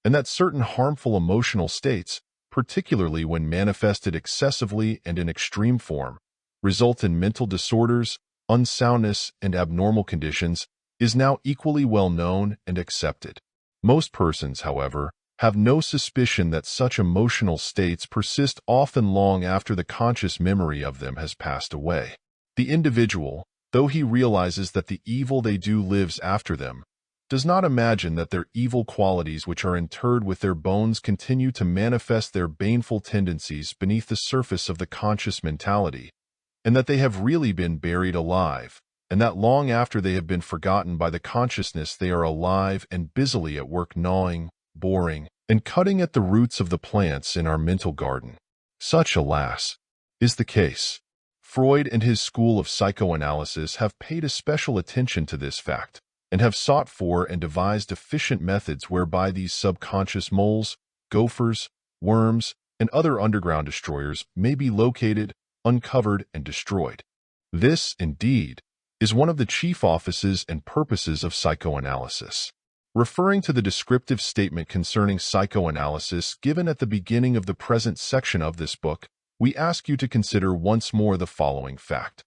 and that certain harmful emotional states, particularly when manifested excessively and in extreme form, result in mental disorders, unsoundness, and abnormal conditions, is now equally well known and accepted. Most persons, however, have no suspicion that such emotional states persist often long after the conscious memory of them has passed away. The individual, though he realizes that the evil they do lives after them, does not imagine that their evil qualities which are interred with their bones continue to manifest their baneful tendencies beneath the surface of the conscious mentality, and that they have really been buried alive, and that long after they have been forgotten by the consciousness they are alive and busily at work gnawing, boring, and cutting at the roots of the plants in our mental garden. Such, alas, is the case. Freud and his school of psychoanalysis have paid especial attention to this fact, and have sought for and devised efficient methods whereby these subconscious moles, gophers, worms, and other underground destroyers may be located, uncovered, and destroyed. This, indeed, is one of the chief offices and purposes of psychoanalysis. Referring to the descriptive statement concerning psychoanalysis given at the beginning of the present section of this book, we ask you to consider once more the following fact.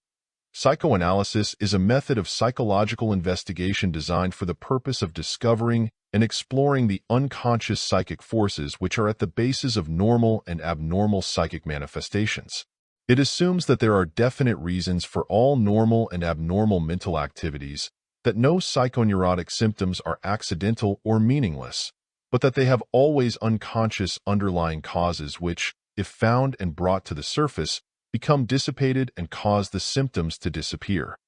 Psychoanalysis is a method of psychological investigation designed for the purpose of discovering and exploring the unconscious psychic forces which are at the basis of normal and abnormal psychic manifestations. It assumes that there are definite reasons for all normal and abnormal mental activities, that no psychoneurotic symptoms are accidental or meaningless, but that they have always unconscious underlying causes which, if found and brought to the surface, become dissipated and cause the symptoms to disappear.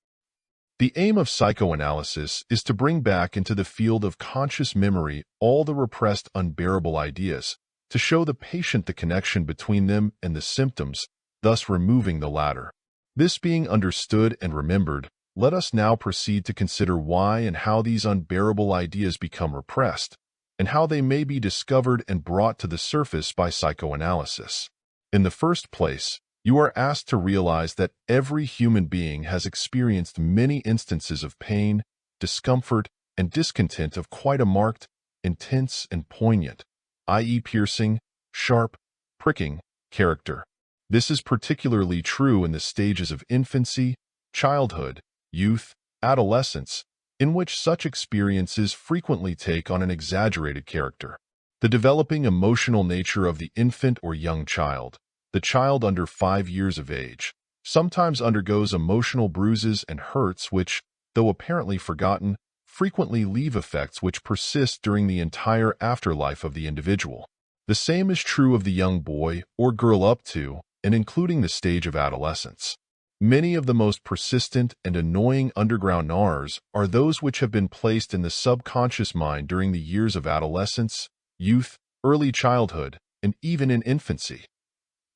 The aim of psychoanalysis is to bring back into the field of conscious memory all the repressed unbearable ideas, to show the patient the connection between them and the symptoms, thus removing the latter. This being understood and remembered, let us now proceed to consider why and how these unbearable ideas become repressed, and how they may be discovered and brought to the surface by psychoanalysis. In the first place, you are asked to realize that every human being has experienced many instances of pain, discomfort, and discontent of quite a marked, intense, and poignant, i.e. piercing, sharp, pricking, character. This is particularly true in the stages of infancy, childhood, youth, adolescence, in which such experiences frequently take on an exaggerated character. The developing emotional nature of the infant or young child, the child under 5 years of age, sometimes undergoes emotional bruises and hurts which, though apparently forgotten, frequently leave effects which persist during the entire afterlife of the individual. The same is true of the young boy or girl up to and including the stage of adolescence. Many of the most persistent and annoying underground gnawers are those which have been placed in the subconscious mind during the years of adolescence, youth, early childhood, and even in infancy.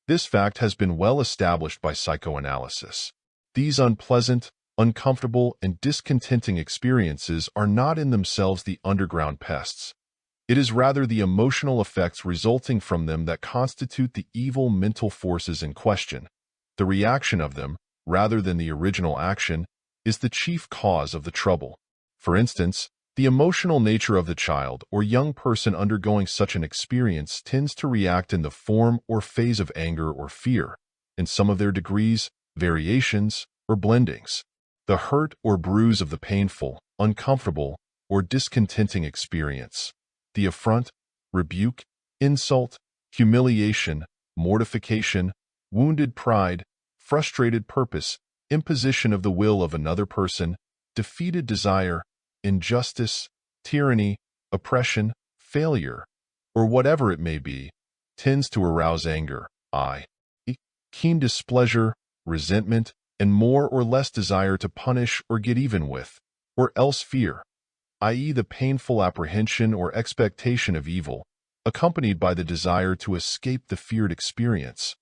This fact has been well established by psychoanalysis. These unpleasant, uncomfortable, and discontenting experiences are not in themselves the underground pests. It is rather the emotional effects resulting from them that constitute the evil mental forces in question. The reaction of them, rather than the original action, is the chief cause of the trouble. For instance, the emotional nature of the child or young person undergoing such an experience tends to react in the form or phase of anger or fear, in some of their degrees, variations, or blendings. The hurt or bruise of the painful, uncomfortable, or discontenting experience. The affront, rebuke, insult, humiliation, mortification, wounded pride, frustrated purpose, imposition of the will of another person, defeated desire, injustice, tyranny, oppression, failure, or whatever it may be, tends to arouse anger, keen displeasure, resentment, and more or less desire to punish or get even with, or else fear, i.e. the painful apprehension or expectation of evil, accompanied by the desire to escape the feared experience,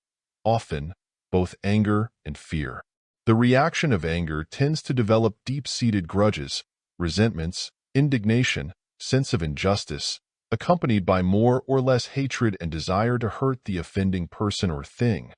often both anger and fear. The reaction of anger tends to develop deep-seated grudges, resentments, indignation, sense of injustice, accompanied by more or less hatred and desire to hurt the offending person or thing,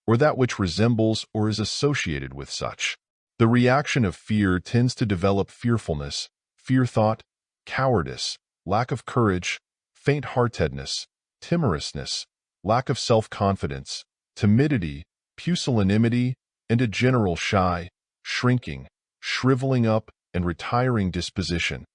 or that which resembles or is associated with such. The reaction of fear tends to develop fearfulness, fear thought, cowardice, lack of courage, faint-heartedness, timorousness, lack of self-confidence, timidity, pusillanimity, and a general shy, shrinking, shriveling up, and retiring disposition,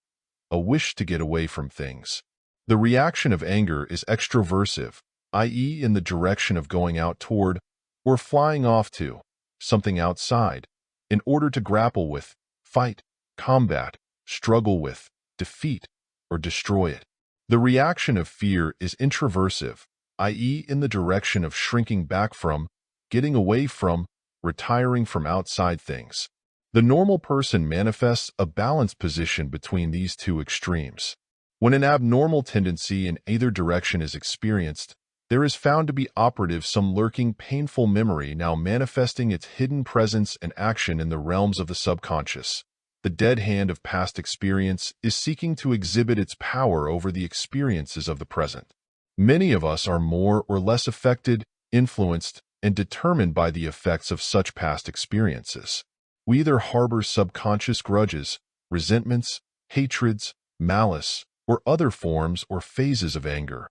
a wish to get away from things. The reaction of anger is extroversive, i.e. in the direction of going out toward, or flying off to, something outside, in order to grapple with, fight, combat, struggle with, defeat, or destroy it. The reaction of fear is introversive, i.e. in the direction of shrinking back from, getting away from, retiring from outside things. The normal person manifests a balanced position between these two extremes. When an abnormal tendency in either direction is experienced, there is found to be operative some lurking painful memory now manifesting its hidden presence and action in the realms of the subconscious. The dead hand of past experience is seeking to exhibit its power over the experiences of the present. Many of us are more or less affected, influenced, and determined by the effects of such past experiences. We either harbor subconscious grudges, resentments, hatreds, malice, or other forms or phases of anger,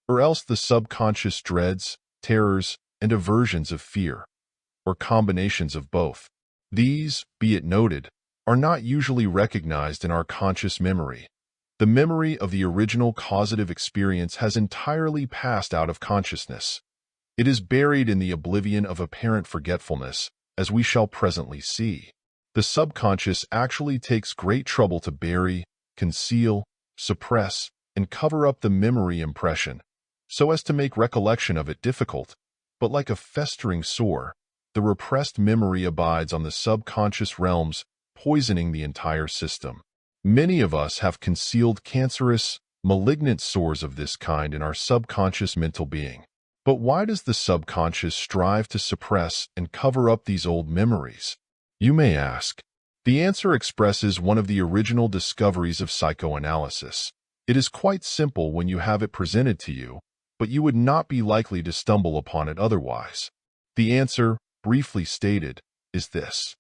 or else the subconscious dreads, terrors, and aversions of fear, or combinations of both. These, be it noted, are not usually recognized in our conscious memory. The memory of the original causative experience has entirely passed out of consciousness. It is buried in the oblivion of apparent forgetfulness, as we shall presently see. The subconscious actually takes great trouble to bury, conceal, suppress, and cover up the memory impression, so as to make recollection of it difficult, but like a festering sore, the repressed memory abides on the subconscious realms, poisoning the entire system. Many of us have concealed cancerous, malignant sores of this kind in our subconscious mental being. But why does the subconscious strive to suppress and cover up these old memories? You may ask. The answer expresses one of the original discoveries of psychoanalysis. It is quite simple when you have it presented to you, but you would not be likely to stumble upon it otherwise. The answer, briefly stated, is this.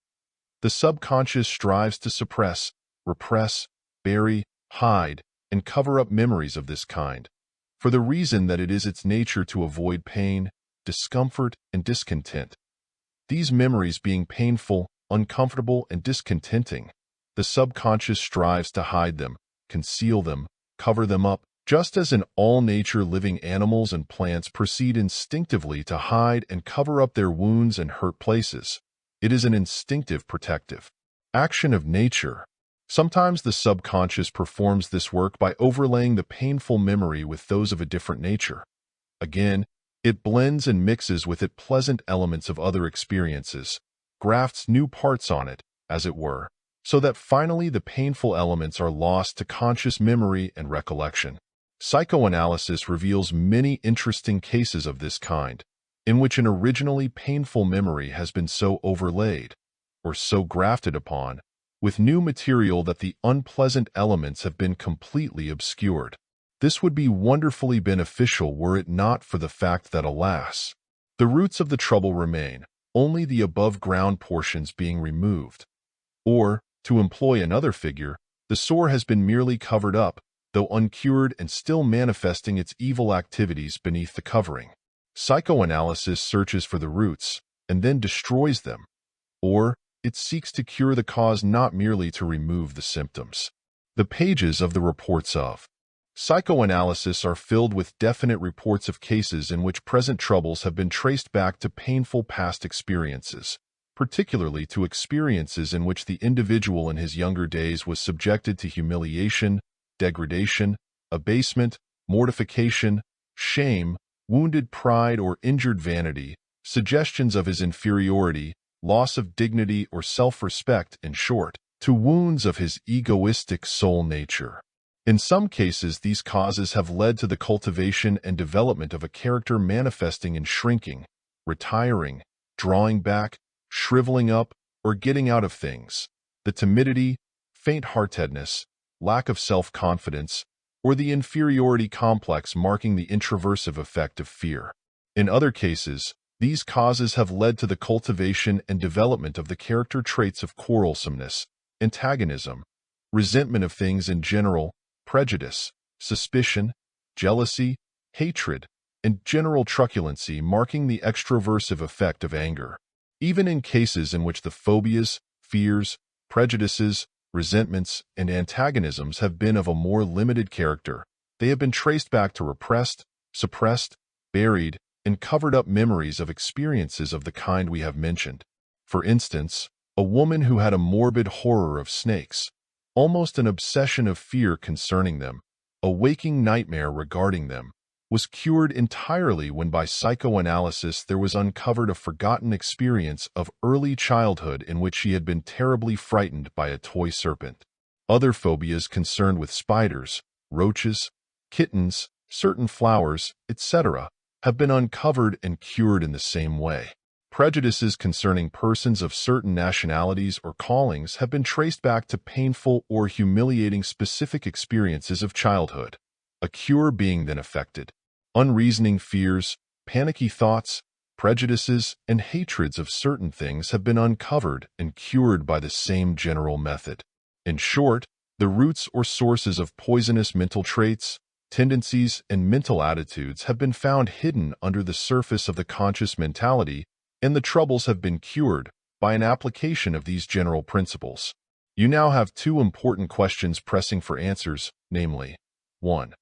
The subconscious strives to suppress, repress, bury, hide, and cover up memories of this kind, for the reason that it is its nature to avoid pain, discomfort, and discontent. These memories being painful, uncomfortable, and discontenting, the subconscious strives to hide them, conceal them, cover them up, just as in all nature living animals and plants proceed instinctively to hide and cover up their wounds and hurt places. It is an instinctive protective action of nature. Sometimes the subconscious performs this work by overlaying the painful memory with those of a different nature. Again, it blends and mixes with it pleasant elements of other experiences, grafts new parts on it, as it were, so that finally the painful elements are lost to conscious memory and recollection. Psychoanalysis reveals many interesting cases of this kind, in which an originally painful memory has been so overlaid, or so grafted upon, with new material that the unpleasant elements have been completely obscured. This would be wonderfully beneficial were it not for the fact that, alas, the roots of the trouble remain, only the above-ground portions being removed. Or, to employ another figure, the sore has been merely covered up, though uncured and still manifesting its evil activities beneath the covering. Psychoanalysis searches for the roots, and then destroys them, or it seeks to cure the cause, not merely to remove the symptoms. The pages of the reports of psychoanalysis are filled with definite reports of cases in which present troubles have been traced back to painful past experiences, particularly to experiences in which the individual in his younger days was subjected to humiliation, degradation, abasement, mortification, shame, wounded pride or injured vanity, suggestions of his inferiority, loss of dignity or self-respect, in short, to wounds of his egoistic soul nature. In some cases, these causes have led to the cultivation and development of a character manifesting in shrinking, retiring, drawing back, shriveling up, or getting out of things, the timidity, faint-heartedness, lack of self-confidence, or the inferiority complex marking the introversive effect of fear. In other cases, these causes have led to the cultivation and development of the character traits of quarrelsomeness, antagonism, resentment of things in general, prejudice, suspicion, jealousy, hatred, and general truculency marking the extroversive effect of anger. Even in cases in which the phobias, fears, prejudices, resentments, and antagonisms have been of a more limited character, they have been traced back to repressed, suppressed, buried, and covered up memories of experiences of the kind we have mentioned. For instance, a woman who had a morbid horror of snakes, almost an obsession of fear concerning them, a waking nightmare regarding them, was cured entirely when by psychoanalysis there was uncovered a forgotten experience of early childhood in which she had been terribly frightened by a toy serpent. Other phobias concerned with spiders, roaches, kittens, certain flowers, etc., have been uncovered and cured in the same way. Prejudices concerning persons of certain nationalities or callings have been traced back to painful or humiliating specific experiences of childhood, a cure being then effected. Unreasoning fears, panicky thoughts, prejudices, and hatreds of certain things have been uncovered and cured by the same general method. In short, the roots or sources of poisonous mental traits, tendencies, and mental attitudes have been found hidden under the surface of the conscious mentality, and the troubles have been cured by an application of these general principles. You now have two important questions pressing for answers, namely, 1.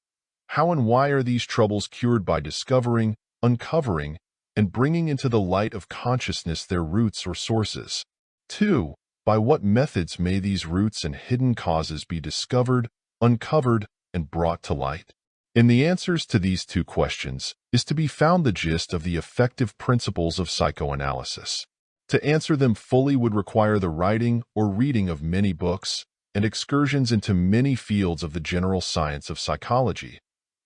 How and why are these troubles cured by discovering, uncovering, and bringing into the light of consciousness their roots or sources? 2. By what methods may these roots and hidden causes be discovered, uncovered, and brought to light? In the answers to these two questions is to be found the gist of the effective principles of psychoanalysis. To answer them fully would require the writing or reading of many books and excursions into many fields of the general science of psychology,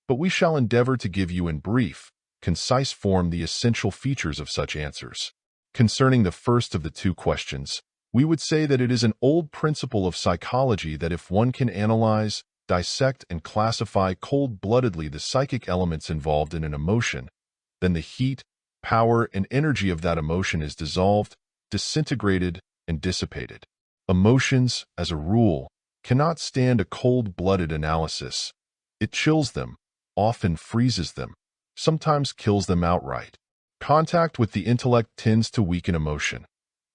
but we shall endeavor to give you in brief, concise form the essential features of such answers. Concerning the first of the two questions, we would say that it is an old principle of psychology that if one can analyze, dissect, and classify cold-bloodedly the psychic elements involved in an emotion, then the heat, power, and energy of that emotion is dissolved, disintegrated, and dissipated. Emotions, as a rule, cannot stand a cold-blooded analysis. It chills them, often freezes them, sometimes kills them outright. Contact with the intellect tends to weaken emotion.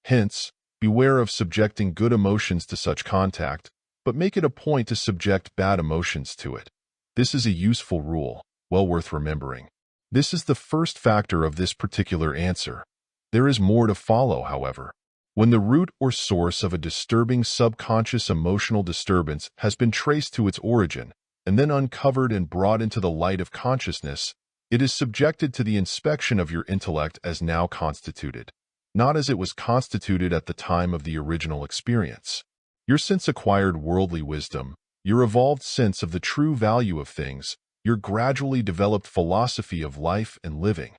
Hence, beware of subjecting good emotions to such contact, but make it a point to subject bad emotions to it. This is a useful rule, well worth remembering. This is the first factor of this particular answer. There is more to follow, however. When the root or source of a disturbing subconscious emotional disturbance has been traced to its origin, and then uncovered and brought into the light of consciousness, it is subjected to the inspection of your intellect as now constituted, not as it was constituted at the time of the original experience. Your since-acquired worldly wisdom, your evolved sense of the true value of things, your gradually developed philosophy of life and living,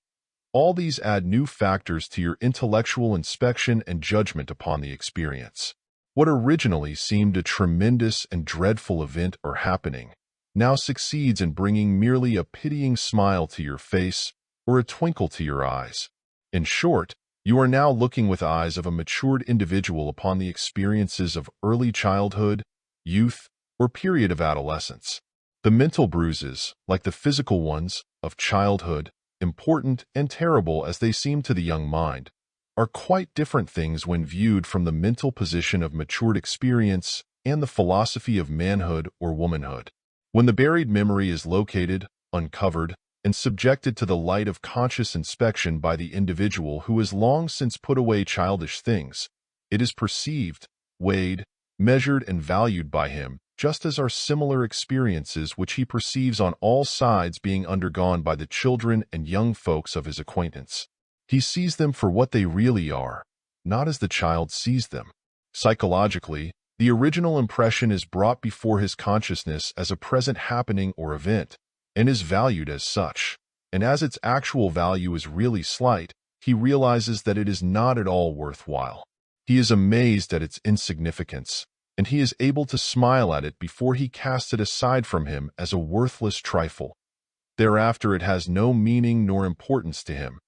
all these add new factors to your intellectual inspection and judgment upon the experience. What originally seemed a tremendous and dreadful event or happening now succeeds in bringing merely a pitying smile to your face or a twinkle to your eyes. In short, you are now looking with eyes of a matured individual upon the experiences of early childhood, youth, or period of adolescence. The mental bruises, like the physical ones, of childhood, important and terrible as they seem to the young mind, are quite different things when viewed from the mental position of matured experience and the philosophy of manhood or womanhood. When the buried memory is located, uncovered, and subjected to the light of conscious inspection by the individual who has long since put away childish things, it is perceived, weighed, measured, and valued by him, just as are similar experiences which he perceives on all sides being undergone by the children and young folks of his acquaintance. He sees them for what they really are, not as the child sees them. Psychologically, the original impression is brought before his consciousness as a present happening or event, and is valued as such. And as its actual value is really slight, he realizes that it is not at all worthwhile. He is amazed at its insignificance, and he is able to smile at it before he casts it aside from him as a worthless trifle. Thereafter it has no meaning nor importance to him.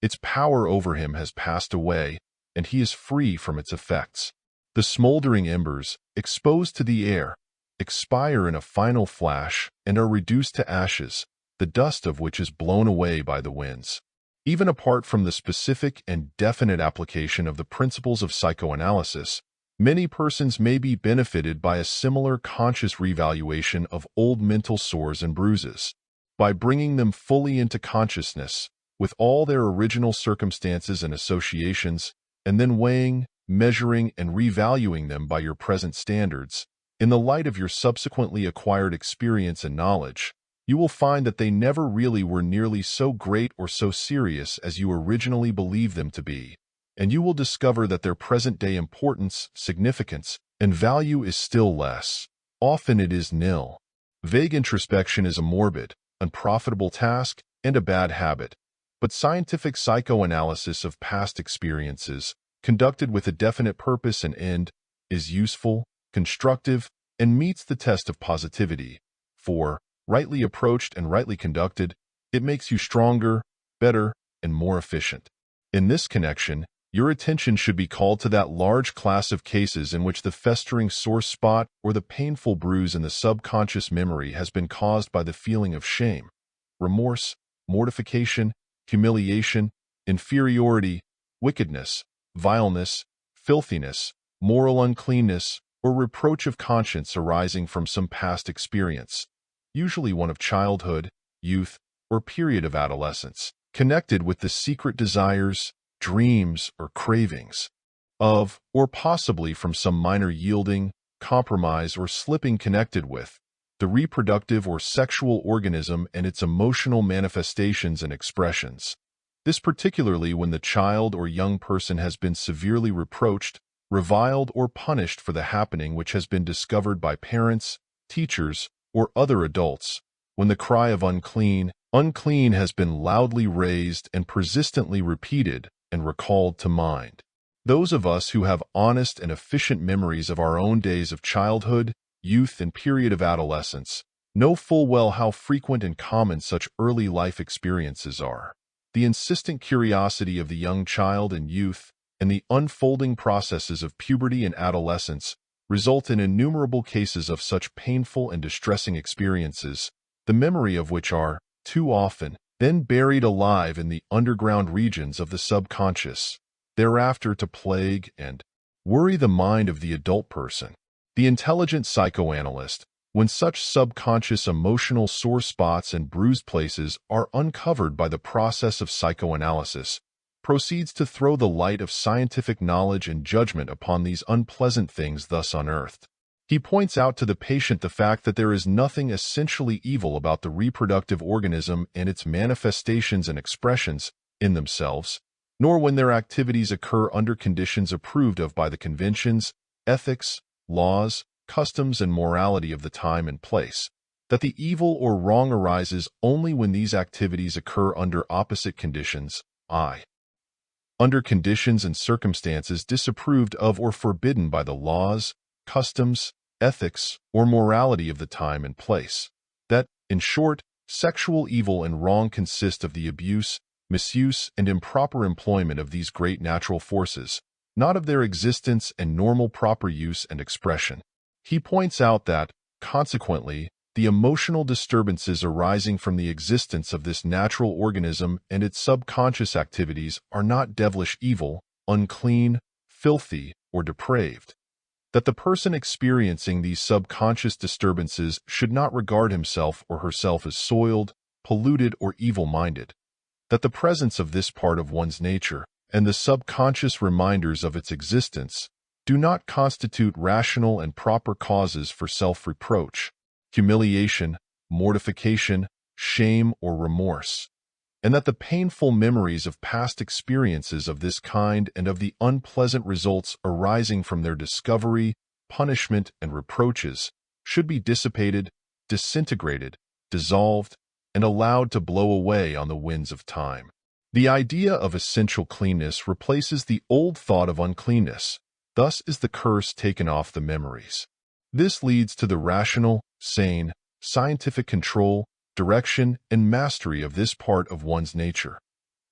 Its power over him has passed away, and he is free from its effects. The smoldering embers, exposed to the air, expire in a final flash and are reduced to ashes, the dust of which is blown away by the winds. Even apart from the specific and definite application of the principles of psychoanalysis, many persons may be benefited by a similar conscious revaluation of old mental sores and bruises. By bringing them fully into consciousness, with all their original circumstances and associations, and then weighing, measuring, and revaluing them by your present standards, in the light of your subsequently acquired experience and knowledge, you will find that they never really were nearly so great or so serious as you originally believed them to be, and you will discover that their present-day importance, significance, and value is still less. Often it is nil. Vague introspection is a morbid, unprofitable task and a bad habit, but scientific psychoanalysis of past experiences, conducted with a definite purpose and end, is useful, constructive, and meets the test of positivity. For, rightly approached and rightly conducted, it makes you stronger, better, and more efficient. In this connection, your attention should be called to that large class of cases in which the festering sore spot or the painful bruise in the subconscious memory has been caused by the feeling of shame, remorse, mortification, humiliation, inferiority, wickedness, vileness, filthiness, moral uncleanness, or reproach of conscience arising from some past experience, usually one of childhood, youth, or period of adolescence, connected with the secret desires, dreams, or cravings of, or possibly from some minor yielding, compromise, or slipping connected with the reproductive or sexual organism and its emotional manifestations and expressions. This particularly when the child or young person has been severely reproached, reviled, or punished for the happening which has been discovered by parents, teachers, or other adults, when the cry of unclean, unclean has been loudly raised and persistently repeated and recalled to mind. Those of us who have honest and efficient memories of our own days of childhood, youth, and period of adolescence know full well how frequent and common such early life experiences are. The insistent curiosity of the young child and youth and the unfolding processes of puberty and adolescence result in innumerable cases of such painful and distressing experiences, the memory of which are, too often, then buried alive in the underground regions of the subconscious, thereafter to plague and worry the mind of the adult person. The intelligent psychoanalyst, when such subconscious emotional sore spots and bruised places are uncovered by the process of psychoanalysis, proceeds to throw the light of scientific knowledge and judgment upon these unpleasant things thus unearthed. He points out to the patient the fact that there is nothing essentially evil about the reproductive organism and its manifestations and expressions in themselves, nor when their activities occur under conditions approved of by the conventions, ethics, laws, customs, and morality of the time and place, that the evil or wrong arises only when these activities occur under opposite conditions, under conditions and circumstances disapproved of or forbidden by the laws, customs, ethics, or morality of the time and place. That, in short, sexual evil and wrong consist of the abuse, misuse, and improper employment of these great natural forces, not of their existence and normal proper use and expression. He points out that, consequently, the emotional disturbances arising from the existence of this natural organism and its subconscious activities are not devilish evil, unclean, filthy, or depraved. That the person experiencing these subconscious disturbances should not regard himself or herself as soiled, polluted, or evil-minded. That the presence of this part of one's nature and the subconscious reminders of its existence do not constitute rational and proper causes for self-reproach, humiliation, mortification, shame, or remorse, and that the painful memories of past experiences of this kind and of the unpleasant results arising from their discovery, punishment, and reproaches should be dissipated, disintegrated, dissolved, and allowed to blow away on the winds of time. The idea of essential cleanness replaces the old thought of uncleanness. Thus is the curse taken off the memories. This leads to the rational, sane, scientific control, direction, and mastery of this part of one's nature.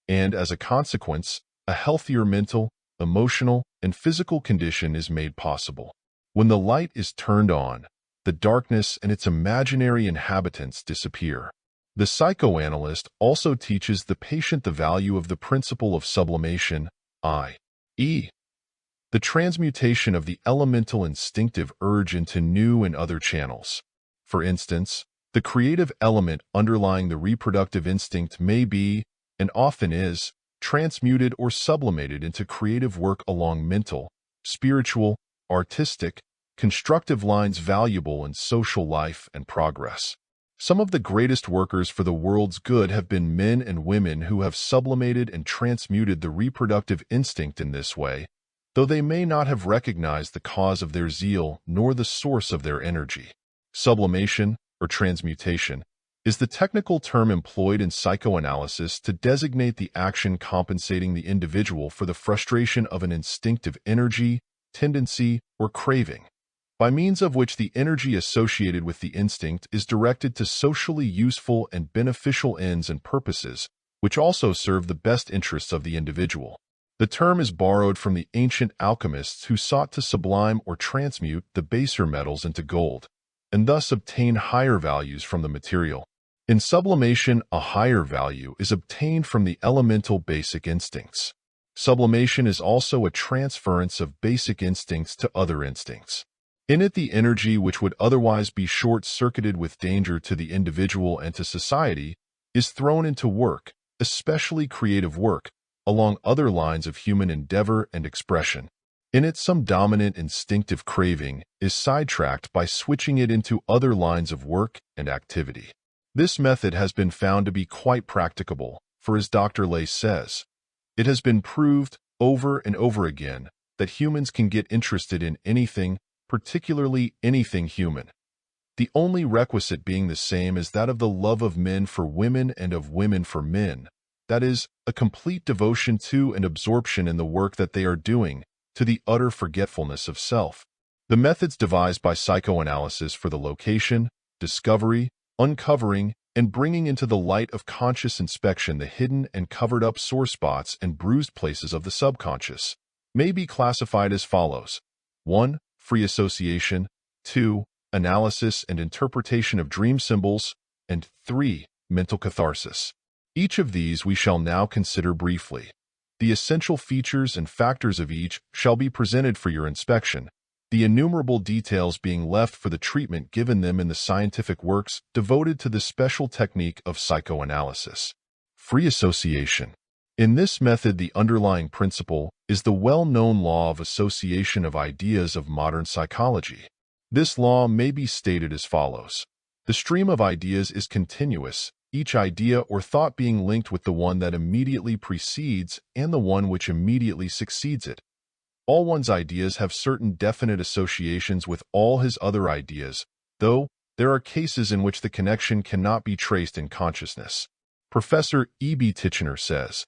And as a consequence, a healthier mental, emotional, and physical condition is made possible. When the light is turned on, the darkness and its imaginary inhabitants disappear. The psychoanalyst also teaches the patient the value of the principle of sublimation, i.e., the transmutation of the elemental instinctive urge into new and other channels. For instance, the creative element underlying the reproductive instinct may be, and often is, transmuted or sublimated into creative work along mental, spiritual, artistic, constructive lines valuable in social life and progress. Some of the greatest workers for the world's good have been men and women who have sublimated and transmuted the reproductive instinct in this way, though they may not have recognized the cause of their zeal nor the source of their energy. Sublimation, or transmutation, is the technical term employed in psychoanalysis to designate the action compensating the individual for the frustration of an instinctive energy, tendency, or craving, by means of which the energy associated with the instinct is directed to socially useful and beneficial ends and purposes, which also serve the best interests of the individual. The term is borrowed from the ancient alchemists who sought to sublime or transmute the baser metals into gold, and thus obtain higher values from the material. In sublimation, a higher value is obtained from the elemental basic instincts. Sublimation is also a transference of basic instincts to other instincts. In it, the energy which would otherwise be short-circuited with danger to the individual and to society is thrown into work, especially creative work, along other lines of human endeavor and expression. In it, some dominant instinctive craving is sidetracked by switching it into other lines of work and activity. This method has been found to be quite practicable, for as Dr. Lay says, it has been proved over and over again that humans can get interested in anything, particularly anything human. The only requisite being the same as that of the love of men for women and of women for men, that is, a complete devotion to and absorption in the work that they are doing, to the utter forgetfulness of self. The methods devised by psychoanalysis for the location, discovery, uncovering, and bringing into the light of conscious inspection the hidden and covered-up sore spots and bruised places of the subconscious may be classified as follows. 1. Free association. 2. Analysis and interpretation of dream symbols. And 3. Mental catharsis. Each of these we shall now consider briefly. The essential features and factors of each shall be presented for your inspection, the innumerable details being left for the treatment given them in the scientific works devoted to the special technique of psychoanalysis. Free association. In this method, the underlying principle is the well-known law of association of ideas of modern psychology. This law may be stated as follows. The stream of ideas is continuous, each idea or thought being linked with the one that immediately precedes and the one which immediately succeeds it. All one's ideas have certain definite associations with all his other ideas, though there are cases in which the connection cannot be traced in consciousness. Professor E.B. Titchener says,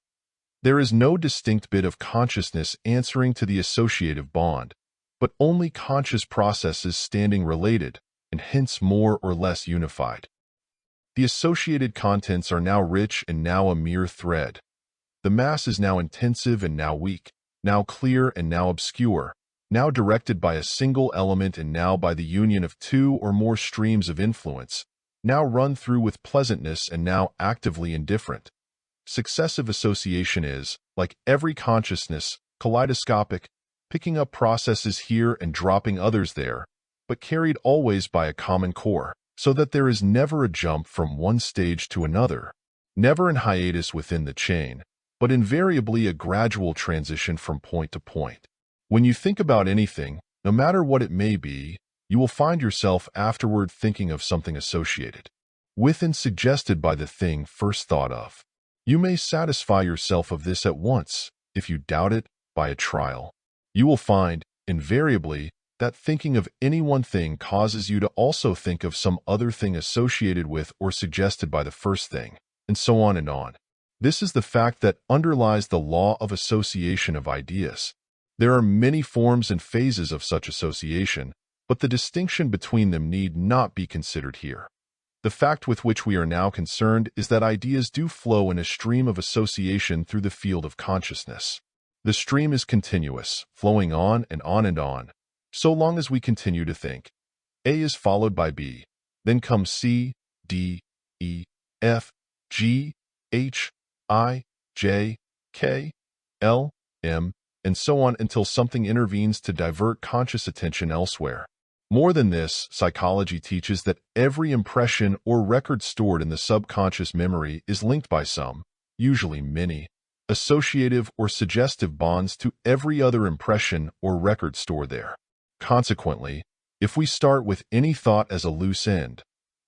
there is no distinct bit of consciousness answering to the associative bond, but only conscious processes standing related, and hence more or less unified. The associated contents are now rich and now a mere thread. The mass is now intensive and now weak, now clear and now obscure, now directed by a single element and now by the union of two or more streams of influence, now run through with pleasantness and now actively indifferent. Successive association is, like every consciousness, kaleidoscopic, picking up processes here and dropping others there, but carried always by a common core, so that there is never a jump from one stage to another, never an hiatus within the chain, but invariably a gradual transition from point to point. When you think about anything, no matter what it may be, you will find yourself afterward thinking of something associated with and suggested by the thing first thought of. You may satisfy yourself of this at once. If you doubt it, by a trial. You will find, invariably, that thinking of any one thing causes you to also think of some other thing associated with or suggested by the first thing, and so on and on. This is the fact that underlies the law of association of ideas. There are many forms and phases of such association, but the distinction between them need not be considered here. The fact with which we are now concerned is that ideas do flow in a stream of association through the field of consciousness. The stream is continuous, flowing on and on and on, so long as we continue to think. A is followed by B, then comes C, D, E, F, G, H, I, J, K, L, M, and so on until something intervenes to divert conscious attention elsewhere. More than this, psychology teaches that every impression or record stored in the subconscious memory is linked by some, usually many, associative or suggestive bonds to every other impression or record stored there. Consequently, if we start with any thought as a loose end,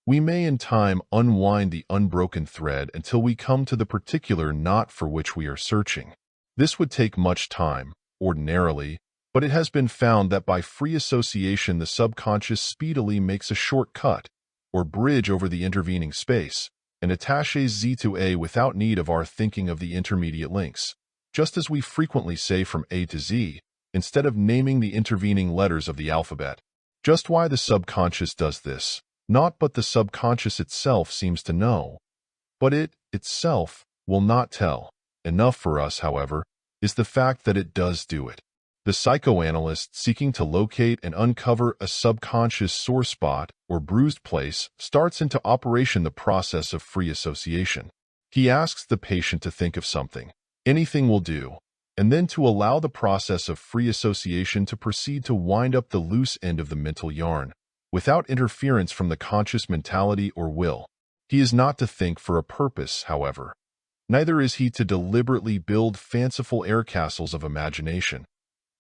We may in time unwind the unbroken thread until we come to the particular knot for which we are searching. This would take much time, ordinarily, but it has been found that by free association the subconscious speedily makes a shortcut, or bridge over the intervening space, and attaches Z to A without need of our thinking of the intermediate links, just as we frequently say from A to Z, instead of naming the intervening letters of the alphabet. Just why the subconscious does this, not but the subconscious itself seems to know, but it, itself, will not tell. Enough for us, however, is the fact that it does do it. The psychoanalyst seeking to locate and uncover a subconscious sore spot or bruised place starts into operation the process of free association. He asks the patient to think of something, anything will do, and then to allow the process of free association to proceed to wind up the loose end of the mental yarn, without interference from the conscious mentality or will. He is not to think for a purpose, however. Neither is he to deliberately build fanciful air castles of imagination.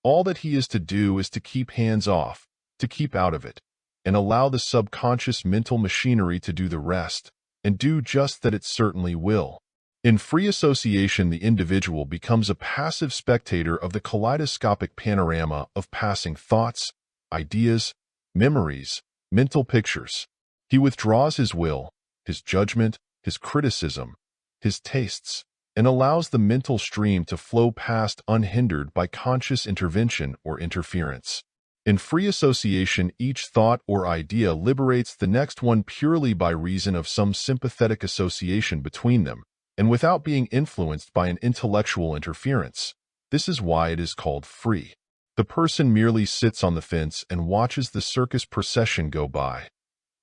All that he is to do is to keep hands off, to keep out of it, and allow the subconscious mental machinery to do the rest, and do just that it certainly will. In free association, the individual becomes a passive spectator of the kaleidoscopic panorama of passing thoughts, ideas, memories, mental pictures. He withdraws his will, his judgment, his criticism, his tastes, and allows the mental stream to flow past unhindered by conscious intervention or interference. In free association, each thought or idea liberates the next one purely by reason of some sympathetic association between them, and without being influenced by an intellectual interference. This is why it is called free. The person merely sits on the fence and watches the circus procession go by.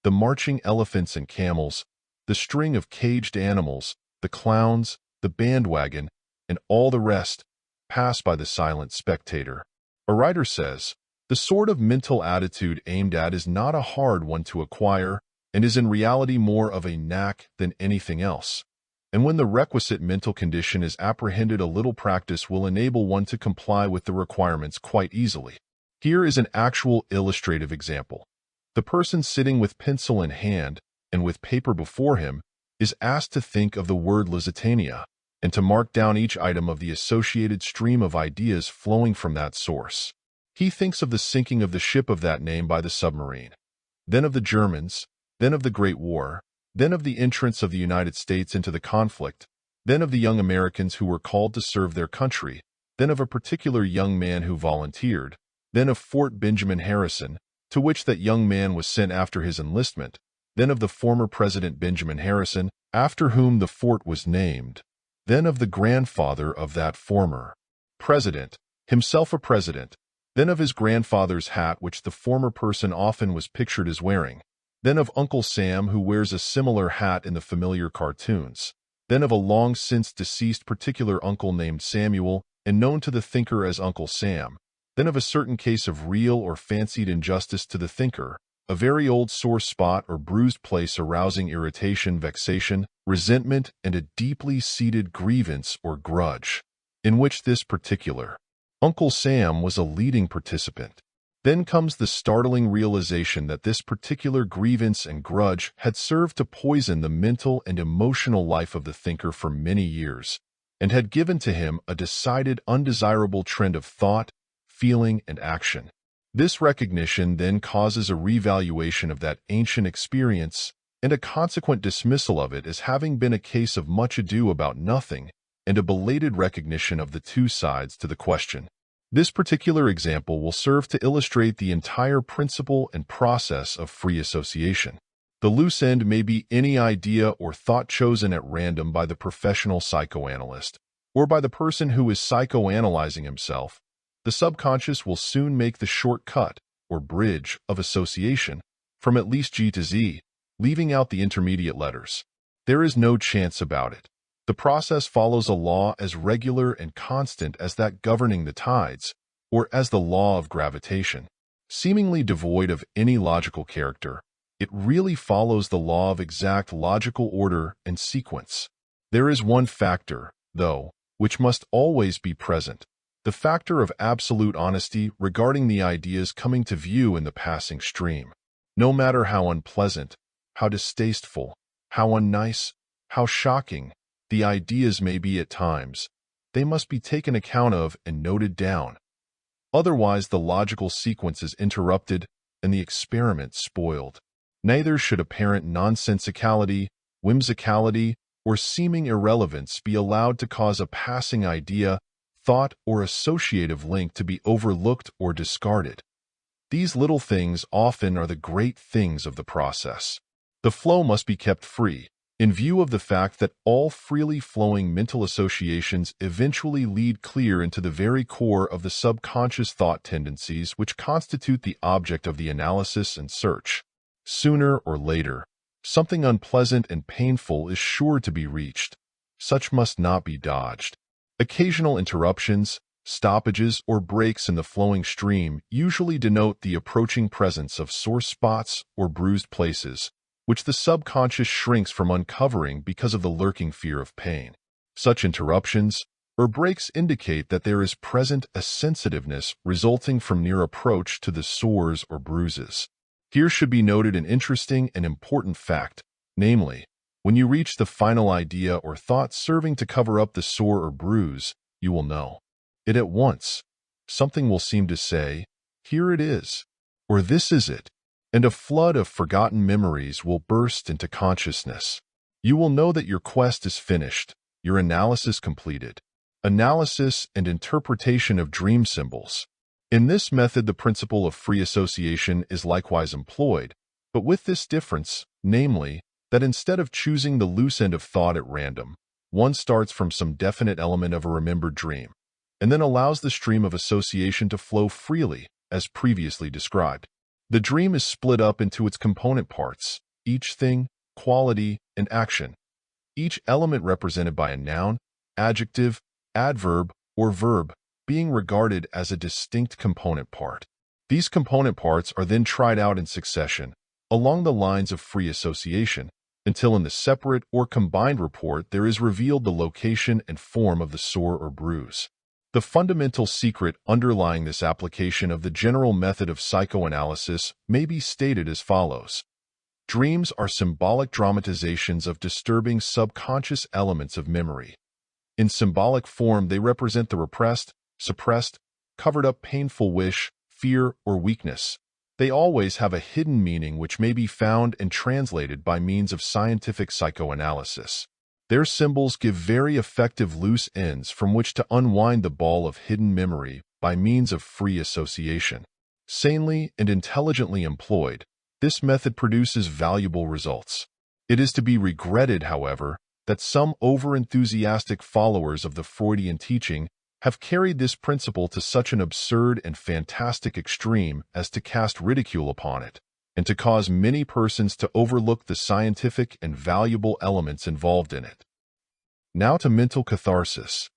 The marching elephants and camels, the string of caged animals, the clowns, the bandwagon, and all the rest pass by the silent spectator. A writer says, "The sort of mental attitude aimed at is not a hard one to acquire, and is in reality more of a knack than anything else. And when the requisite mental condition is apprehended, a little practice will enable one to comply with the requirements quite easily." Here is an actual illustrative example. The person sitting with pencil in hand and with paper before him is asked to think of the word Lusitania and to mark down each item of the associated stream of ideas flowing from that source. He thinks of the sinking of the ship of that name by the submarine, then of the Germans, then of the Great War, then of the entrance of the United States into the conflict, then of the young Americans who were called to serve their country, then of a particular young man who volunteered, then of Fort Benjamin Harrison, to which that young man was sent after his enlistment, then of the former President Benjamin Harrison, after whom the fort was named, then of the grandfather of that former president, himself a president, then of his grandfather's hat which the former person often was pictured as wearing, then of Uncle Sam who wears a similar hat in the familiar cartoons, then of a long since deceased particular uncle named Samuel and known to the thinker as Uncle Sam, then of a certain case of real or fancied injustice to the thinker, a very old sore spot or bruised place arousing irritation, vexation, resentment, and a deeply seated grievance or grudge, in which this particular Uncle Sam was a leading participant. Then comes the startling realization that this particular grievance and grudge had served to poison the mental and emotional life of the thinker for many years, and had given to him a decided undesirable trend of thought, feeling, and action. This recognition then causes a revaluation of that ancient experience and a consequent dismissal of it as having been a case of much ado about nothing, and a belated recognition of the two sides to the question. This particular example will serve to illustrate the entire principle and process of free association. The loose end may be any idea or thought chosen at random by the professional psychoanalyst, or by the person who is psychoanalyzing himself. The subconscious will soon make the shortcut, or bridge, of association, from at least G to Z, leaving out the intermediate letters. There is no chance about it. The process follows a law as regular and constant as that governing the tides, or as the law of gravitation. Seemingly devoid of any logical character, it really follows the law of exact logical order and sequence. There is one factor, though, which must always be present. The factor of absolute honesty regarding the ideas coming to view in the passing stream. No matter how unpleasant, how distasteful, how unnice, how shocking the ideas may be at times, they must be taken account of and noted down. Otherwise, the logical sequence is interrupted and the experiment spoiled. Neither should apparent nonsensicality, whimsicality, or seeming irrelevance be allowed to cause a passing idea, thought, or associative link to be overlooked or discarded. These little things often are the great things of the process. The flow must be kept free, in view of the fact that all freely flowing mental associations eventually lead clear into the very core of the subconscious thought tendencies which constitute the object of the analysis and search. Sooner or later, something unpleasant and painful is sure to be reached. Such must not be dodged. Occasional interruptions, stoppages, or breaks in the flowing stream usually denote the approaching presence of sore spots or bruised places, which the subconscious shrinks from uncovering because of the lurking fear of pain. Such interruptions or breaks indicate that there is present a sensitiveness resulting from near approach to the sores or bruises. Here should be noted an interesting and important fact, namely, when you reach the final idea or thought serving to cover up the sore or bruise, you will know it at once. Something will seem to say, "Here it is," or "This is it," and a flood of forgotten memories will burst into consciousness. You will know that your quest is finished, your analysis completed. Analysis and interpretation of dream symbols. In this method, the principle of free association is likewise employed, but with this difference, namely, that instead of choosing the loose end of thought at random, one starts from some definite element of a remembered dream, and then allows the stream of association to flow freely, as previously described. The dream is split up into its component parts, each thing, quality, and action, each element represented by a noun, adjective, adverb, or verb, being regarded as a distinct component part. These component parts are then tried out in succession, along the lines of free association, until in the separate or combined report there is revealed the location and form of the sore or bruise. The fundamental secret underlying this application of the general method of psychoanalysis may be stated as follows. Dreams are symbolic dramatizations of disturbing subconscious elements of memory. In symbolic form, they represent the repressed, suppressed, covered-up painful wish, fear, or weakness. They always have a hidden meaning which may be found and translated by means of scientific psychoanalysis. Their symbols give very effective loose ends from which to unwind the ball of hidden memory by means of free association. Sanely and intelligently employed, this method produces valuable results. It is to be regretted, however, that some over-enthusiastic followers of the Freudian teaching have carried this principle to such an absurd and fantastic extreme as to cast ridicule upon it, and to cause many persons to overlook the scientific and valuable elements involved in it. Now to mental catharsis.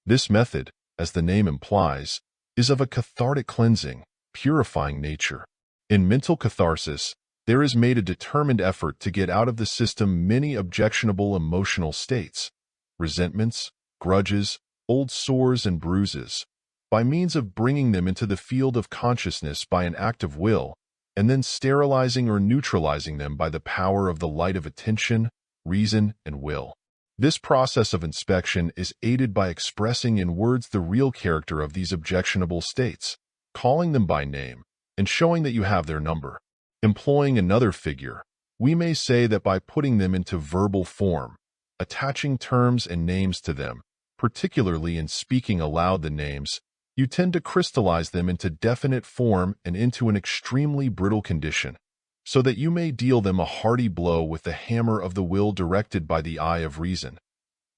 This method, as the name implies, is of a cathartic cleansing, purifying nature. In mental catharsis, there is made a determined effort to get out of the system many objectionable emotional states, resentments, grudges, old sores and bruises, by means of bringing them into the field of consciousness by an act of will, and then sterilizing or neutralizing them by the power of the light of attention, reason, and will. This process of inspection is aided by expressing in words the real character of these objectionable states, calling them by name, and showing that you have their number. Employing another figure, we may say that by putting them into verbal form, attaching terms and names to them, particularly in speaking aloud the names, you tend to crystallize them into definite form and into an extremely brittle condition, so that you may deal them a hearty blow with the hammer of the will directed by the eye of reason.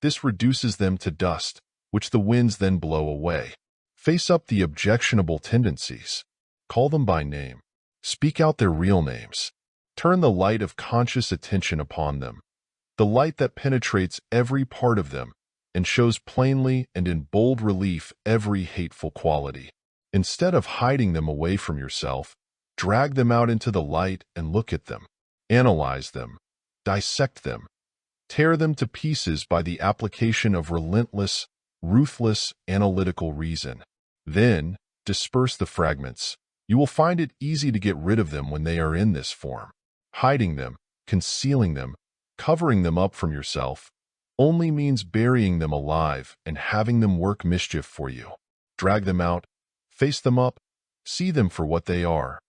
This reduces them to dust, which the winds then blow away. Face up the objectionable tendencies. Call them by name. Speak out their real names. Turn the light of conscious attention upon them, the light that penetrates every part of them, and shows plainly and in bold relief every hateful quality. Instead of hiding them away from yourself, drag them out into the light and look at them. Analyze them. Dissect them. Tear them to pieces by the application of relentless, ruthless, analytical reason. Then, disperse the fragments. You will find it easy to get rid of them when they are in this form. Hiding them, concealing them, covering them up from yourself, only means burying them alive and having them work mischief for you. Drag them out, face them up, see them for what they are,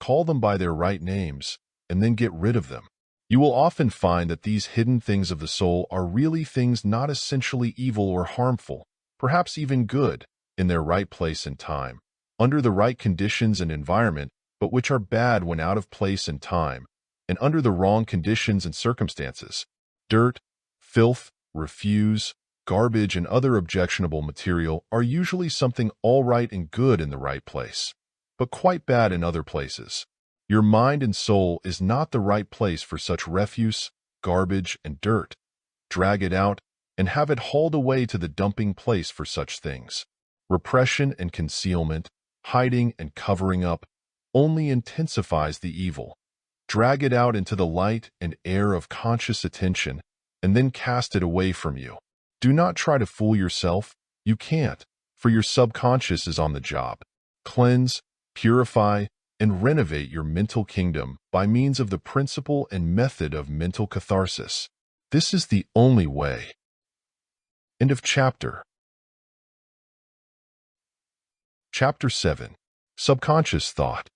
call them by their right names, and then get rid of them. You will often find that these hidden things of the soul are really things not essentially evil or harmful, perhaps even good, in their right place and time, under the right conditions and environment, but which are bad when out of place and time, and under the wrong conditions and circumstances. Dirt, filth, refuse, garbage, and other objectionable material are usually something all right and good in the right place, but quite bad in other places. Your mind and soul is not the right place for such refuse, garbage, and dirt. Drag it out and have it hauled away to the dumping place for such things. Repression and concealment, hiding and covering up, only intensifies the evil. Drag it out into the light and air of conscious attention, and then cast it away from you. Do not try to fool yourself. You can't, for your subconscious is on the job. Cleanse, purify, and renovate your mental kingdom by means of the principle and method of mental catharsis. This is the only way. End of chapter. Chapter 7. Subconscious Thought.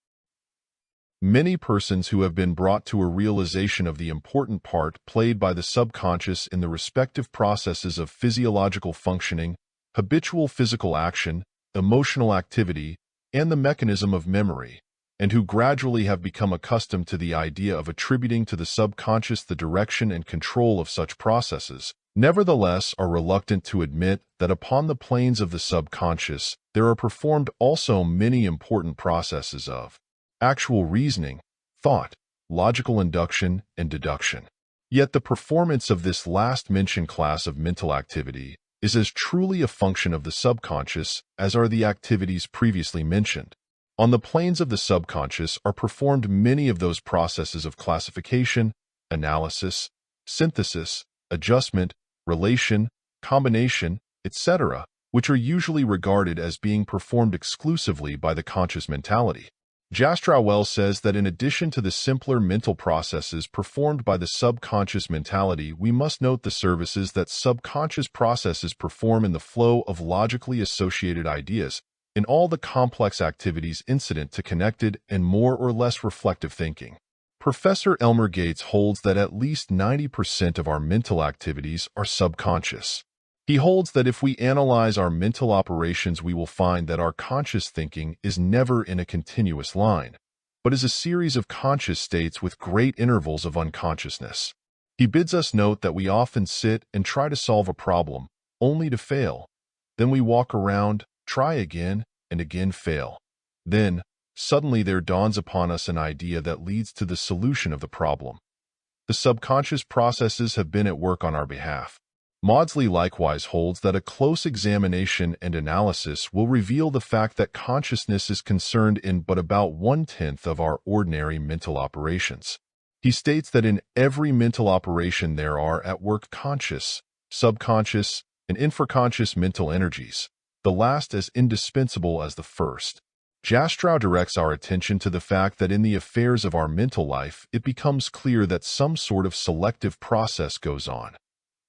Many persons who have been brought to a realization of the important part played by the subconscious in the respective processes of physiological functioning, habitual physical action, emotional activity, and the mechanism of memory, and who gradually have become accustomed to the idea of attributing to the subconscious the direction and control of such processes, nevertheless are reluctant to admit that upon the planes of the subconscious there are performed also many important processes of actual reasoning, thought, logical induction, and deduction. Yet the performance of this last-mentioned class of mental activity is as truly a function of the subconscious as are the activities previously mentioned. On the planes of the subconscious are performed many of those processes of classification, analysis, synthesis, adjustment, relation, combination, etc., which are usually regarded as being performed exclusively by the conscious mentality. Jastrow says that in addition to the simpler mental processes performed by the subconscious mentality, we must note the services that subconscious processes perform in the flow of logically associated ideas, in all the complex activities incident to connected and more or less reflective thinking. Professor Elmer Gates holds that at least 90% of our mental activities are subconscious. He holds that if we analyze our mental operations, we will find that our conscious thinking is never in a continuous line, but is a series of conscious states with great intervals of unconsciousness. He bids us note that we often sit and try to solve a problem, only to fail. Then we walk around, try again, and again fail. Then, suddenly there dawns upon us an idea that leads to the solution of the problem. The subconscious processes have been at work on our behalf. Maudsley likewise holds that a close examination and analysis will reveal the fact that consciousness is concerned in but about 1/10 of our ordinary mental operations. He states that in every mental operation there are at work conscious, subconscious, and infraconscious mental energies, the last as indispensable as the first. Jastrow directs our attention to the fact that in the affairs of our mental life it becomes clear that some sort of selective process goes on.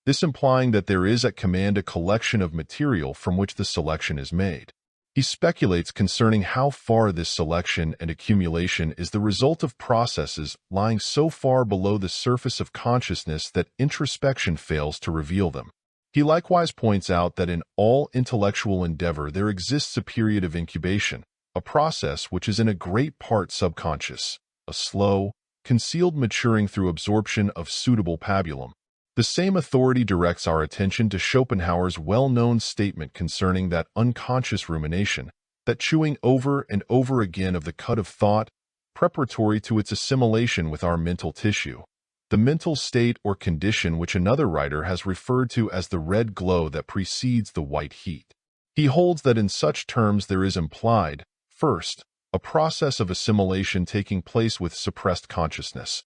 This implying that there is at command a collection of material from which the selection is made. He speculates concerning how far this selection and accumulation is the result of processes lying so far below the surface of consciousness that introspection fails to reveal them. He likewise points out that in all intellectual endeavor there exists a period of incubation, a process which is in a great part subconscious, a slow, concealed maturing through absorption of suitable pabulum. The same authority directs our attention to Schopenhauer's well-known statement concerning that unconscious rumination, that chewing over and over again of the cud of thought, preparatory to its assimilation with our mental tissue, the mental state or condition which another writer has referred to as the red glow that precedes the white heat. He holds that in such terms there is implied, first, a process of assimilation taking place with suppressed consciousness.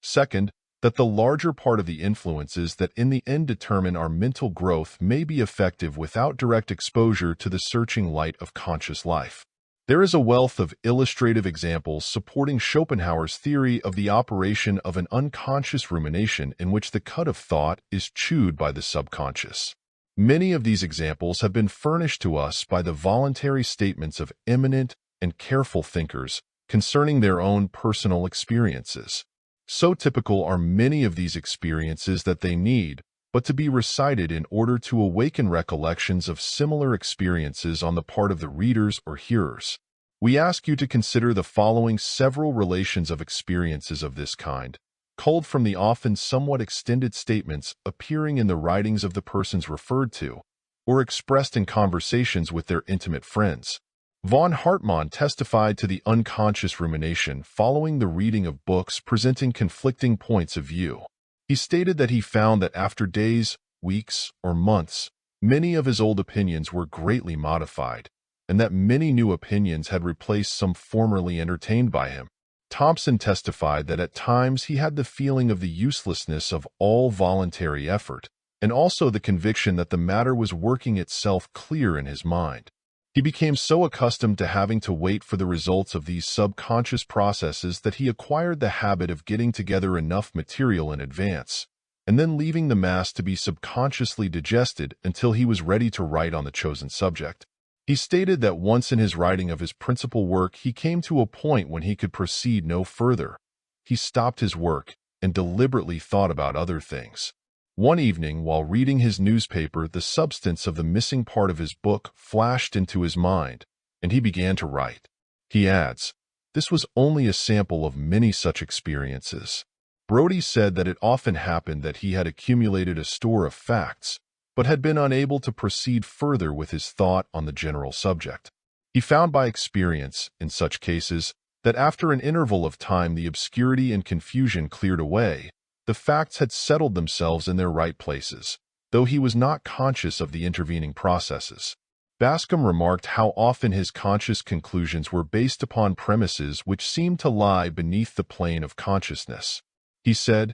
Second, that the larger part of the influences that in the end determine our mental growth may be effective without direct exposure to the searching light of conscious life. There is a wealth of illustrative examples supporting Schopenhauer's theory of the operation of an unconscious rumination in which the cud of thought is chewed by the subconscious. Many of these examples have been furnished to us by the voluntary statements of eminent and careful thinkers concerning their own personal experiences. So typical are many of these experiences that they need but to be recited in order to awaken recollections of similar experiences on the part of the readers or hearers. We ask you to consider the following several relations of experiences of this kind, culled from the often somewhat extended statements appearing in the writings of the persons referred to, or expressed in conversations with their intimate friends. Von Hartmann testified to the unconscious rumination following the reading of books presenting conflicting points of view. He stated that he found that after days, weeks, or months, many of his old opinions were greatly modified, and that many new opinions had replaced some formerly entertained by him. Thompson testified that at times he had the feeling of the uselessness of all voluntary effort, and also the conviction that the matter was working itself clear in his mind. He became so accustomed to having to wait for the results of these subconscious processes that he acquired the habit of getting together enough material in advance, and then leaving the mass to be subconsciously digested until he was ready to write on the chosen subject. He stated that once in his writing of his principal work, he came to a point when he could proceed no further. He stopped his work and deliberately thought about other things. One evening, while reading his newspaper, the substance of the missing part of his book flashed into his mind, and he began to write. He adds, "This was only a sample of many such experiences." Brodie said that it often happened that he had accumulated a store of facts, but had been unable to proceed further with his thought on the general subject. He found by experience, in such cases, that after an interval of time the obscurity and confusion cleared away, the facts had settled themselves in their right places, though he was not conscious of the intervening processes. Bascom remarked how often his conscious conclusions were based upon premises which seemed to lie beneath the plane of consciousness. He said,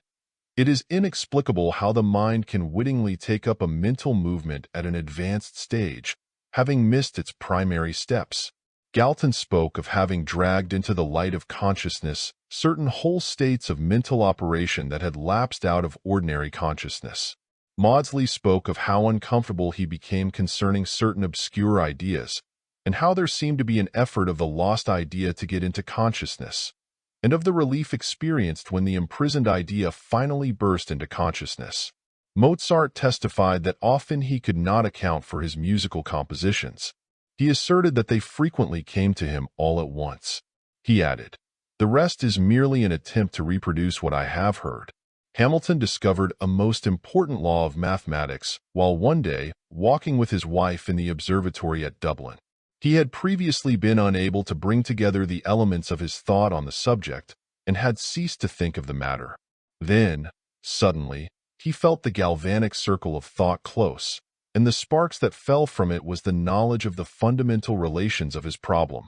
"It is inexplicable how the mind can wittingly take up a mental movement at an advanced stage, having missed its primary steps." Galton spoke of having dragged into the light of consciousness certain whole states of mental operation that had lapsed out of ordinary consciousness. Maudsley spoke of how uncomfortable he became concerning certain obscure ideas, and how there seemed to be an effort of the lost idea to get into consciousness, and of the relief experienced when the imprisoned idea finally burst into consciousness. Mozart testified that often he could not account for his musical compositions. He asserted that they frequently came to him all at once. He added, "The rest is merely an attempt to reproduce what I have heard." Hamilton discovered a most important law of mathematics while one day walking with his wife in the observatory at Dublin. He had previously been unable to bring together the elements of his thought on the subject and had ceased to think of the matter. Then, suddenly, he felt the galvanic circle of thought close, and the sparks that fell from it was the knowledge of the fundamental relations of his problem.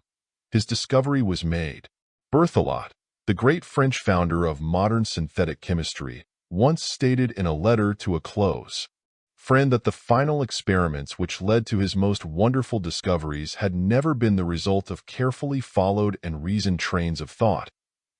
His discovery was made. Berthelot, the great French founder of modern synthetic chemistry, once stated in a letter to a close friend that the final experiments which led to his most wonderful discoveries had never been the result of carefully followed and reasoned trains of thought,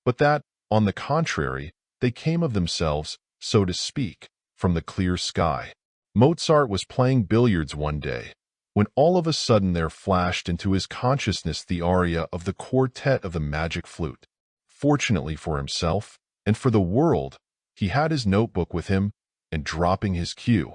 but that, on the contrary, they came of themselves, so to speak, from the clear sky. Mozart was playing billiards one day, when all of a sudden there flashed into his consciousness the aria of the quartet of the magic flute. Fortunately for himself, and for the world, he had his notebook with him, and dropping his cue,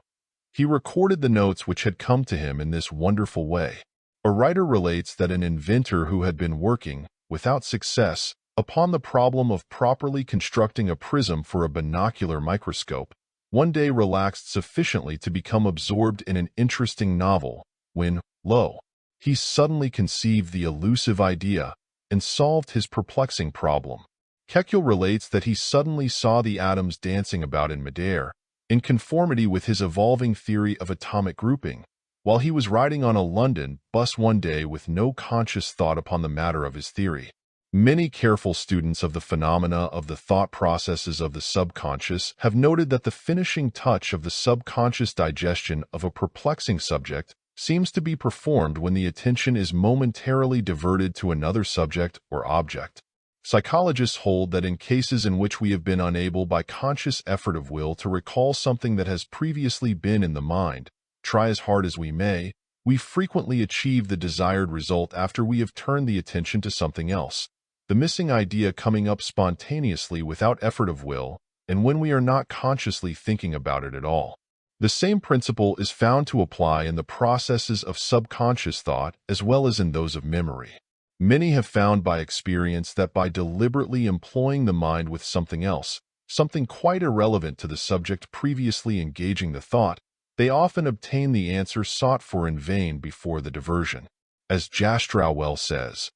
he recorded the notes which had come to him in this wonderful way. A writer relates that an inventor who had been working, without success, upon the problem of properly constructing a prism for a binocular microscope, one day relaxed sufficiently to become absorbed in an interesting novel, when, lo, he suddenly conceived the elusive idea and solved his perplexing problem. Kekulé relates that he suddenly saw the atoms dancing about in midair, in conformity with his evolving theory of atomic grouping, while he was riding on a London bus one day with no conscious thought upon the matter of his theory. Many careful students of the phenomena of the thought processes of the subconscious have noted that the finishing touch of the subconscious digestion of a perplexing subject seems to be performed when the attention is momentarily diverted to another subject or object. Psychologists hold that in cases in which we have been unable by conscious effort of will to recall something that has previously been in the mind, try as hard as we may, we frequently achieve the desired result after we have turned the attention to something else, the missing idea coming up spontaneously without effort of will, and when we are not consciously thinking about it at all. The same principle is found to apply in the processes of subconscious thought as well as in those of memory. Many have found by experience that by deliberately employing the mind with something else, something quite irrelevant to the subject previously engaging the thought, they often obtain the answer sought for in vain before the diversion. As Jastrow well says,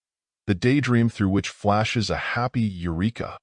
the daydream through which flashes a happy eureka,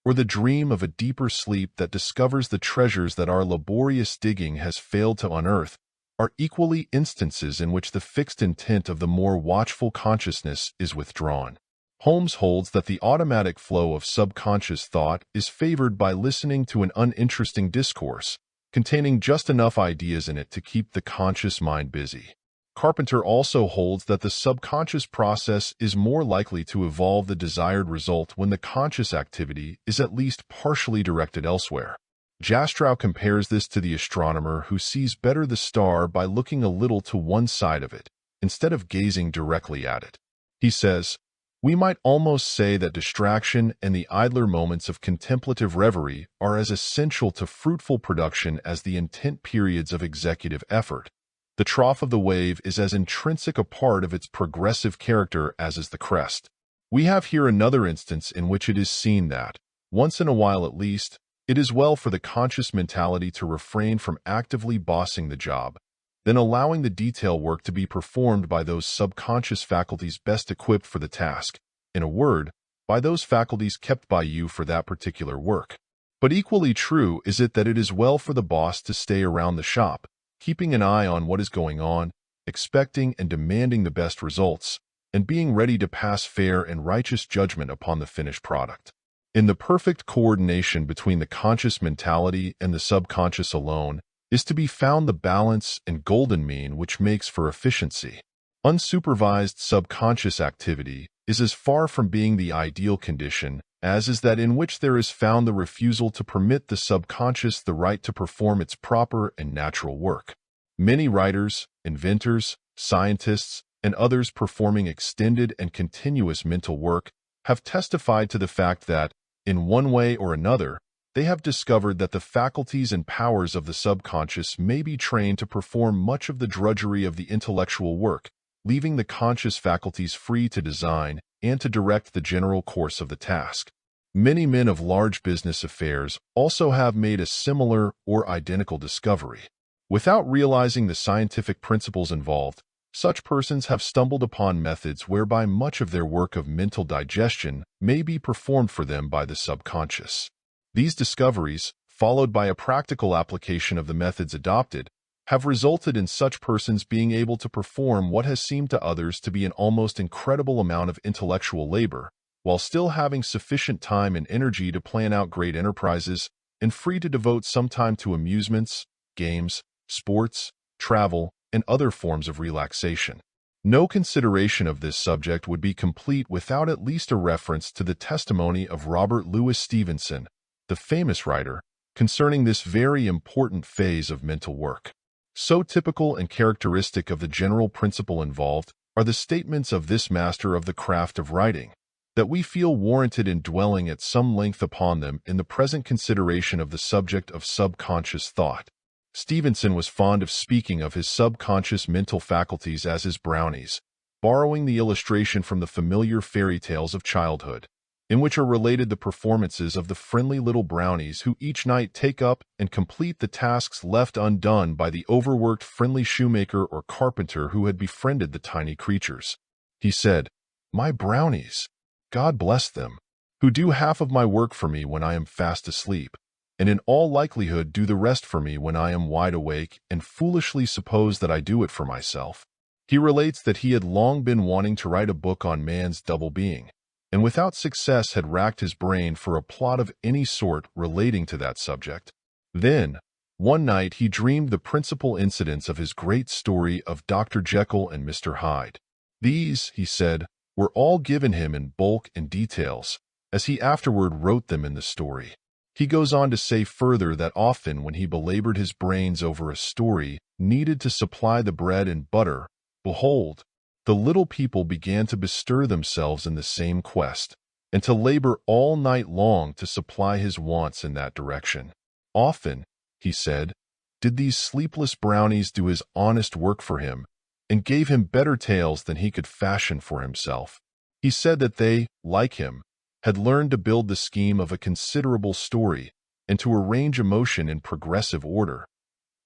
or the dream of a deeper sleep that discovers the treasures that our laborious digging has failed to unearth, are equally instances in which the fixed intent of the more watchful consciousness is withdrawn. Holmes holds that the automatic flow of subconscious thought is favored by listening to an uninteresting discourse, containing just enough ideas in it to keep the conscious mind busy. Carpenter also holds that the subconscious process is more likely to evolve the desired result when the conscious activity is at least partially directed elsewhere. Jastrow compares this to the astronomer who sees better the star by looking a little to one side of it, instead of gazing directly at it. He says, "We might almost say that distraction and the idler moments of contemplative reverie are as essential to fruitful production as the intent periods of executive effort. The trough of the wave is as intrinsic a part of its progressive character as is the crest." We have here another instance in which it is seen that, once in a while at least, it is well for the conscious mentality to refrain from actively bossing the job, then allowing the detail work to be performed by those subconscious faculties best equipped for the task, in a word, by those faculties kept by you for that particular work. But equally true is it that it is well for the boss to stay around the shop, keeping an eye on what is going on, expecting and demanding the best results, and being ready to pass fair and righteous judgment upon the finished product. In the perfect coordination between the conscious mentality and the subconscious alone is to be found the balance and golden mean which makes for efficiency. Unsupervised subconscious activity is as far from being the ideal condition as is that in which there is found the refusal to permit the subconscious the right to perform its proper and natural work. Many writers, inventors, scientists, and others performing extended and continuous mental work have testified to the fact that, in one way or another, they have discovered that the faculties and powers of the subconscious may be trained to perform much of the drudgery of the intellectual work, leaving the conscious faculties free to design and to direct the general course of the task. Many men of large business affairs also have made a similar or identical discovery. Without realizing the scientific principles involved, such persons have stumbled upon methods whereby much of their work of mental digestion may be performed for them by the subconscious. These discoveries, followed by a practical application of the methods adopted, have resulted in such persons being able to perform what has seemed to others to be an almost incredible amount of intellectual labor, while still having sufficient time and energy to plan out great enterprises and free to devote some time to amusements, games, sports, travel, and other forms of relaxation. No consideration of this subject would be complete without at least a reference to the testimony of Robert Louis Stevenson, the famous writer, concerning this very important phase of mental work. So typical and characteristic of the general principle involved are the statements of this master of the craft of writing, that we feel warranted in dwelling at some length upon them in the present consideration of the subject of subconscious thought. Stevenson was fond of speaking of his subconscious mental faculties as his brownies, borrowing the illustration from the familiar fairy tales of childhood, in which are related the performances of the friendly little brownies who each night take up and complete the tasks left undone by the overworked friendly shoemaker or carpenter who had befriended the tiny creatures. He said, "My brownies, God bless them, who do half of my work for me when I am fast asleep, and in all likelihood do the rest for me when I am wide awake and foolishly suppose that I do it for myself." He relates that he had long been wanting to write a book on man's double being, and without success had racked his brain for a plot of any sort relating to that subject. Then, One night he dreamed the principal incidents of his great story of Dr. Jekyll and Mr. Hyde. These, he said, were all given him in bulk and details, as he afterward wrote them in the story. He goes on to say further that often when he belabored his brains over a story needed to supply the bread and butter, behold, the little people began to bestir themselves in the same quest, and to labor all night long to supply his wants in that direction. Often, he said, did these sleepless brownies do his honest work for him, and gave him better tales than he could fashion for himself. He said that they, like him, had learned to build the scheme of a considerable story and to arrange emotion in progressive order.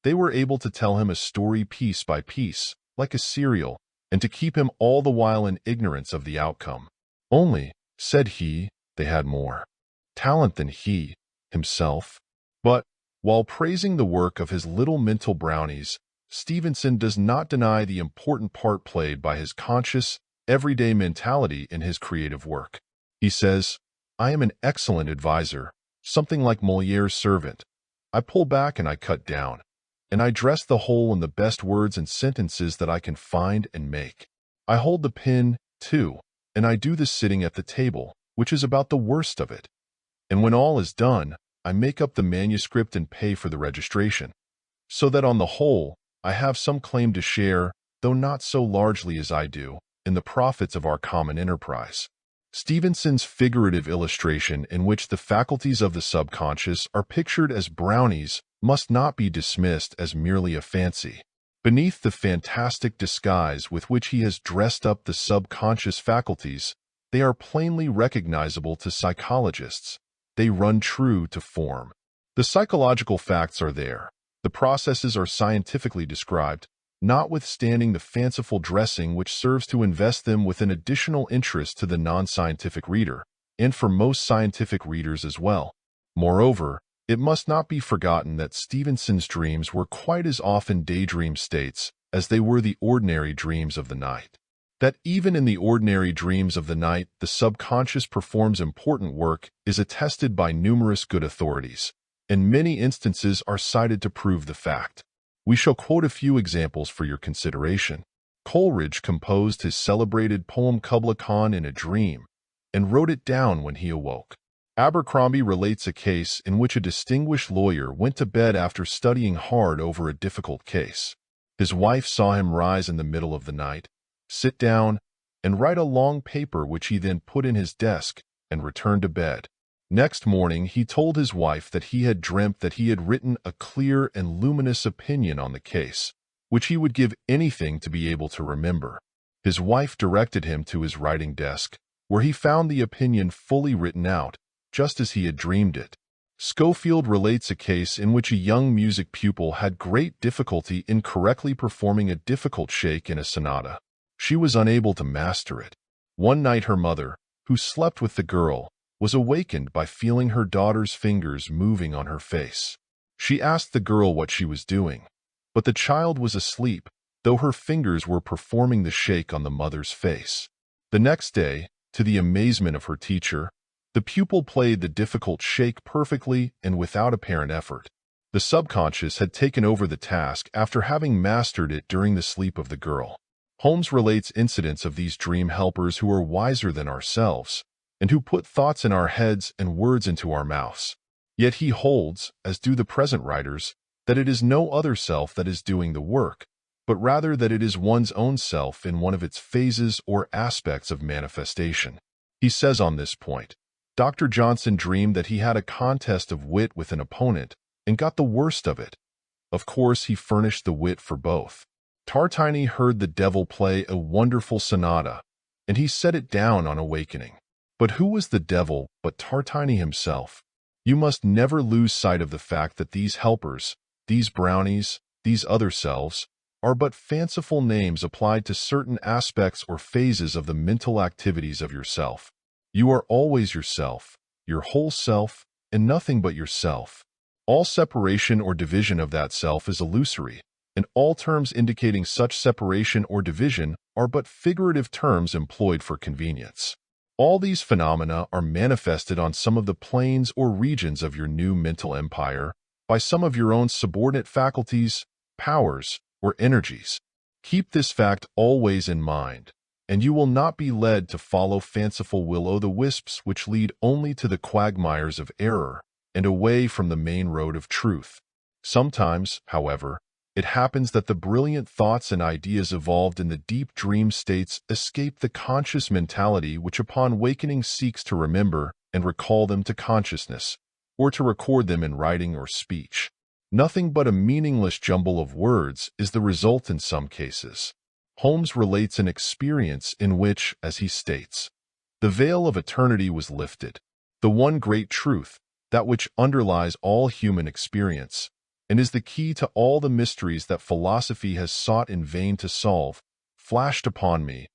They were able to tell him a story piece by piece, like a serial, and to keep him all the while in ignorance of the outcome. Only, said he, they had more talent than he, himself. But, while praising the work of his little mental brownies, Stevenson does not deny the important part played by his conscious, everyday mentality in his creative work. He says, I am an excellent advisor, something like Molière's servant. I pull back and I cut down, and I dress the whole in the best words and sentences that I can find and make. I hold the pen, too, and I do the sitting at the table, which is about the worst of it. And when all is done, I make up the manuscript and pay for the registration, so that on the whole, I have some claim to share, though not so largely as I do, in the profits of our common enterprise. Stevenson's figurative illustration in which the faculties of the subconscious are pictured as brownies must not be dismissed as merely a fancy. Beneath the fantastic disguise with which he has dressed up the subconscious faculties, they are plainly recognizable to psychologists. They run true to form. The psychological facts are there. The processes are scientifically described, notwithstanding the fanciful dressing which serves to invest them with an additional interest to the non-scientific reader, and for most scientific readers as well. Moreover, it must not be forgotten that Stevenson's dreams were quite as often daydream states as they were the ordinary dreams of the night. That even in the ordinary dreams of the night the subconscious performs important work is attested by numerous good authorities, and many instances are cited to prove the fact. We shall quote a few examples for your consideration. Coleridge composed his celebrated poem Kubla Khan in a dream, and wrote it down when he awoke. Abercrombie relates a case in which a distinguished lawyer went to bed after studying hard over a difficult case. His wife saw him rise in the middle of the night, sit down, and write a long paper which he then put in his desk and returned to bed. Next morning he told his wife that he had dreamt that he had written a clear and luminous opinion on the case, which he would give anything to be able to remember. His wife directed him to his writing desk, where he found the opinion fully written out, just as he had dreamed it. Schofield relates a case in which a young music pupil had great difficulty in correctly performing a difficult shake in a sonata. She was unable to master it. One night her mother, who slept with the girl, was awakened by feeling her daughter's fingers moving on her face. She asked the girl what she was doing, but the child was asleep, though her fingers were performing the shake on the mother's face. The next day, to the amazement of her teacher, the pupil played the difficult shake perfectly and without apparent effort. The subconscious had taken over the task after having mastered it during the sleep of the girl. Holmes relates incidents of these dream helpers who are wiser than ourselves, and who put thoughts in our heads and words into our mouths. Yet he holds, as do the present writers, that it is no other self that is doing the work, but rather that it is one's own self in one of its phases or aspects of manifestation. He says on this point, Dr. Johnson dreamed that he had a contest of wit with an opponent and got the worst of it. Of course, he furnished the wit for both. Tartini heard the devil play a wonderful sonata, and he set it down on awakening. But who was the devil but Tartini himself? You must never lose sight of the fact that these helpers, these brownies, these other selves, are but fanciful names applied to certain aspects or phases of the mental activities of yourself. You are always yourself, your whole self, and nothing but yourself. All separation or division of that self is illusory, and all terms indicating such separation or division are but figurative terms employed for convenience. All these phenomena are manifested on some of the planes or regions of your new mental empire, by some of your own subordinate faculties, powers, or energies. Keep this fact always in mind, and you will not be led to follow fanciful will-o'-the-wisps which lead only to the quagmires of error and away from the main road of truth. Sometimes, however, it happens that the brilliant thoughts and ideas evolved in the deep dream states escape the conscious mentality which upon wakening seeks to remember and recall them to consciousness, or to record them in writing or speech. Nothing but a meaningless jumble of words is the result in some cases. Holmes relates an experience in which, as he states, the veil of eternity was lifted. The one great truth, that which underlies all human experience, and is the key to all the mysteries that philosophy has sought in vain to solve, flashed upon me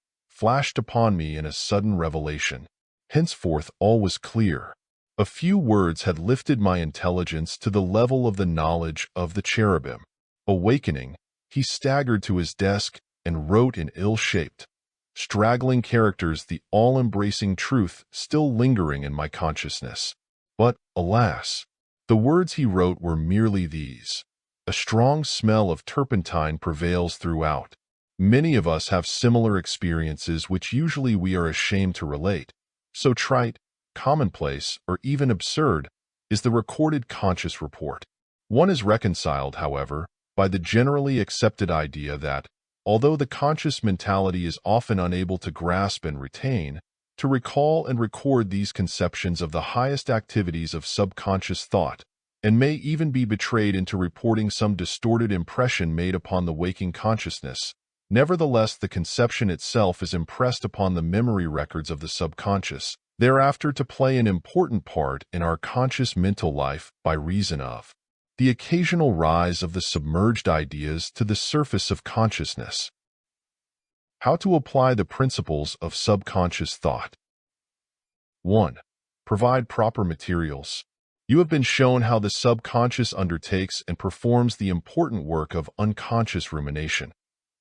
in a sudden revelation. Henceforth all was clear. A few words had lifted my intelligence to the level of the knowledge of the cherubim. Awakening, he staggered to his desk and wrote in ill-shaped, straggling characters the all-embracing truth still lingering in my consciousness. But, alas, the words he wrote were merely these. A strong smell of turpentine prevails throughout. Many of us have similar experiences which usually we are ashamed to relate. So trite, commonplace, or even absurd is the recorded conscious report. One is reconciled, however, by the generally accepted idea that, although the conscious mentality is often unable to grasp and retain, to recall and record these conceptions of the highest activities of subconscious thought, and may even be betrayed into reporting some distorted impression made upon the waking consciousness, nevertheless the conception itself is impressed upon the memory records of the subconscious, thereafter to play an important part in our conscious mental life by reason of the occasional rise of the submerged ideas to the surface of consciousness. How to apply the principles of subconscious thought. 1. Provide proper materials. You have been shown how the subconscious undertakes and performs the important work of unconscious rumination,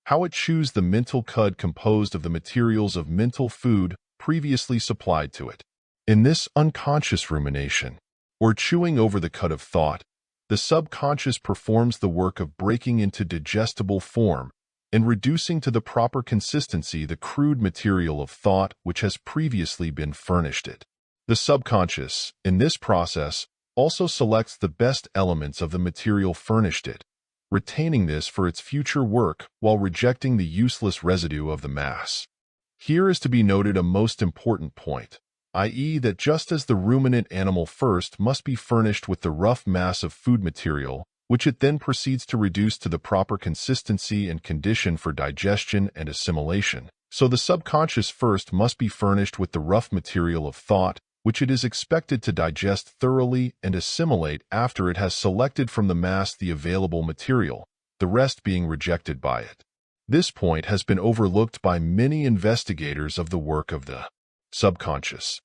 how it chews the mental cud composed of the materials of mental food previously supplied to it. In this unconscious rumination, or chewing over the cud of thought, the subconscious performs the work of breaking into digestible form and reducing to the proper consistency the crude material of thought which has previously been furnished it. The subconscious, in this process, also selects the best elements of the material furnished it, retaining this for its future work while rejecting the useless residue of the mass. Here is to be noted a most important point, i.e. that just as the ruminant animal first must be furnished with the rough mass of food material, which it then proceeds to reduce to the proper consistency and condition for digestion and assimilation, so the subconscious first must be furnished with the rough material of thought, which it is expected to digest thoroughly and assimilate after it has selected from the mass the available material, the rest being rejected by it. This point has been overlooked by many investigators of the work of the subconscious.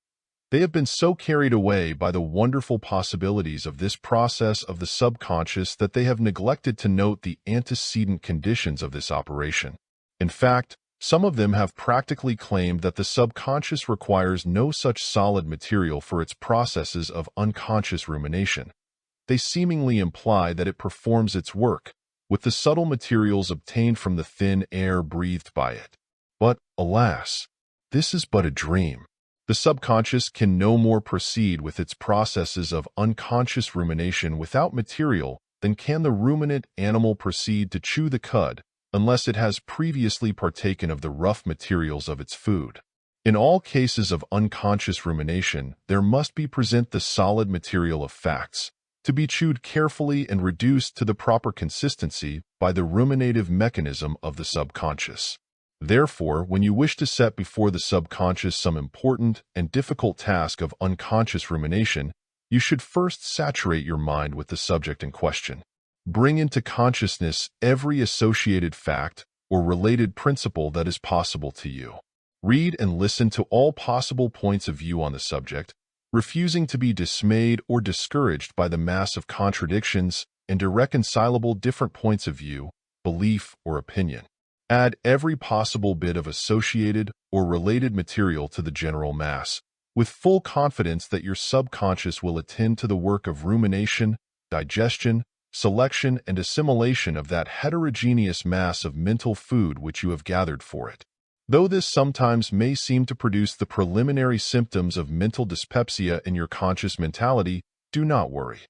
They have been so carried away by the wonderful possibilities of this process of the subconscious that they have neglected to note the antecedent conditions of this operation. In fact, some of them have practically claimed that the subconscious requires no such solid material for its processes of unconscious rumination. They seemingly imply that it performs its work with the subtle materials obtained from the thin air breathed by it. But, alas, this is but a dream. The subconscious can no more proceed with its processes of unconscious rumination without material than can the ruminant animal proceed to chew the cud, unless it has previously partaken of the rough materials of its food. In all cases of unconscious rumination, there must be present the solid material of facts, to be chewed carefully and reduced to the proper consistency by the ruminative mechanism of the subconscious. Therefore, when you wish to set before the subconscious some important and difficult task of unconscious rumination, you should first saturate your mind with the subject in question. Bring into consciousness every associated fact or related principle that is possible to you. Read and listen to all possible points of view on the subject, refusing to be dismayed or discouraged by the mass of contradictions and irreconcilable different points of view, belief, or opinion. Add every possible bit of associated or related material to the general mass, with full confidence that your subconscious will attend to the work of rumination digestion, selection, and assimilation of that heterogeneous mass of mental food which you have gathered for it. Though this sometimes may seem to produce the preliminary symptoms of mental dyspepsia in your conscious mentality, do not worry.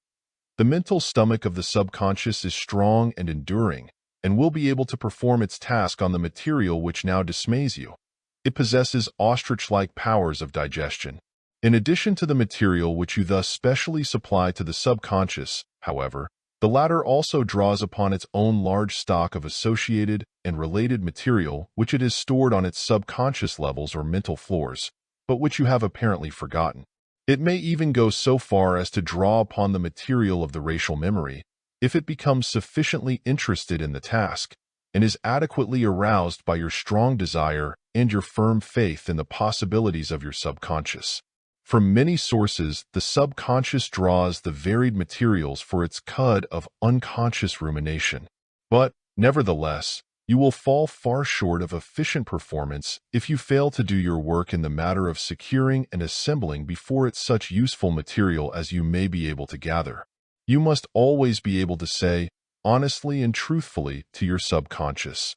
The mental stomach of the subconscious is strong and enduring, and will be able to perform its task on the material which now dismays you. It possesses ostrich-like powers of digestion. In addition to the material which you thus specially supply to the subconscious, however, the latter also draws upon its own large stock of associated and related material which it has stored on its subconscious levels or mental floors, but which you have apparently forgotten. It may even go so far as to draw upon the material of the racial memory, if it becomes sufficiently interested in the task, and is adequately aroused by your strong desire and your firm faith in the possibilities of your subconscious. From many sources, the subconscious draws the varied materials for its cud of unconscious rumination. But, nevertheless, you will fall far short of efficient performance if you fail to do your work in the matter of securing and assembling before it such useful material as you may be able to gather. You must always be able to say, honestly and truthfully, to your subconscious,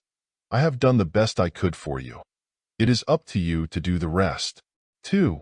I have done the best I could for you. It is up to you to do the rest. 2.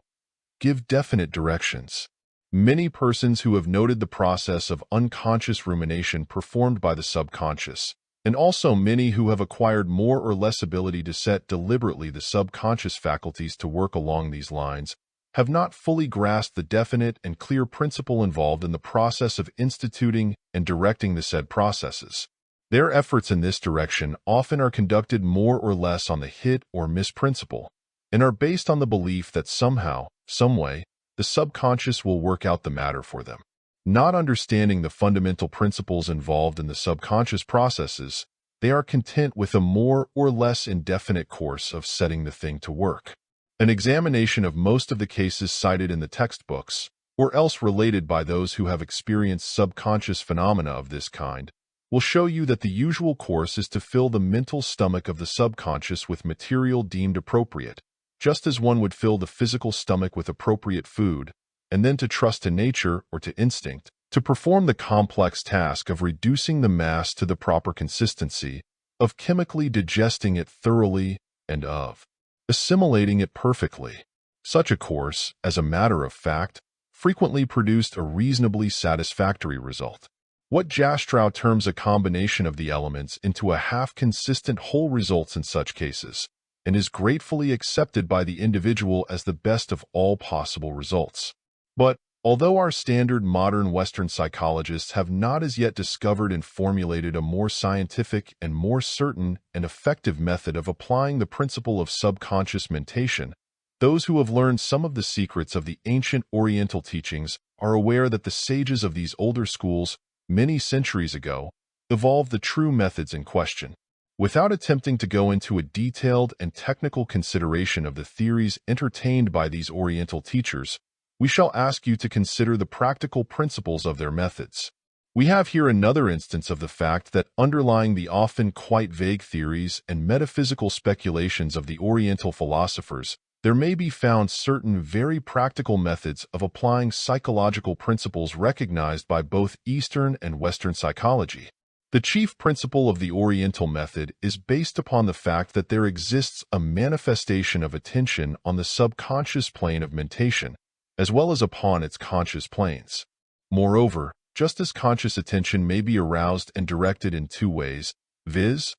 Give definite directions. Many persons who have noted the process of unconscious rumination performed by the subconscious, and also many who have acquired more or less ability to set deliberately the subconscious faculties to work along these lines, have not fully grasped the definite and clear principle involved in the process of instituting and directing the said processes. Their efforts in this direction often are conducted more or less on the hit or miss principle, and are based on the belief that somehow, some way, the subconscious will work out the matter for them. Not understanding the fundamental principles involved in the subconscious processes, they are content with a more or less indefinite course of setting the thing to work. An examination of most of the cases cited in the textbooks, or else related by those who have experienced subconscious phenomena of this kind, will show you that the usual course is to fill the mental stomach of the subconscious with material deemed appropriate, just as one would fill the physical stomach with appropriate food, and then to trust to nature or to instinct to perform the complex task of reducing the mass to the proper consistency, of chemically digesting it thoroughly, and of assimilating it perfectly. Such a course, as a matter of fact, frequently produced a reasonably satisfactory result. What Jastrow terms a combination of the elements into a half-consistent whole results in such cases, and is gratefully accepted by the individual as the best of all possible results. But, although our standard modern Western psychologists have not as yet discovered and formulated a more scientific and more certain and effective method of applying the principle of subconscious mentation, those who have learned some of the secrets of the ancient Oriental teachings are aware that the sages of these older schools, many centuries ago, evolved the true methods in question. Without attempting to go into a detailed and technical consideration of the theories entertained by these Oriental teachers, we shall ask you to consider the practical principles of their methods. We have here another instance of the fact that underlying the often quite vague theories and metaphysical speculations of the Oriental philosophers, there may be found certain very practical methods of applying psychological principles recognized by both Eastern and Western psychology. The chief principle of the Oriental method is based upon the fact that there exists a manifestation of attention on the subconscious plane of mentation, as well as upon its conscious planes. Moreover, just as conscious attention may be aroused and directed in two ways, viz.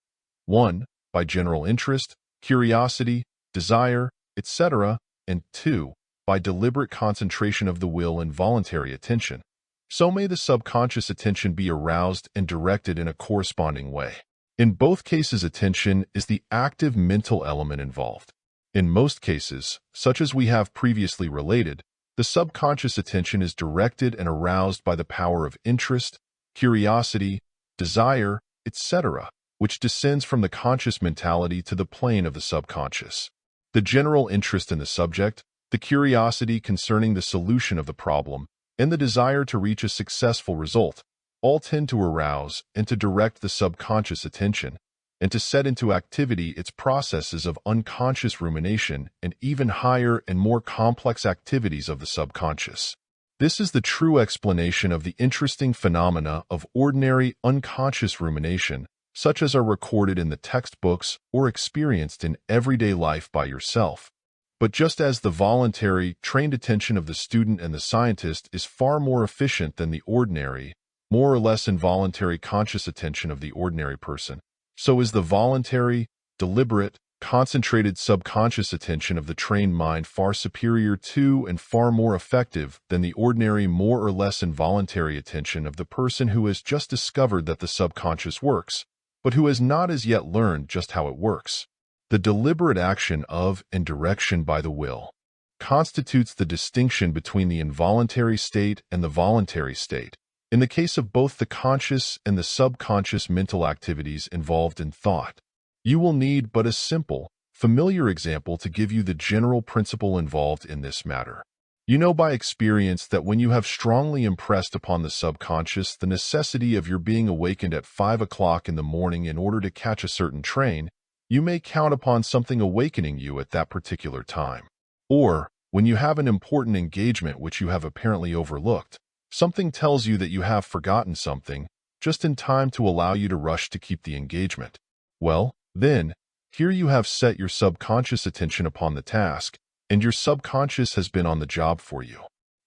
1. By general interest, curiosity, desire, etc., and 2. By deliberate concentration of the will and voluntary attention, so may the subconscious attention be aroused and directed in a corresponding way. In both cases, attention is the active mental element involved. In most cases, such as we have previously related, the subconscious attention is directed and aroused by the power of interest, curiosity, desire, etc., which descends from the conscious mentality to the plane of the subconscious. The general interest in the subject, the curiosity concerning the solution of the problem, and the desire to reach a successful result, all tend to arouse and to direct the subconscious attention, and to set into activity its processes of unconscious rumination and even higher and more complex activities of the subconscious. This is the true explanation of the interesting phenomena of ordinary unconscious rumination, such as are recorded in the textbooks or experienced in everyday life by yourself. But just as the voluntary, trained attention of the student and the scientist is far more efficient than the ordinary, more or less involuntary conscious attention of the ordinary person, so is the voluntary, deliberate, concentrated subconscious attention of the trained mind far superior to and far more effective than the ordinary, more or less involuntary attention of the person who has just discovered that the subconscious works, but who has not as yet learned just how it works. The deliberate action of and direction by the will constitutes the distinction between the involuntary state and the voluntary state, in the case of both the conscious and the subconscious mental activities involved in thought. You will need but a simple, familiar example to give you the general principle involved in this matter. You know by experience that when you have strongly impressed upon the subconscious the necessity of your being awakened at 5 o'clock in the morning in order to catch a certain train, you may count upon something awakening you at that particular time. Or, when you have an important engagement which you have apparently overlooked, something tells you that you have forgotten something, just in time to allow you to rush to keep the engagement. Well, then, here you have set your subconscious attention upon the task, and your subconscious has been on the job for you.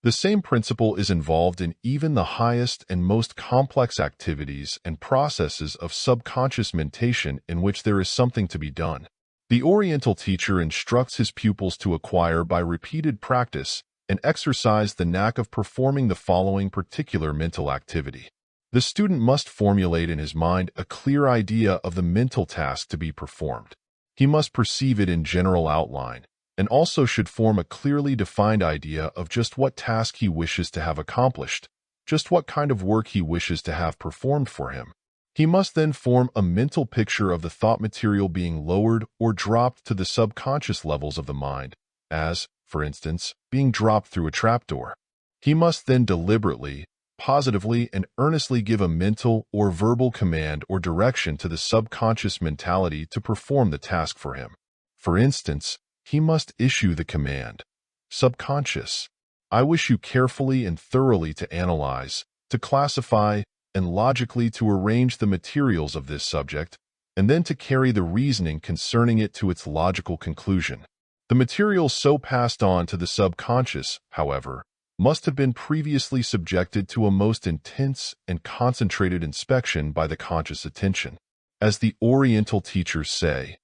The same principle is involved in even the highest and most complex activities and processes of subconscious mentation in which there is something to be done. The Oriental teacher instructs his pupils to acquire by repeated practice and exercise the knack of performing the following particular mental activity. The student must formulate in his mind a clear idea of the mental task to be performed. He must perceive it in general outline, and also should form a clearly defined idea of just what task he wishes to have accomplished, just what kind of work he wishes to have performed for him. He must then form a mental picture of the thought material being lowered or dropped to the subconscious levels of the mind, as, for instance, being dropped through a trapdoor. He must then deliberately, positively and earnestly give a mental or verbal command or direction to the subconscious mentality to perform the task for him. For instance, he must issue the command, "Subconscious, I wish you carefully and thoroughly to analyze, to classify, and logically to arrange the materials of this subject, and then to carry the reasoning concerning it to its logical conclusion." The materials so passed on to the subconscious, however, must have been previously subjected to a most intense and concentrated inspection by the conscious attention. As the Oriental teachers say,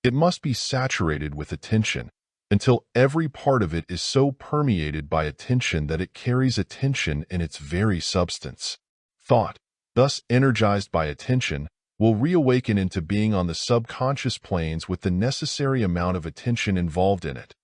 it must be saturated with attention until every part of it is so permeated by attention that it carries attention in its very substance. Thought, thus energized by attention, will reawaken into being on the subconscious planes with the necessary amount of attention involved in it.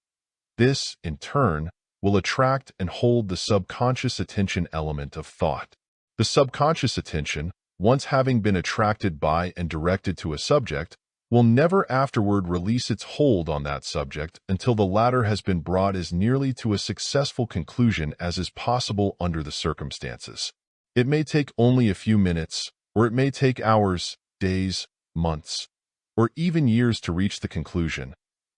This, in turn, will attract and hold the subconscious attention element of thought. The subconscious attention, once having been attracted by and directed to a subject, will never afterward release its hold on that subject until the latter has been brought as nearly to a successful conclusion as is possible under the circumstances. It may take only a few minutes, or it may take hours, days, months, or even years to reach the conclusion,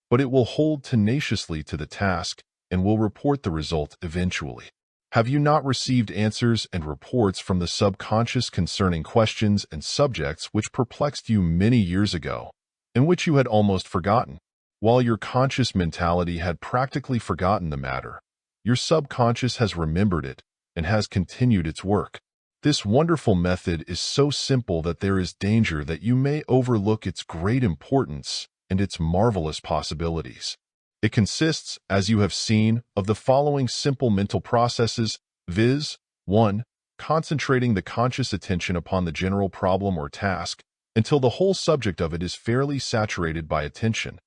but it will hold tenaciously to the task and will report the result eventually. Have you not received answers and reports from the subconscious concerning questions and subjects which perplexed you many years ago, and which you had almost forgotten? While your conscious mentality had practically forgotten the matter, your subconscious has remembered it and has continued its work. This wonderful method is so simple that there is danger that you may overlook its great importance and its marvelous possibilities. It consists, as you have seen, of the following simple mental processes, viz. 1. Concentrating the conscious attention upon the general problem or task until the whole subject of it is fairly saturated by attention.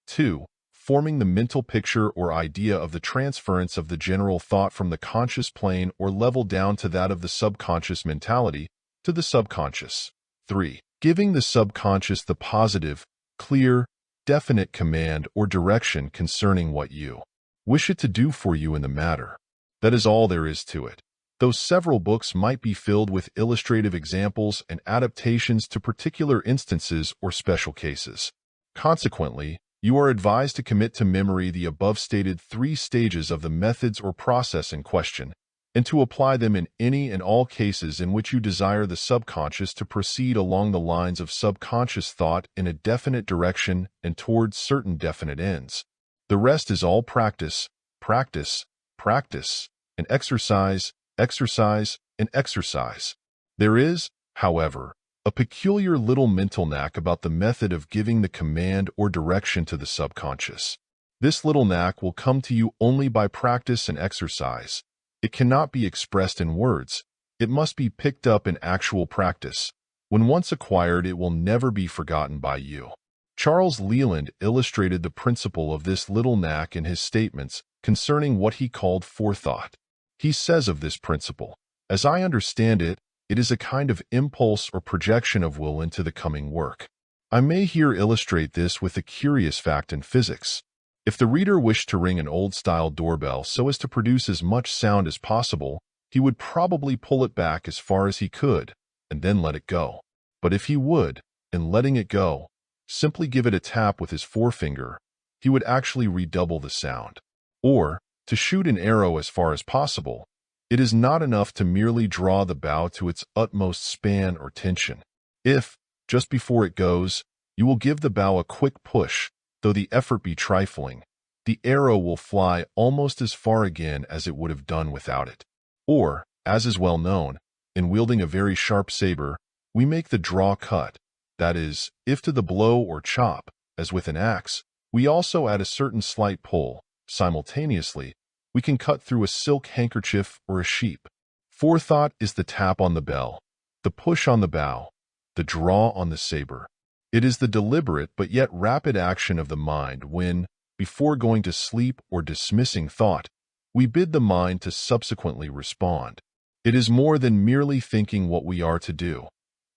2. Forming the mental picture or idea of the transference of the general thought from the conscious plane or level down to that of the subconscious mentality to the subconscious. 3. Giving the subconscious the positive, clear, definite command or direction concerning what you wish it to do for you in the matter. That is all there is to it, though several books might be filled with illustrative examples and adaptations to particular instances or special cases. Consequently, you are advised to commit to memory the above-stated 3 stages of the methods or process in question, and to apply them in any and all cases in which you desire the subconscious to proceed along the lines of subconscious thought in a definite direction and towards certain definite ends. The rest is all practice, practice, practice, and exercise, exercise, and exercise. There is, however, a peculiar little mental knack about the method of giving the command or direction to the subconscious. This little knack will come to you only by practice and exercise. It cannot be expressed in words. It must be picked up in actual practice. When once acquired, it will never be forgotten by you. Charles Leland illustrated the principle of this little knack in his statements concerning what he called forethought. He says of this principle, "As I understand it, it is a kind of impulse or projection of will into the coming work." I may here illustrate this with a curious fact in physics. If the reader wished to ring an old-style doorbell so as to produce as much sound as possible, he would probably pull it back as far as he could, and then let it go. But if he would, in letting it go, simply give it a tap with his forefinger, he would actually redouble the sound. Or, to shoot an arrow as far as possible, it is not enough to merely draw the bow to its utmost span or tension. If, just before it goes, you will give the bow a quick push, though the effort be trifling, the arrow will fly almost as far again as it would have done without it. Or, as is well known, in wielding a very sharp saber, we make the draw cut. That is, if to the blow or chop, as with an axe, we also add a certain slight pull, simultaneously, we can cut through a silk handkerchief or a sheep. Forethought is the tap on the bell, the push on the bow, the draw on the saber. It is the deliberate but yet rapid action of the mind when, before going to sleep or dismissing thought, we bid the mind to subsequently respond. It is more than merely thinking what we are to do.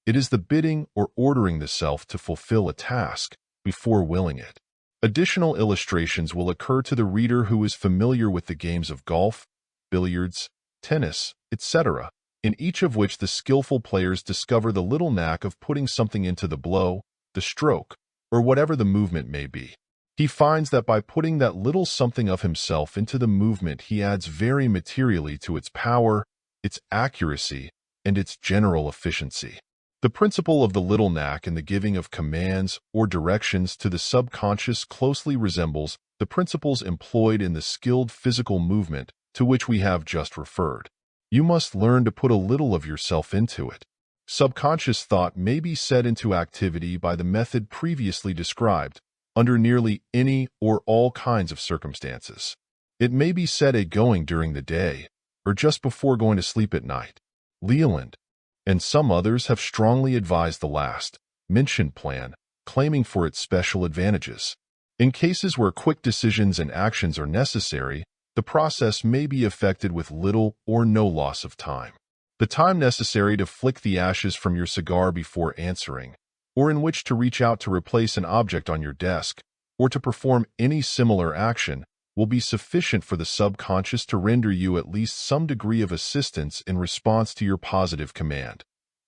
It is the bidding or ordering the self to fulfill a task before willing it. Additional illustrations will occur to the reader who is familiar with the games of golf, billiards, tennis, etc., in each of which the skillful players discover the little knack of putting something into the blow, the stroke, or whatever the movement may be. He finds that by putting that little something of himself into the movement, he adds very materially to its power, its accuracy, and its general efficiency. The principle of the little knack in the giving of commands or directions to the subconscious closely resembles the principles employed in the skilled physical movement to which we have just referred. You must learn to put a little of yourself into it. Subconscious thought may be set into activity by the method previously described under nearly any or all kinds of circumstances. It may be set a-going during the day or just before going to sleep at night. Leland and some others have strongly advised the last mentioned plan, claiming for its special advantages. In cases where quick decisions and actions are necessary, the process may be effected with little or no loss of time. The time necessary to flick the ashes from your cigar before answering, or in which to reach out to replace an object on your desk, or to perform any similar action, will be sufficient for the subconscious to render you at least some degree of assistance in response to your positive command.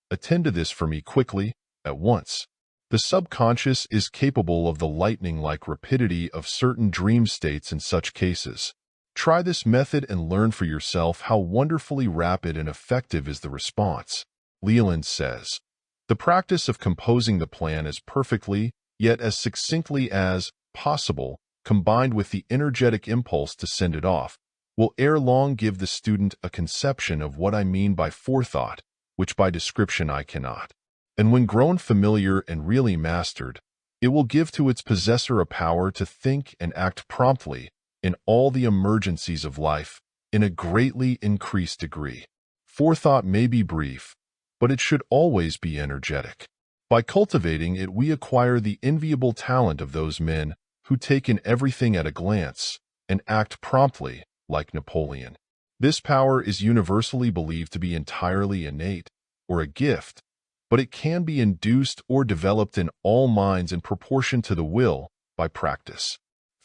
Attend to this for me quickly, at once. The subconscious is capable of the lightning-like rapidity of certain dream states in such cases. Try this method and learn for yourself how wonderfully rapid and effective is the response. Leland says, "The practice of composing the plan as perfectly, yet as succinctly as possible, combined with the energetic impulse to send it off, will ere long give the student a conception of what I mean by forethought, which by description I cannot. And when grown familiar and really mastered, it will give to its possessor a power to think and act promptly in all the emergencies of life in a greatly increased degree. Forethought may be brief, but it should always be energetic. By cultivating it, we acquire the enviable talent of those men who take in everything at a glance and act promptly, like Napoleon. This power is universally believed to be entirely innate, or a gift, but it can be induced or developed in all minds in proportion to the will by practice.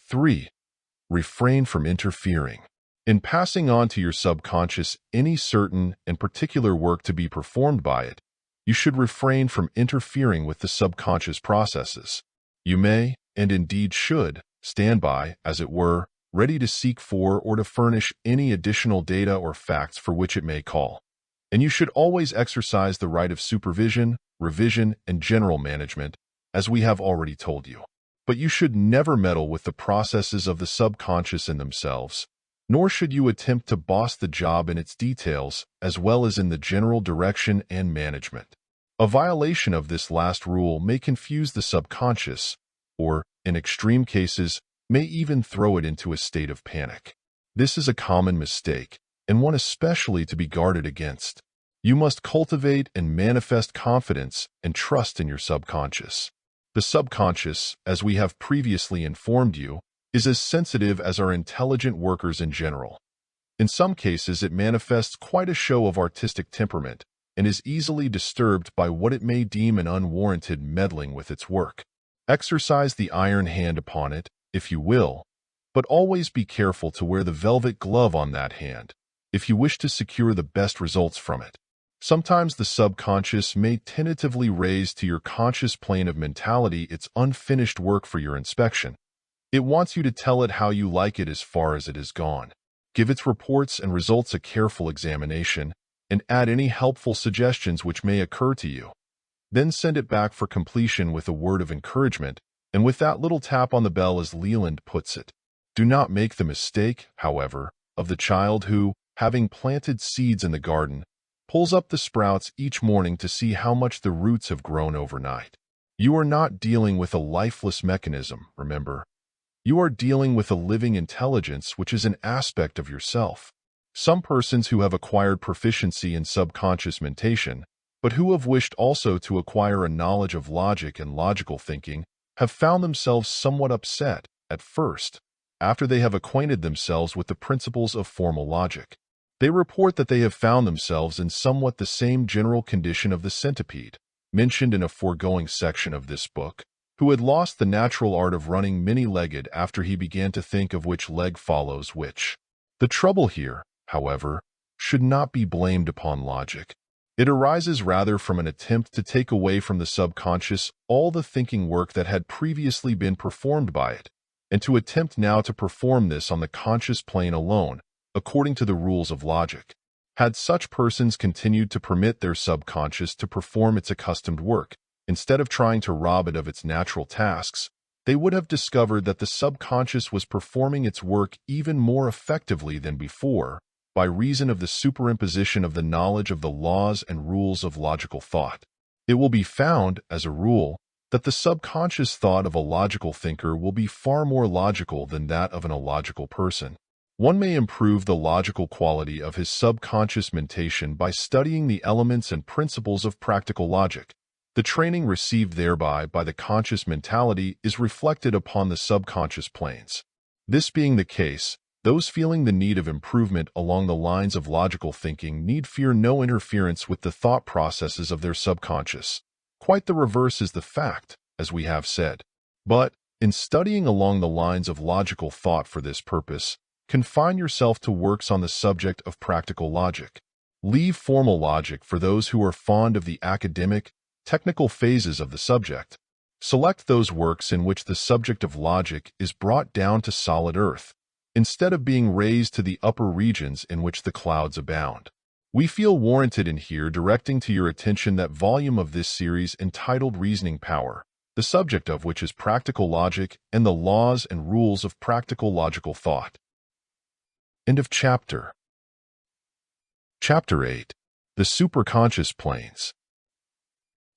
3. Refrain from interfering. In passing on to your subconscious any certain and particular work to be performed by it, you should refrain from interfering with the subconscious processes. You may, and indeed should, stand by, as it were, ready to seek for or to furnish any additional data or facts for which it may call. And you should always exercise the right of supervision, revision, and general management, as we have already told you. But you should never meddle with the processes of the subconscious in themselves, nor should you attempt to boss the job in its details, as well as in the general direction and management. A violation of this last rule may confuse the subconscious, or, in extreme cases, may even throw it into a state of panic. This is a common mistake, and one especially to be guarded against. You must cultivate and manifest confidence and trust in your subconscious. The subconscious, as we have previously informed you, is as sensitive as our intelligent workers in general. In some cases, it manifests quite a show of artistic temperament and is easily disturbed by what it may deem an unwarranted meddling with its work. Exercise the iron hand upon it, if you will, but always be careful to wear the velvet glove on that hand, if you wish to secure the best results from it. Sometimes the subconscious may tentatively raise to your conscious plane of mentality its unfinished work for your inspection. It wants you to tell it how you like it as far as it is gone. Give its reports and results a careful examination, and add any helpful suggestions which may occur to you. Then send it back for completion with a word of encouragement, and with that little tap on the bell as Leland puts it. Do not make the mistake, however, of the child who, having planted seeds in the garden, pulls up the sprouts each morning to see how much the roots have grown overnight. You are not dealing with a lifeless mechanism, remember. You are dealing with a living intelligence which is an aspect of yourself. Some persons who have acquired proficiency in subconscious mentation, but who have wished also to acquire a knowledge of logic and logical thinking, have found themselves somewhat upset, at first, after they have acquainted themselves with the principles of formal logic. They report that they have found themselves in somewhat the same general condition of the centipede, mentioned in a foregoing section of this book, who had lost the natural art of running many-legged after he began to think of which leg follows which. The trouble here, however, should not be blamed upon logic. It arises rather from an attempt to take away from the subconscious all the thinking work that had previously been performed by it, and to attempt now to perform this on the conscious plane alone, according to the rules of logic. Had such persons continued to permit their subconscious to perform its accustomed work, instead of trying to rob it of its natural tasks, they would have discovered that the subconscious was performing its work even more effectively than before, by reason of the superimposition of the knowledge of the laws and rules of logical thought. It will be found, as a rule, that the subconscious thought of a logical thinker will be far more logical than that of an illogical person. One may improve the logical quality of his subconscious mentation by studying the elements and principles of practical logic. The training received thereby by the conscious mentality is reflected upon the subconscious planes. This being the case, those feeling the need of improvement along the lines of logical thinking need fear no interference with the thought processes of their subconscious. Quite the reverse is the fact, as we have said. But, in studying along the lines of logical thought for this purpose, confine yourself to works on the subject of practical logic. Leave formal logic for those who are fond of the academic, technical phases of the subject. Select those works in which the subject of logic is brought down to solid earth, instead of being raised to the upper regions in which the clouds abound. We feel warranted in here directing to your attention that volume of this series entitled Reasoning Power, the subject of which is practical logic and the laws and rules of practical logical thought. End of chapter. Chapter 8. The Superconscious Planes.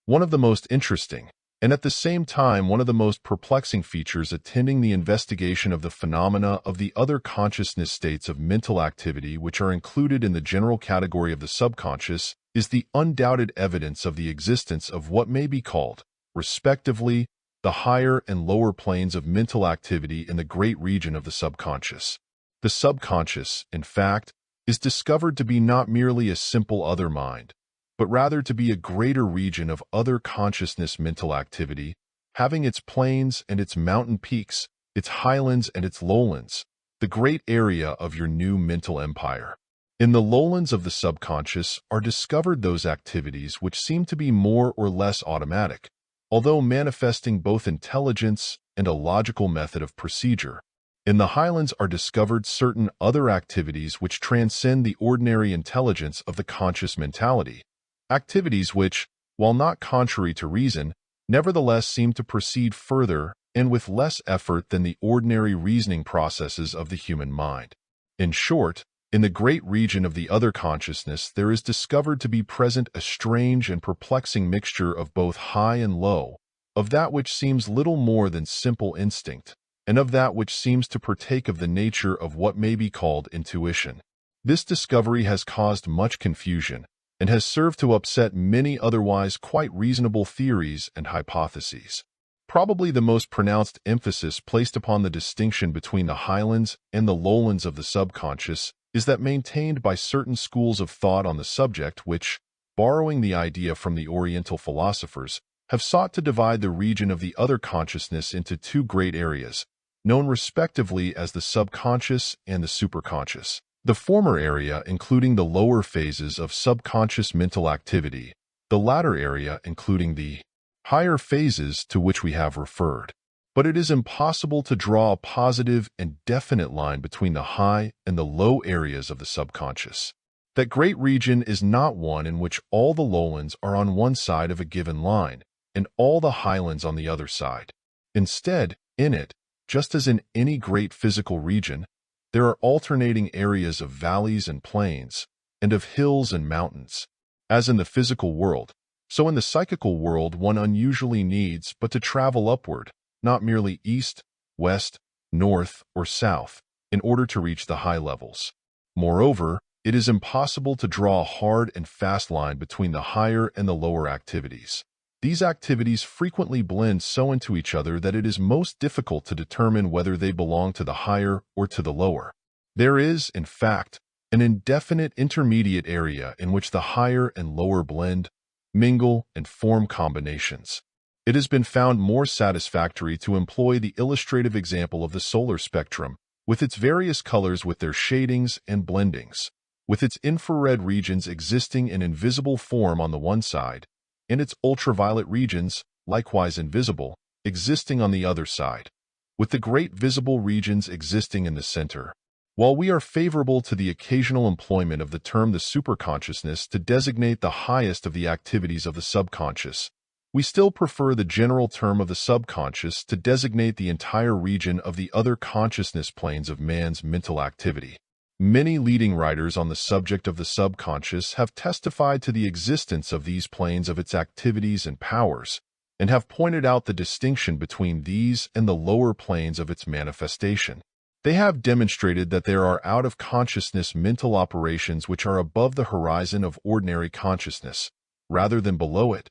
One of the most interesting, and at the same time one of the most perplexing features attending the investigation of the phenomena of the other consciousness states of mental activity which are included in the general category of the subconscious is the undoubted evidence of the existence of what may be called, respectively, the higher and lower planes of mental activity in the great region of the subconscious. The subconscious, in fact, is discovered to be not merely a simple other mind, but rather to be a greater region of other consciousness mental activity, having its plains and its mountain peaks, its highlands and its lowlands, the great area of your new mental empire. In the lowlands of the subconscious are discovered those activities which seem to be more or less automatic, although manifesting both intelligence and a logical method of procedure. In the highlands are discovered certain other activities which transcend the ordinary intelligence of the conscious mentality, activities which, while not contrary to reason, nevertheless seem to proceed further and with less effort than the ordinary reasoning processes of the human mind. In short, in the great region of the other consciousness, there is discovered to be present a strange and perplexing mixture of both high and low, of that which seems little more than simple instinct, and of that which seems to partake of the nature of what may be called intuition. This discovery has caused much confusion, and has served to upset many otherwise quite reasonable theories and hypotheses. Probably the most pronounced emphasis placed upon the distinction between the highlands and the lowlands of the subconscious is that maintained by certain schools of thought on the subject which, borrowing the idea from the Oriental philosophers, have sought to divide the region of the other consciousness into two great areas, known respectively as the subconscious and the superconscious. The former area including the lower phases of subconscious mental activity, the latter area including the higher phases to which we have referred. But it is impossible to draw a positive and definite line between the high and the low areas of the subconscious. That great region is not one in which all the lowlands are on one side of a given line, and all the highlands on the other side. Instead, in it, just as in any great physical region, there are alternating areas of valleys and plains, and of hills and mountains. As in the physical world, so in the psychical world one unusually needs but to travel upward, not merely east, west, north, or south, in order to reach the high levels. Moreover, it is impossible to draw a hard and fast line between the higher and the lower activities. These activities frequently blend so into each other that it is most difficult to determine whether they belong to the higher or to the lower. There is, in fact, an indefinite intermediate area in which the higher and lower blend, mingle, and form combinations. It has been found more satisfactory to employ the illustrative example of the solar spectrum, with its various colors with their shadings and blendings, with its infrared regions existing in invisible form on the one side, and its ultraviolet regions, likewise invisible, existing on the other side, with the great visible regions existing in the center. While we are favorable to the occasional employment of the term the superconsciousness to designate the highest of the activities of the subconscious, we still prefer the general term of the subconscious to designate the entire region of the other consciousness planes of man's mental activity. Many leading writers on the subject of the subconscious have testified to the existence of these planes of its activities and powers, and have pointed out the distinction between these and the lower planes of its manifestation. They have demonstrated that there are out-of-consciousness mental operations which are above the horizon of ordinary consciousness, rather than below it,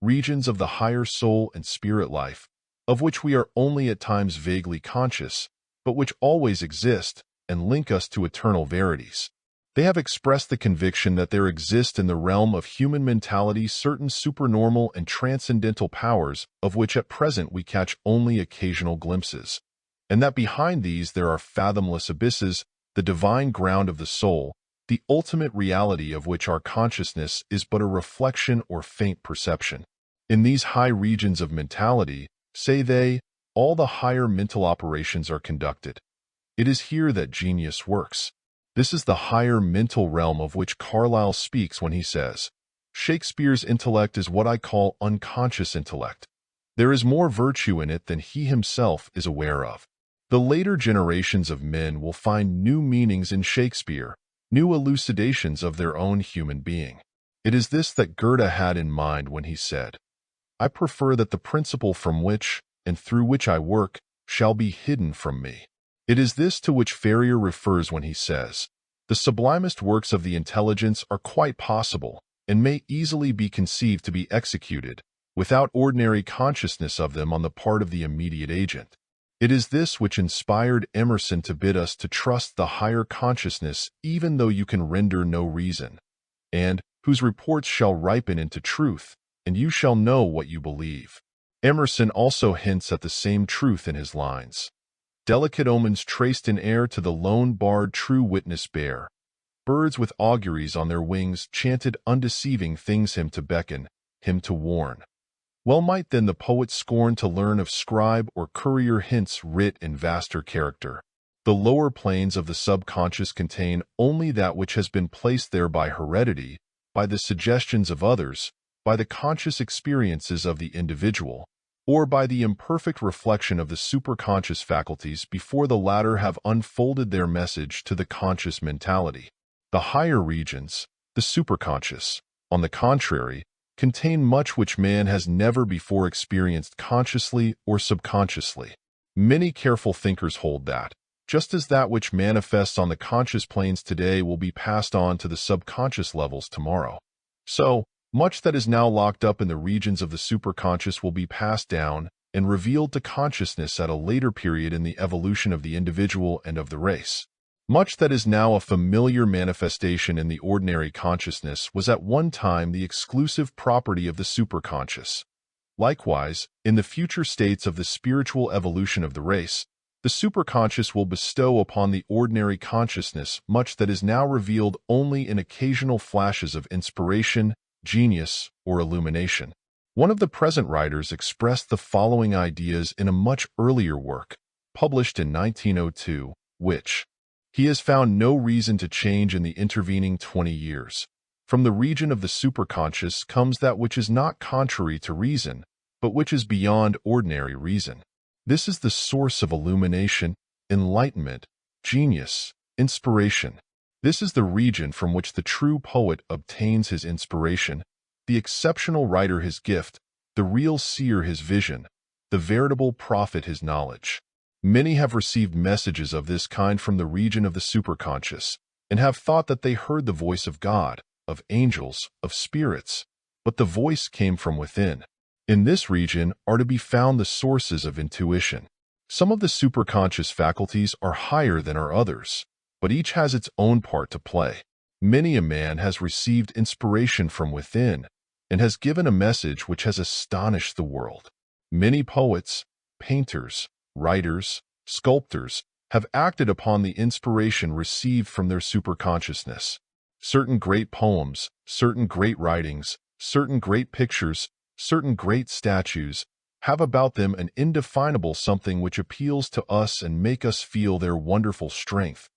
regions of the higher soul and spirit life, of which we are only at times vaguely conscious, but which always exist and link us to eternal verities. They have expressed the conviction that there exist in the realm of human mentality certain supernormal and transcendental powers of which at present we catch only occasional glimpses, and that behind these there are fathomless abysses, the divine ground of the soul, the ultimate reality of which our consciousness is but a reflection or faint perception. In these high regions of mentality, say they, all the higher mental operations are conducted. It is here that genius works. This is the higher mental realm of which Carlyle speaks when he says, Shakespeare's intellect is what I call unconscious intellect. There is more virtue in it than he himself is aware of. The later generations of men will find new meanings in Shakespeare, new elucidations of their own human being. It is this that Goethe had in mind when he said, I prefer that the principle from which, and through which I work, shall be hidden from me. It is this to which Ferrier refers when he says, the sublimest works of the intelligence are quite possible, and may easily be conceived to be executed, without ordinary consciousness of them on the part of the immediate agent. It is this which inspired Emerson to bid us to trust the higher consciousness even though you can render no reason, and whose reports shall ripen into truth, and you shall know what you believe. Emerson also hints at the same truth in his lines. Delicate omens traced in air to the lone bard true witness bear. Birds with auguries on their wings chanted undeceiving things him to beckon, him to warn. Well might then the poet scorn to learn of scribe or courier hints writ in vaster character. The lower planes of the subconscious contain only that which has been placed there by heredity, by the suggestions of others, by the conscious experiences of the individual, or by the imperfect reflection of the superconscious faculties before the latter have unfolded their message to the conscious mentality. The higher regions, the superconscious, on the contrary, contain much which man has never before experienced consciously or subconsciously. Many careful thinkers hold that, just as that which manifests on the conscious planes today will be passed on to the subconscious levels tomorrow, so much that is now locked up in the regions of the superconscious will be passed down and revealed to consciousness at a later period in the evolution of the individual and of the race. Much that is now a familiar manifestation in the ordinary consciousness was at one time the exclusive property of the superconscious. Likewise, in the future states of the spiritual evolution of the race, the superconscious will bestow upon the ordinary consciousness much that is now revealed only in occasional flashes of inspiration, genius, or illumination. One of the present writers expressed the following ideas in a much earlier work, published in 1902, which he has found no reason to change in the intervening 20 years. From the region of the superconscious comes that which is not contrary to reason, but which is beyond ordinary reason. This is the source of illumination, enlightenment, genius, inspiration. This is the region from which the true poet obtains his inspiration, the exceptional writer his gift, the real seer his vision, the veritable prophet his knowledge. Many have received messages of this kind from the region of the superconscious, and have thought that they heard the voice of God, of angels, of spirits, but the voice came from within. In this region are to be found the sources of intuition. Some of the superconscious faculties are higher than are others, but each has its own part to play. Many a man has received inspiration from within, and has given a message which has astonished the world. Many poets, painters, writers, sculptors have acted upon the inspiration received from their superconsciousness. Certain great poems, certain great writings, certain great pictures, certain great statues have about them an indefinable something which appeals to us and make us feel their wonderful strength,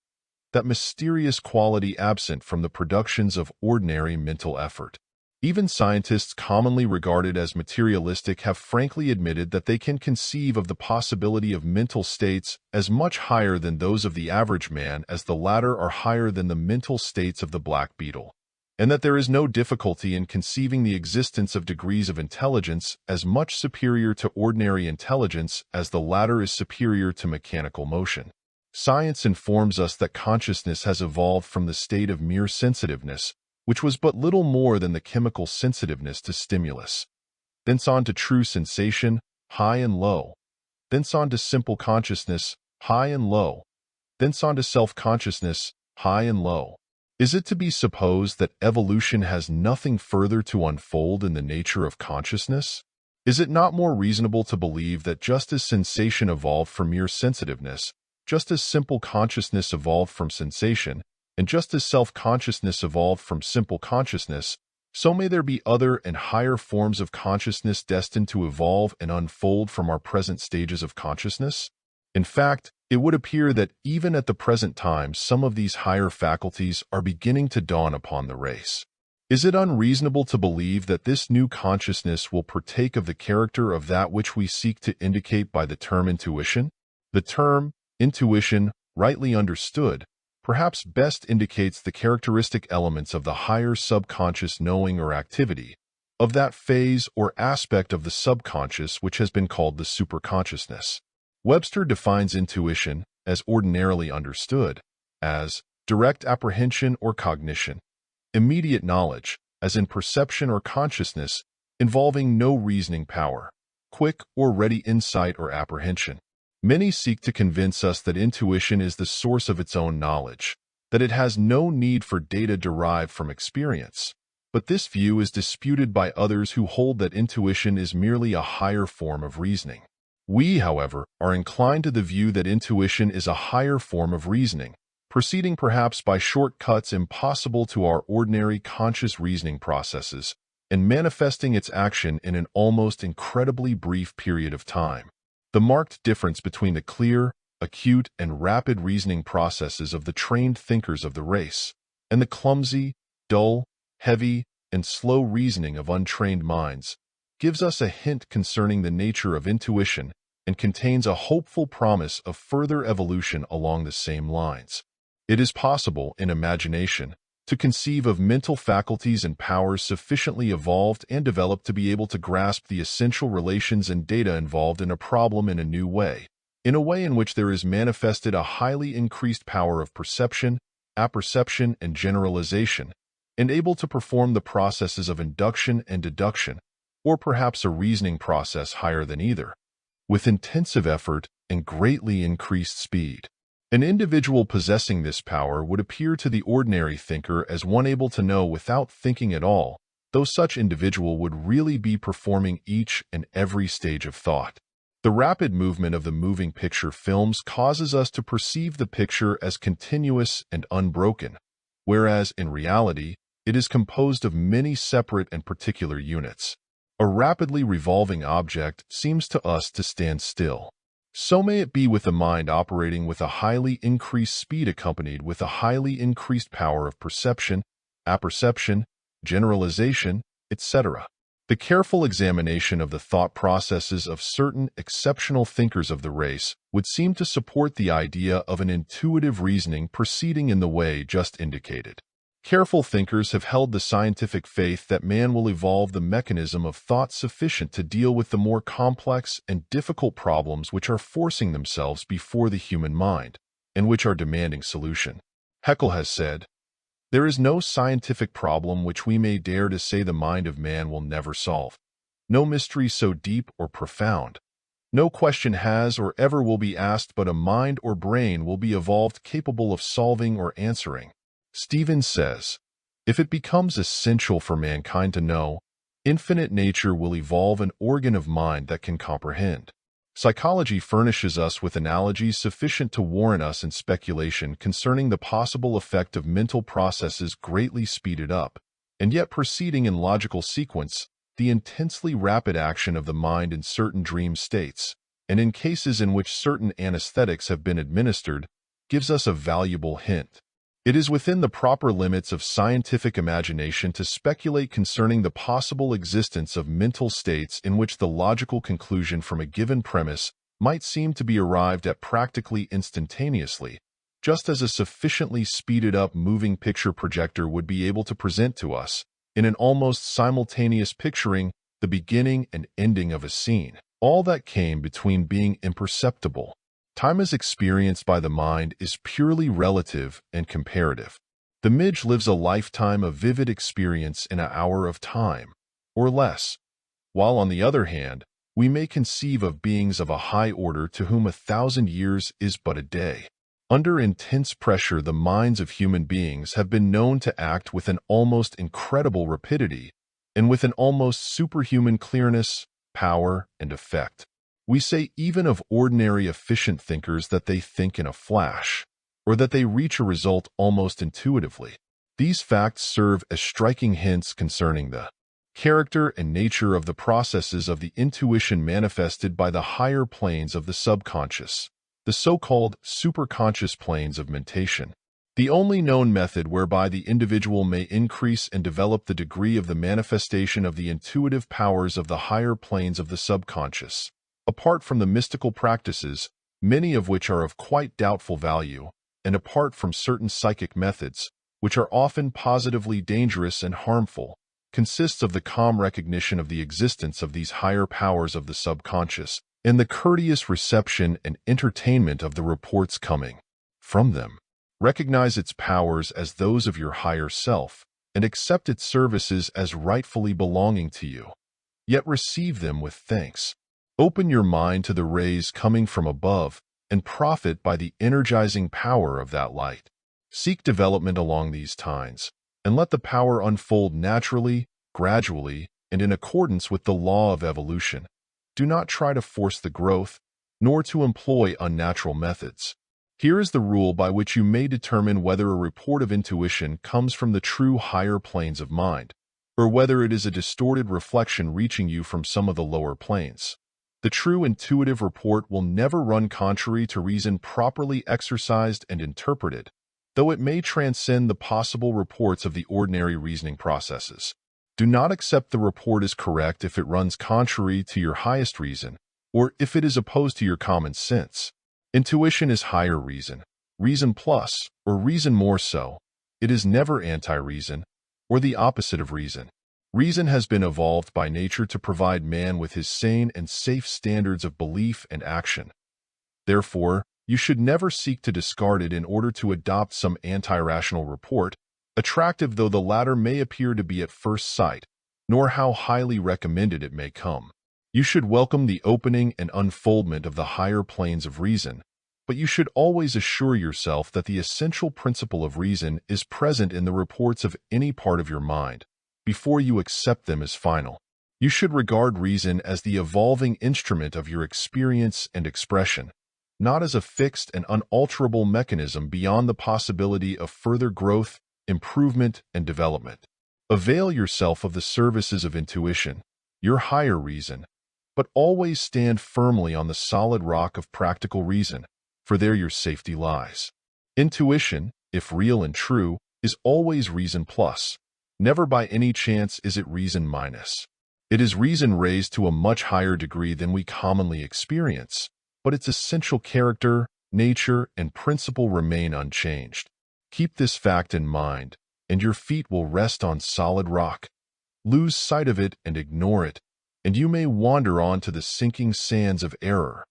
that mysterious quality absent from the productions of ordinary mental effort. Even scientists commonly regarded as materialistic have frankly admitted that they can conceive of the possibility of mental states as much higher than those of the average man as the latter are higher than the mental states of the black beetle, and that there is no difficulty in conceiving the existence of degrees of intelligence as much superior to ordinary intelligence as the latter is superior to mechanical motion. Science informs us that consciousness has evolved from the state of mere sensitiveness, which was but little more than the chemical sensitiveness to stimulus, thence on to true sensation, high and low, thence on to simple consciousness, high and low, thence on to self-consciousness, high and low. Is it to be supposed that evolution has nothing further to unfold in the nature of consciousness? Is it not more reasonable to believe that just as sensation evolved from mere sensitiveness, just as simple consciousness evolved from sensation, and just as self-consciousness evolved from simple consciousness, so may there be other and higher forms of consciousness destined to evolve and unfold from our present stages of consciousness? In fact, it would appear that even at the present time some of these higher faculties are beginning to dawn upon the race. Is it unreasonable to believe that this new consciousness will partake of the character of that which we seek to indicate by the term intuition? The term intuition, rightly understood, perhaps best indicates the characteristic elements of the higher subconscious knowing or activity, of that phase or aspect of the subconscious which has been called the superconsciousness. Webster defines intuition, as ordinarily understood, as direct apprehension or cognition, immediate knowledge, as in perception or consciousness, involving no reasoning power, quick or ready insight or apprehension. Many seek to convince us that intuition is the source of its own knowledge, that it has no need for data derived from experience. But this view is disputed by others who hold that intuition is merely a higher form of reasoning. We, however, are inclined to the view that intuition is a higher form of reasoning, proceeding perhaps by shortcuts impossible to our ordinary conscious reasoning processes, and manifesting its action in an almost incredibly brief period of time. The marked difference between the clear, acute, and rapid reasoning processes of the trained thinkers of the race, and the clumsy, dull, heavy, and slow reasoning of untrained minds, gives us a hint concerning the nature of intuition and contains a hopeful promise of further evolution along the same lines. It is possible, in imagination, to conceive of mental faculties and powers sufficiently evolved and developed to be able to grasp the essential relations and data involved in a problem in a new way, in a way in which there is manifested a highly increased power of perception, apperception, and generalization, and able to perform the processes of induction and deduction, or perhaps a reasoning process higher than either, with intensive effort and greatly increased speed. An individual possessing this power would appear to the ordinary thinker as one able to know without thinking at all, though such individual would really be performing each and every stage of thought. The rapid movement of the moving picture films causes us to perceive the picture as continuous and unbroken, whereas in reality, it is composed of many separate and particular units. A rapidly revolving object seems to us to stand still. So may it be with the mind operating with a highly increased speed accompanied with a highly increased power of perception, apperception, generalization, etc. The careful examination of the thought processes of certain exceptional thinkers of the race would seem to support the idea of an intuitive reasoning proceeding in the way just indicated. Careful thinkers have held the scientific faith that man will evolve the mechanism of thought sufficient to deal with the more complex and difficult problems which are forcing themselves before the human mind, and which are demanding solution. Haeckel has said, "There is no scientific problem which we may dare to say the mind of man will never solve. No mystery so deep or profound. No question has or ever will be asked but a mind or brain will be evolved capable of solving or answering." Stevens says, "If it becomes essential for mankind to know, infinite nature will evolve an organ of mind that can comprehend." Psychology furnishes us with analogies sufficient to warrant us in speculation concerning the possible effect of mental processes greatly speeded up, and yet proceeding in logical sequence, the intensely rapid action of the mind in certain dream states, and in cases in which certain anesthetics have been administered, gives us a valuable hint. It is within the proper limits of scientific imagination to speculate concerning the possible existence of mental states in which the logical conclusion from a given premise might seem to be arrived at practically instantaneously, just as a sufficiently speeded-up moving picture projector would be able to present to us, in an almost simultaneous picturing, the beginning and ending of a scene, all that came between being imperceptible. Time as experienced by the mind is purely relative and comparative. The midge lives a lifetime of vivid experience in an hour of time, or less, while on the other hand, we may conceive of beings of a high order to whom 1,000 years is but a day. Under intense pressure, the minds of human beings have been known to act with an almost incredible rapidity and with an almost superhuman clearness, power, and effect. We say even of ordinary efficient thinkers that they think in a flash, or that they reach a result almost intuitively. These facts serve as striking hints concerning the character and nature of the processes of the intuition manifested by the higher planes of the subconscious, the so-called superconscious planes of mentation. The only known method whereby the individual may increase and develop the degree of the manifestation of the intuitive powers of the higher planes of the subconscious, apart from the mystical practices, many of which are of quite doubtful value, and apart from certain psychic methods, which are often positively dangerous and harmful, consists of the calm recognition of the existence of these higher powers of the subconscious, and the courteous reception and entertainment of the reports coming from them. Recognize its powers as those of your higher self, and accept its services as rightfully belonging to you. Yet receive them with thanks. Open your mind to the rays coming from above, and profit by the energizing power of that light. Seek development along these lines, and let the power unfold naturally, gradually, and in accordance with the law of evolution. Do not try to force the growth, nor to employ unnatural methods. Here is the rule by which you may determine whether a report of intuition comes from the true higher planes of mind, or whether it is a distorted reflection reaching you from some of the lower planes. The true intuitive report will never run contrary to reason properly exercised and interpreted, though it may transcend the possible reports of the ordinary reasoning processes. Do not accept the report as correct if it runs contrary to your highest reason, or if it is opposed to your common sense. Intuition is higher reason, reason plus, or reason more so. It is never anti-reason, or the opposite of reason. Reason has been evolved by nature to provide man with his sane and safe standards of belief and action. Therefore, you should never seek to discard it in order to adopt some anti-rational report, attractive though the latter may appear to be at first sight, nor how highly recommended it may come. You should welcome the opening and unfoldment of the higher planes of reason, but you should always assure yourself that the essential principle of reason is present in the reports of any part of your mind, before you accept them as final. You should regard reason as the evolving instrument of your experience and expression, not as a fixed and unalterable mechanism beyond the possibility of further growth, improvement, and development. Avail yourself of the services of intuition, your higher reason, but always stand firmly on the solid rock of practical reason, for there your safety lies. Intuition, if real and true, is always reason plus. Never by any chance is it reason minus. It is reason raised to a much higher degree than we commonly experience, but its essential character, nature, and principle remain unchanged. Keep this fact in mind, and your feet will rest on solid rock. Lose sight of it and ignore it, and you may wander on to the sinking sands of error.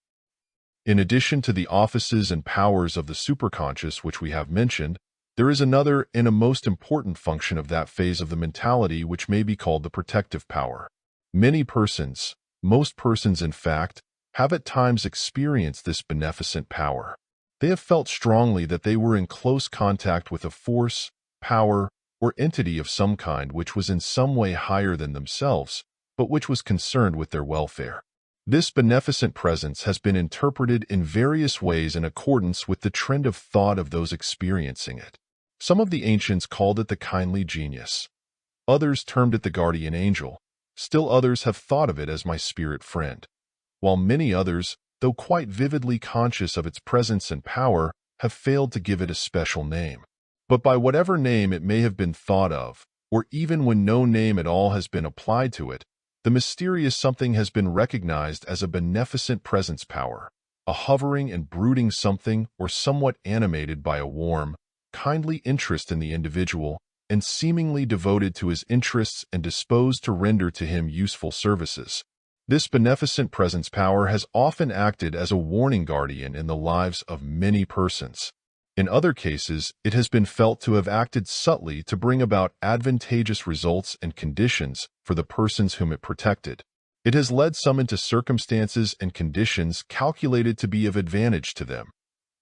In addition to the offices and powers of the superconscious which we have mentioned, there is another and a most important function of that phase of the mentality which may be called the protective power. Many persons, most persons in fact, have at times experienced this beneficent power. They have felt strongly that they were in close contact with a force, power, or entity of some kind which was in some way higher than themselves, but which was concerned with their welfare. This beneficent presence has been interpreted in various ways in accordance with the trend of thought of those experiencing it. Some of the ancients called it the kindly genius. Others termed it the guardian angel. Still others have thought of it as my spirit friend. While many others, though quite vividly conscious of its presence and power, have failed to give it a special name. But by whatever name it may have been thought of, or even when no name at all has been applied to it, the mysterious something has been recognized as a beneficent presence power, a hovering and brooding something or somewhat animated by a warm, kindly interest in the individual, and seemingly devoted to his interests and disposed to render to him useful services. This beneficent presence power has often acted as a warning guardian in the lives of many persons. In other cases, it has been felt to have acted subtly to bring about advantageous results and conditions for the persons whom it protected. It has led some into circumstances and conditions calculated to be of advantage to them.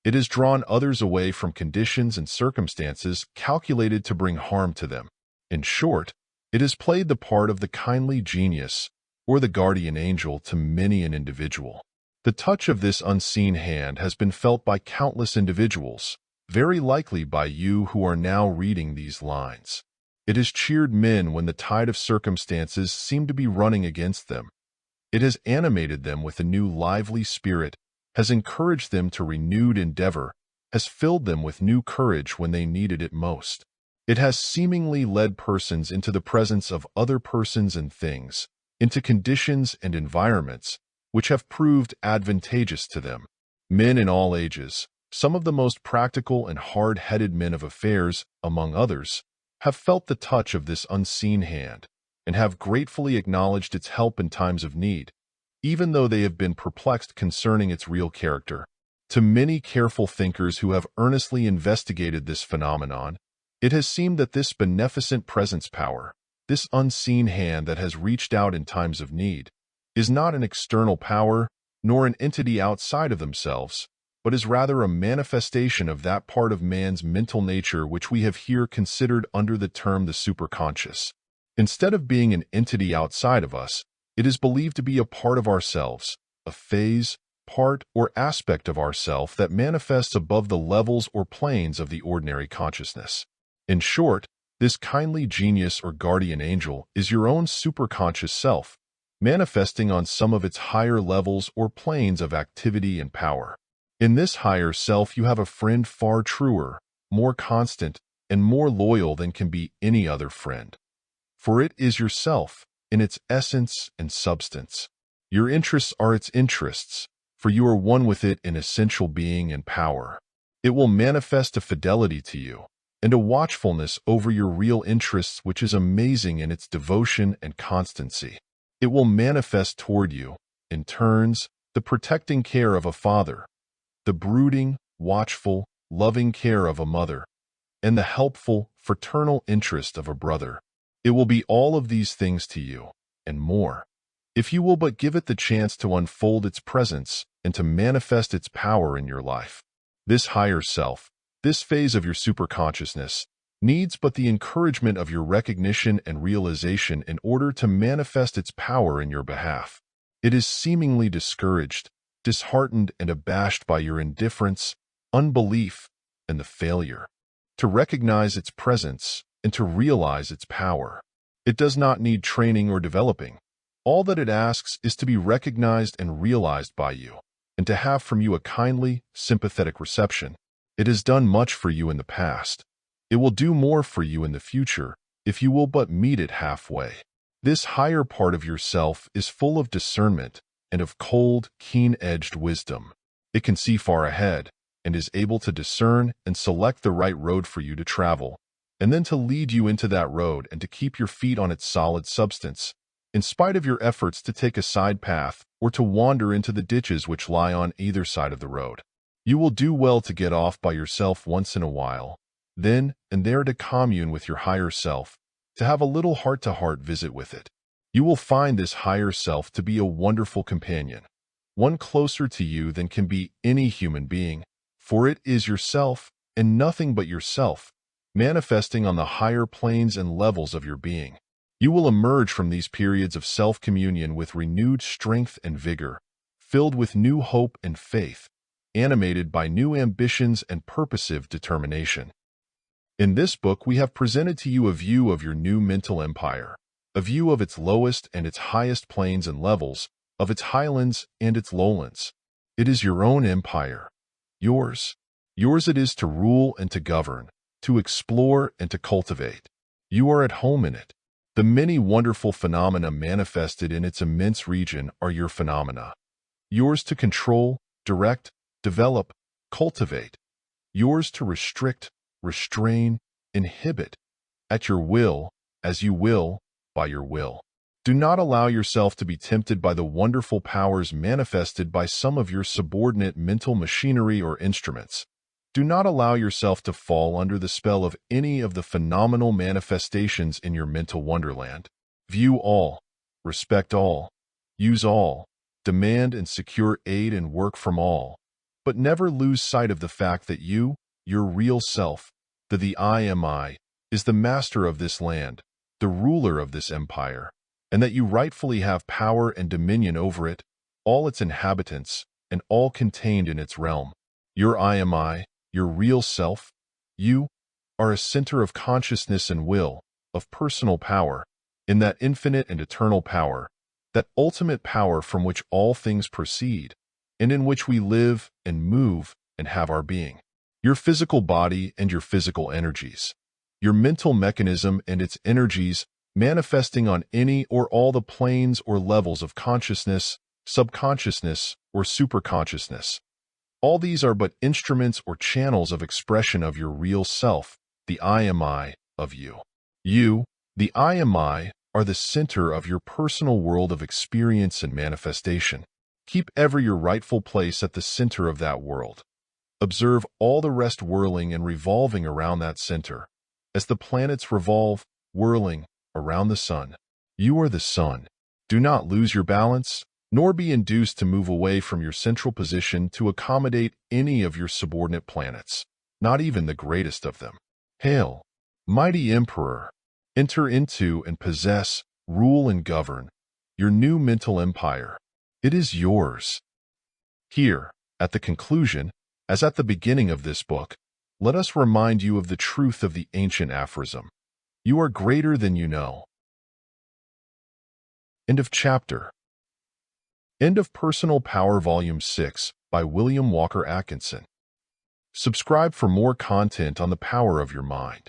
It has drawn others away from conditions and circumstances calculated to bring harm to them. In short, it has played the part of the kindly genius or the guardian angel to many an individual. The touch of this unseen hand has been felt by countless individuals, very likely by you who are now reading these lines. It has cheered men when the tide of circumstances seemed to be running against them. It has animated them with a new lively spirit, has encouraged them to renewed endeavor, has filled them with new courage when they needed it most. It has seemingly led persons into the presence of other persons and things, into conditions and environments, which have proved advantageous to them. Men in all ages, some of the most practical and hard-headed men of affairs, among others, have felt the touch of this unseen hand, and have gratefully acknowledged its help in times of need, even though they have been perplexed concerning its real character. To many careful thinkers who have earnestly investigated this phenomenon, it has seemed that this beneficent presence power, this unseen hand that has reached out in times of need, is not an external power, nor an entity outside of themselves, but is rather a manifestation of that part of man's mental nature which we have here considered under the term the superconscious. Instead of being an entity outside of us, it is believed to be a part of ourselves, a phase, part, or aspect of ourself that manifests above the levels or planes of the ordinary consciousness. In short, this kindly genius or guardian angel is your own superconscious self, manifesting on some of its higher levels or planes of activity and power. In this higher self, you have a friend far truer, more constant, and more loyal than can be any other friend. For it is yourself, in its essence and substance. Your interests are its interests, for you are one with it in essential being and power. It will manifest a fidelity to you, and a watchfulness over your real interests which is amazing in its devotion and constancy. It will manifest toward you, in turns, the protecting care of a father, the brooding, watchful, loving care of a mother, and the helpful, fraternal interest of a brother. It will be all of these things to you, and more, if you will but give it the chance to unfold its presence and to manifest its power in your life. This higher self, this phase of your superconsciousness, needs but the encouragement of your recognition and realization in order to manifest its power in your behalf. It is seemingly discouraged, disheartened, and abashed by your indifference, unbelief, and the failure to recognize its presence and to realize its power. It does not need training or developing. All that it asks is to be recognized and realized by you, and to have from you a kindly, sympathetic reception. It has done much for you in the past. It will do more for you in the future if you will but meet it halfway. This higher part of yourself is full of discernment and of cold, keen-edged wisdom. It can see far ahead and is able to discern and select the right road for you to travel, and then to lead you into that road and to keep your feet on its solid substance, in spite of your efforts to take a side path or to wander into the ditches which lie on either side of the road. You will do well to get off by yourself once in a while, then and there to commune with your higher self, to have a little heart-to-heart visit with it. You will find this higher self to be a wonderful companion, one closer to you than can be any human being, for it is yourself and nothing but yourself, manifesting on the higher planes and levels of your being. You will emerge from these periods of self-communion with renewed strength and vigor, filled with new hope and faith, animated by new ambitions and purposive determination. In this book, we have presented to you a view of your new mental empire, a view of its lowest and its highest planes and levels, of its highlands and its lowlands. It is your own empire, yours. Yours it is to rule and to govern, to explore and to cultivate. You are at home in it. The many wonderful phenomena manifested in its immense region are your phenomena. Yours to control, direct, develop, cultivate. Yours to restrict, restrain, inhibit, at your will, as you will, by your will. Do not allow yourself to be tempted by the wonderful powers manifested by some of your subordinate mental machinery or instruments. Do not allow yourself to fall under the spell of any of the phenomenal manifestations in your mental wonderland. View all, respect all, use all, demand and secure aid and work from all, but never lose sight of the fact that you, your real self, the I am I, is the master of this land, the ruler of this empire, and that you rightfully have power and dominion over it, all its inhabitants, and all contained in its realm. Your I am I, your real self, you, are a center of consciousness and will, of personal power, in that infinite and eternal power, that ultimate power from which all things proceed, and in which we live and move and have our being. Your physical body and your physical energies, your mental mechanism and its energies manifesting on any or all the planes or levels of consciousness, subconsciousness, or superconsciousness. All these are but instruments or channels of expression of your real self, the I am I, of you. You, the I am I, are the center of your personal world of experience and manifestation. Keep ever your rightful place at the center of that world. Observe all the rest whirling and revolving around that center, as the planets revolve, whirling, around the sun. You are the sun. Do not lose your balance, nor be induced to move away from your central position to accommodate any of your subordinate planets, not even the greatest of them. Hail, mighty emperor! Enter into and possess, rule and govern, your new mental empire. It is yours. Here, at the conclusion, as at the beginning of this book, let us remind you of the truth of the ancient aphorism. You are greater than you know. End of chapter. End of Personal Power Volume 6 by William Walker Atkinson. Subscribe for more content on the power of your mind.